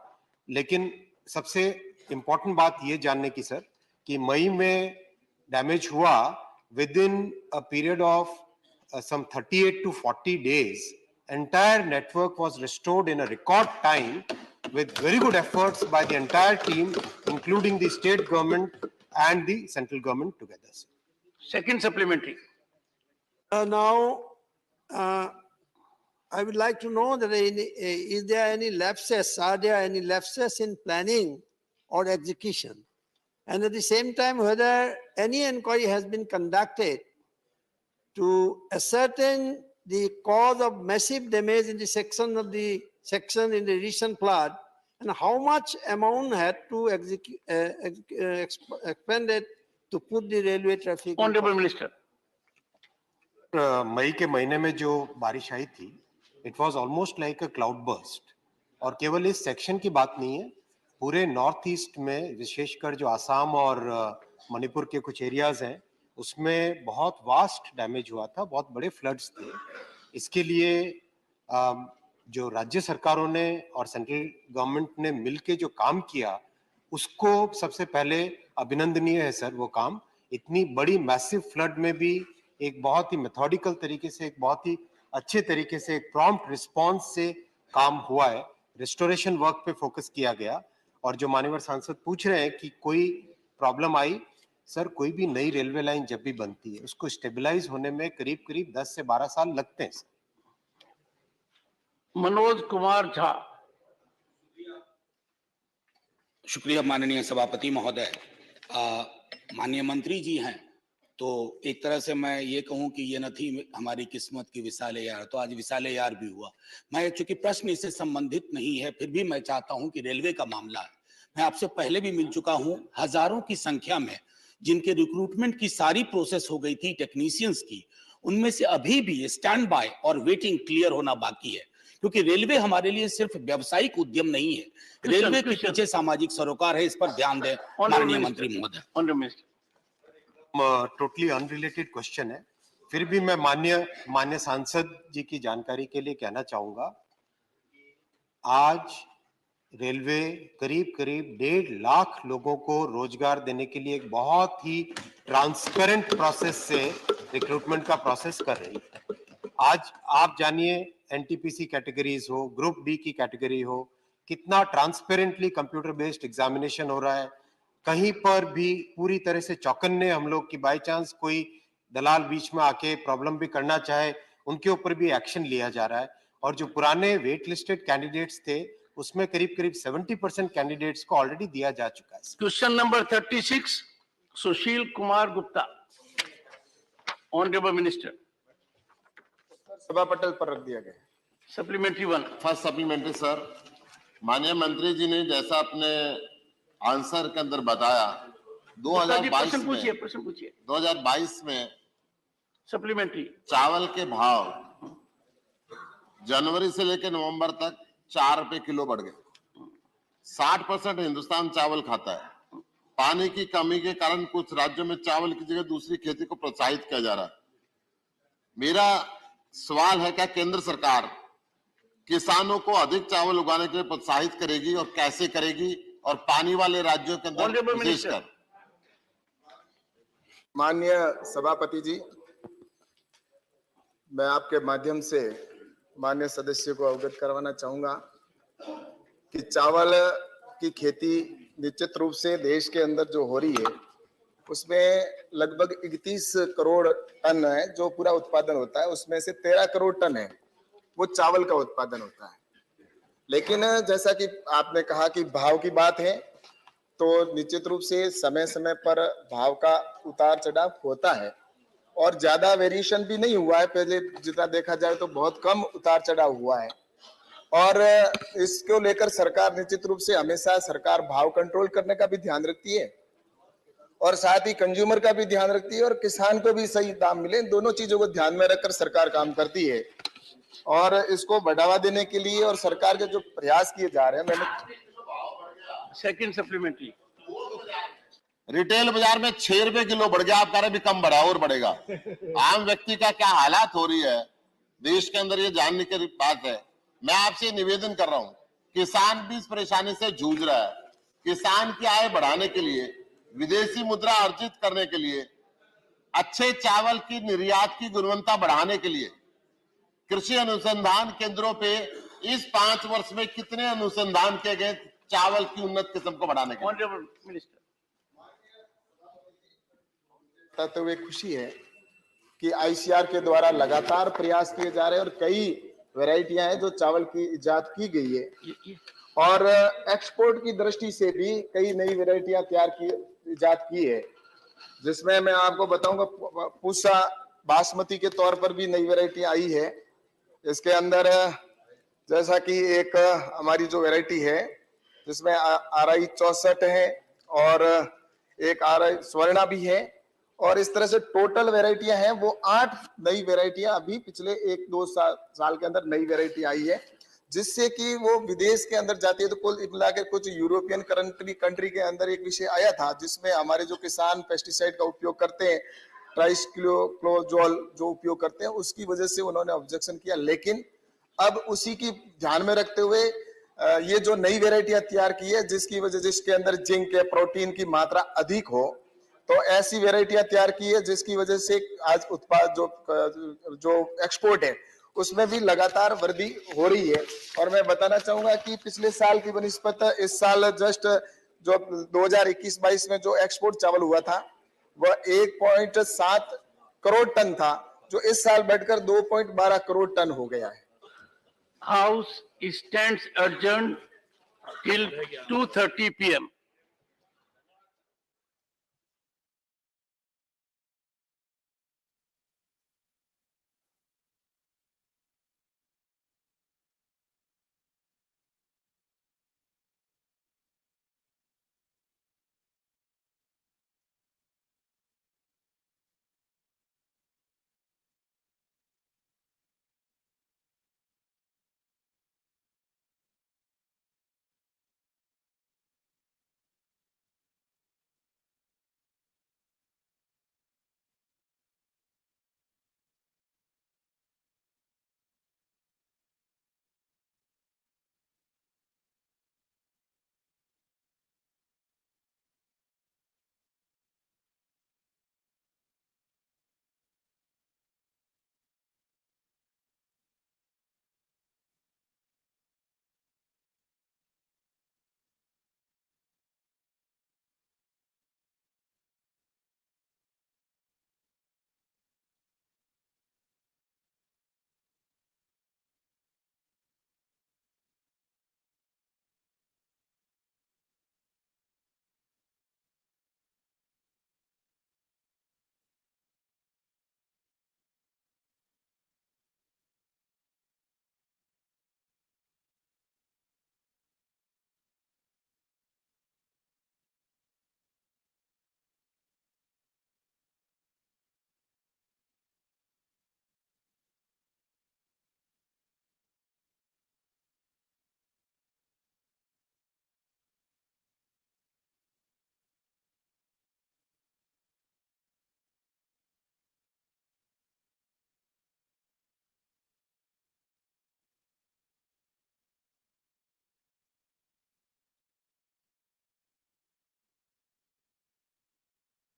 लेकिन सबसे इम्पोर्टेंट बात ये जानने की सर कि मई में डैमेज हुआ with in a period of some 38 to 40 days, entire network was restored in a record time with very good efforts by the entire team, including the state government and the central government together. Second supplementary. Now, I would like to know that is there any lapses? Are there any lapses in planning or execution? And at the same time, whether any inquiry has been conducted to ascertain the cause of massive damage in the section in the recent flood, and how much amount had to expended to put the railway traffic. Honorable Minister. मई के महीने में जो बारिश आई थी, it was almost like a cloud burst, और केवल इस section की बात नहीं है, पूरे नॉर्थ ईस्ट में विशेषकर जो आसाम और मणिपुर के कुछ एरियाज हैं उसमें बहुत वास्ट डैमेज हुआ था, बहुत बड़े फ्लड्स थे। इसके लिए जो राज्य सरकारों ने और सेंट्रल गवर्नमेंट ने मिलके जो काम किया उसको सबसे पहले अभिनंदनीय है सर। वो काम इतनी बड़ी मैसिव फ्लड में भी एक बहुत ही मेथोडिकल तरीके से, एक बहुत ही अच्छे तरीके से, एक प्रॉम्प्ट रिस्पांस से काम हुआ है। रिस्टोरेशन वर्क पे फोकस किया गया। और जो माननीय सांसद पूछ रहे हैं कि कोई प्रॉब्लम आई, सर कोई भी नई रेलवे लाइन जब भी बनती है उसको स्टेबलाइज होने में करीब करीब 10 से 12 साल लगते हैं सर। मनोज कुमार झा। शुक्रिया माननीय सभापति महोदय। माननीय मंत्री जी हैं तो एक तरह से मैं ये कहूं कि ये न थी हमारी किस्मत की विशाल यार, तो आज विशाल यार भी हुआ। मैं चूंकि प्रश्न इससे संबंधित नहीं है फिर भी मैं चाहता हूं कि रेलवे का मामला है, मैं आपसे पहले भी मिल चुका हूं, हजारों की संख्या में जिनके रिक्रूटमेंट की सारी प्रोसेस हो गई थी टेक्नीशियंस की, उनमें से अभी भी स्टैंड बाय और वेटिंग क्लियर होना बाकी है। क्योंकि रेलवे हमारे लिए सिर्फ व्यावसायिक उद्यम नहीं है, रेलवे के पीछे सामाजिक सरोकार है, इस पर ध्यान दें माननीय मंत्री महोदय। टोटली अनरिलेटेड क्वेश्चन है, फिर भी मैं माननीय सांसद जी की जानकारी के लिए कहना चाहूंगा, आज रेलवे करीब 1.5 लाख लोगों को रोजगार देने के लिए एक बहुत ही ट्रांसपेरेंट प्रोसेस से रिक्रूटमेंट का प्रोसेस कर रही है। आज आप जानिए एनटीपीसी कैटेगरीज हो, ग्रुप डी की कैटेगरी हो, कितना ट्रांसपेरेंटली कंप्यूटर बेस्ड एग्जामिनेशन हो रहा है। कहीं पर भी पूरी तरह से चौकन्ने हम लोग की बाय चांस कोई दलाल बीच में आके प्रॉब्लम भी करना चाहे उनके ऊपर भी एक्शन लिया जा रहा है। और जो पुराने वेट लिस्टेड कैंडिडेट्स थे उसमें करीब 70% कैंडिडेट्स को ऑलरेडी दिया जा चुका है। Question number 36 Sushil Kumar Gupta. Honourable minister. सभा पटल पर रख दिया गया। सप्लीमेंट्री 1। फर्स्ट सप्लीमेंट्री सर, माननीय मंत्री जी ने जैसा अपने आंसर के अंदर बताया 2022 में सप्लीमेंट्री चावल के भाव जनवरी से लेकर नवंबर तक 4 रुपए किलो बढ़ गए। 60% हिंदुस्तान चावल खाता है। पानी की कमी के कारण कुछ राज्यों में चावल की जगह दूसरी खेती को प्रोत्साहित किया जा रहा है। मेरा सवाल है, क्या केंद्र सरकार किसानों को अधिक चावल उगाने के लिए प्रोत्साहित करेगी और कैसे करेगी, और पानी वाले राज्यों के अंदर विशेषकर? माननीय सभापति जी, मैं आपके माध्यम से माननीय सदस्य को अवगत करवाना चाहूंगा कि चावल की खेती निश्चित रूप से देश के अंदर जो हो रही है उसमें लगभग 31 करोड़ टन है जो पूरा उत्पादन होता है, उसमें से 13 करोड़ टन है वो चावल का उत्पादन होता है। लेकिन जैसा कि आपने कहा कि भाव की बात है, तो निश्चित रूप से समय समय पर भाव का उतार चढ़ाव होता है और ज्यादा वेरिएशन भी नहीं हुआ है। पहले जितना देखा जाए तो बहुत कम उतार चढ़ाव हुआ है और इसको लेकर सरकार निश्चित रूप से हमेशा सरकार भाव कंट्रोल करने का भी ध्यान रखती है और साथ ही कंज्यूमर का भी ध्यान रखती है और किसान को भी सही दाम मिले, दोनों चीजों को ध्यान में रखकर सरकार काम करती है। और इसको बढ़ावा देने के लिए और सरकार के जो प्रयास किए जा रहे हैं, मैंने सेकंड सप्लीमेंट्री रिटेल बाजार में 6 रुपए किलो बढ़ गया, आप कह रहे भी कम बढ़ा और बढ़ेगा। आम व्यक्ति का क्या हालात हो रही है देश के अंदर, ये जानने की बात है। मैं आपसे निवेदन कर रहा हूं, किसान भी इस परेशानी से जूझ रहा है। किसान की आय बढ़ाने के लिए, विदेशी मुद्रा अर्जित करने के लिए, अच्छे चावल की निर्यात की गुणवत्ता बढ़ाने के लिए कृषि अनुसंधान केंद्रों पे इस 5 वर्ष में कितने अनुसंधान किए गए चावल की उन्नत किस्म को बढ़ाने के लिए? बताते हुए खुशी है कि आईसीआर के द्वारा लगातार प्रयास किए जा रहे हैं और कई वैरायटियां हैं जो चावल की इजाद की गई है और एक्सपोर्ट की दृष्टि से भी कई नई वैरायटियां इजाद की है, जिसमें मैं आपको बताऊंगा पूसा बासमती के तौर पर भी नई वैरायटी आई है। इसके अंदर जैसा कि एक हमारी जो वैरायटी है जिसमें RI 64 है और एक RI स्वर्णा भी है और इस तरह से टोटल वैरायटियां हैं वो 8 नई वैरायटियां अभी पिछले 1-2 साल के अंदर नई वैरायटी आई है, जिससे कि वो विदेश के अंदर जाती है। तो कुल मिलाकर कुछ यूरोपियन कंट्री के अंदर एक विषय आया था जिसमें हमारे जो किसान पेस्टिसाइड का उपयोग करते हैं, ट्राइक्लोजोल जो उपयोग करते हैं, उसकी वजह से उन्होंने ऑब्जेक्शन किया। लेकिन अब उसी की ध्यान में रखते हुए ये जो नई वैरायटियां तैयार की है जिसके अंदर जिंक या प्रोटीन की मात्रा अधिक हो, तो ऐसी वैरायटियां तैयार की है जिसकी वजह से आज उत्पाद जो एक्सपोर्ट है उसमें भी लगातार वृद्धि हो रही है। और मैं बताना चाहूंगा कि पिछले साल की बनिस्बत इस साल जस्ट जो 2021-22 में जो एक्सपोर्ट चावल हुआ था वह 1.7 करोड़ टन था, जो इस साल बढ़कर 2.12 करोड़ टन हो गया है। House stands adjourned till 2:30 p.m.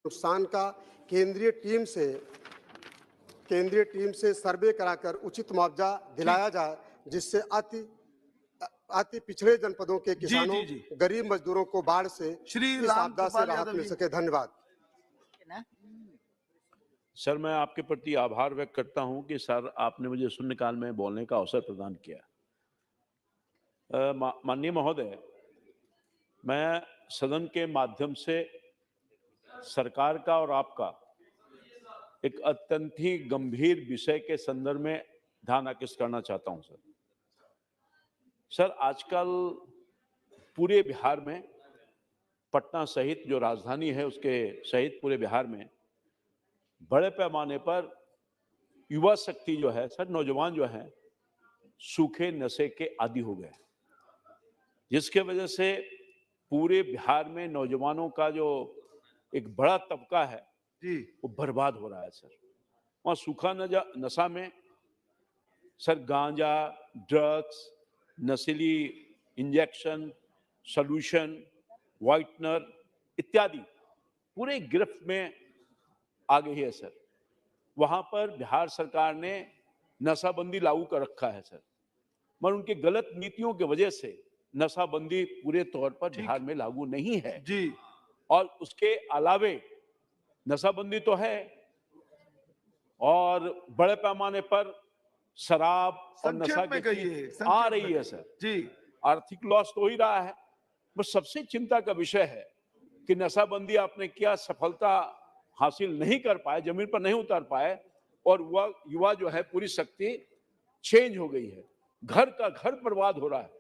नुकसान का केंद्रीय टीम से सर्वे कराकर उचित मुआवजा दिलाया जाए, जिससे अति पिछड़े जनपदों के किसानों, गरीब मजदूरों को बाढ़ से इस आपदा से राहत मिल सके। धन्यवाद। सर, मैं आपके प्रति आभार व्यक्त करता हूं कि सर आपने मुझे शून्यकाल में बोलने का अवसर प्रदान किया। माननीय महोदय, मैं सदन के माध्यम से सरकार का और आपका एक अत्यंत ही गंभीर विषय के संदर्भ में ध्यान आकृष्ट करना चाहता हूं। सर, आजकल पूरे बिहार में, पटना सहित जो राजधानी है उसके सहित पूरे बिहार में बड़े पैमाने पर युवा शक्ति जो है सर, नौजवान जो है, सूखे नशे के आदी हो गए, जिसके वजह से पूरे बिहार में नौजवानों का जो एक बड़ा तबका है जी वो बर्बाद हो रहा है सर। वहां सूखा नशा में सर गांजा, ड्रग्स, नशीली इंजेक्शन, सॉल्यूशन, व्हाइटनर इत्यादि पूरे गिरफ्त में आ गई है सर। वहां पर बिहार सरकार ने नशाबंदी लागू कर रखा है सर, मगर उनके गलत नीतियों की वजह से नशाबंदी पूरे तौर पर बिहार में लागू नहीं है जी। और उसके अलावे नशाबंदी तो है और बड़े पैमाने पर शराब और नशा की चीज आ रही है सर जी। आर्थिक लॉस तो हो ही रहा है। बस सबसे चिंता का विषय है कि नशाबंदी आपने क्या सफलता हासिल नहीं कर पाए, जमीन पर नहीं उतार पाए और युवा जो है पूरी शक्ति चेंज हो गई है। घर का घर बर्बाद हो रहा है,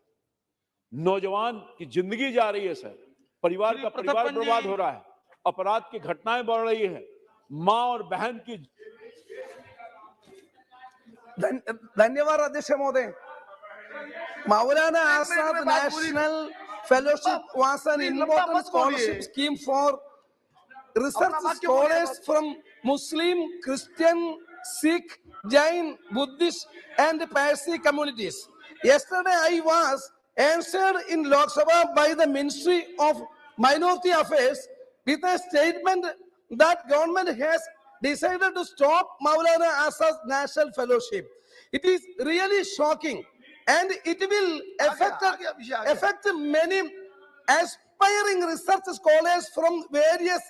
नौजवान की जिंदगी जा रही है सर, परिवार का परिवार बर्बाद हो रहा है, अपराध की घटनाएं बढ़ रही है, माँ और बहन की। धन्यवाद अध्यक्ष महोदय। Maulana Azad national fellowship was an important scholarship scheme for research scholars from Muslim, Christian, Sikh, Jain, Buddhist and Parsi communities. Yesterday I was answered in Lok Sabha by the Ministry of Minority Affairs with a statement that government has decided to stop Maulana Azad National Fellowship. It is really shocking and it will affect many aspiring research scholars from various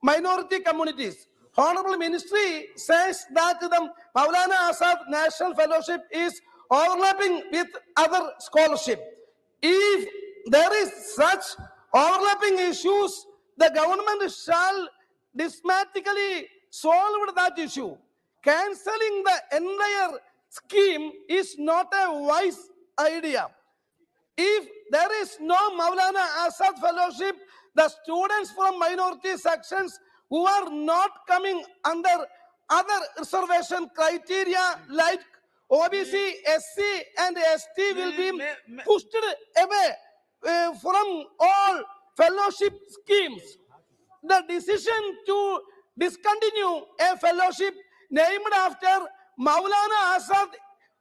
minority communities. Honorable Ministry says that the Maulana Azad National Fellowship is overlapping with other scholarship. If there is such overlapping issues, the government shall systematically solve that issue. Cancelling the entire scheme is not a wise idea. If there is no Maulana Azad Fellowship, the students from minority sections who are not coming under other reservation criteria like OBC, SC and ST will be pushed away from all fellowship schemes. The decision to discontinue a fellowship named after Maulana Azad,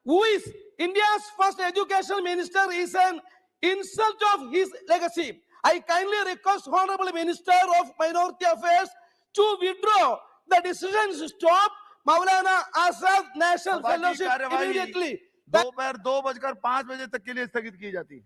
who is India's first education minister, is an insult of his legacy. I kindly request Honorable Minister of Minority Affairs to withdraw the decision to stop Maulana Azad National Fellowship immediately. दोपहर 2:05 तक के लिए स्थगित की जाती है।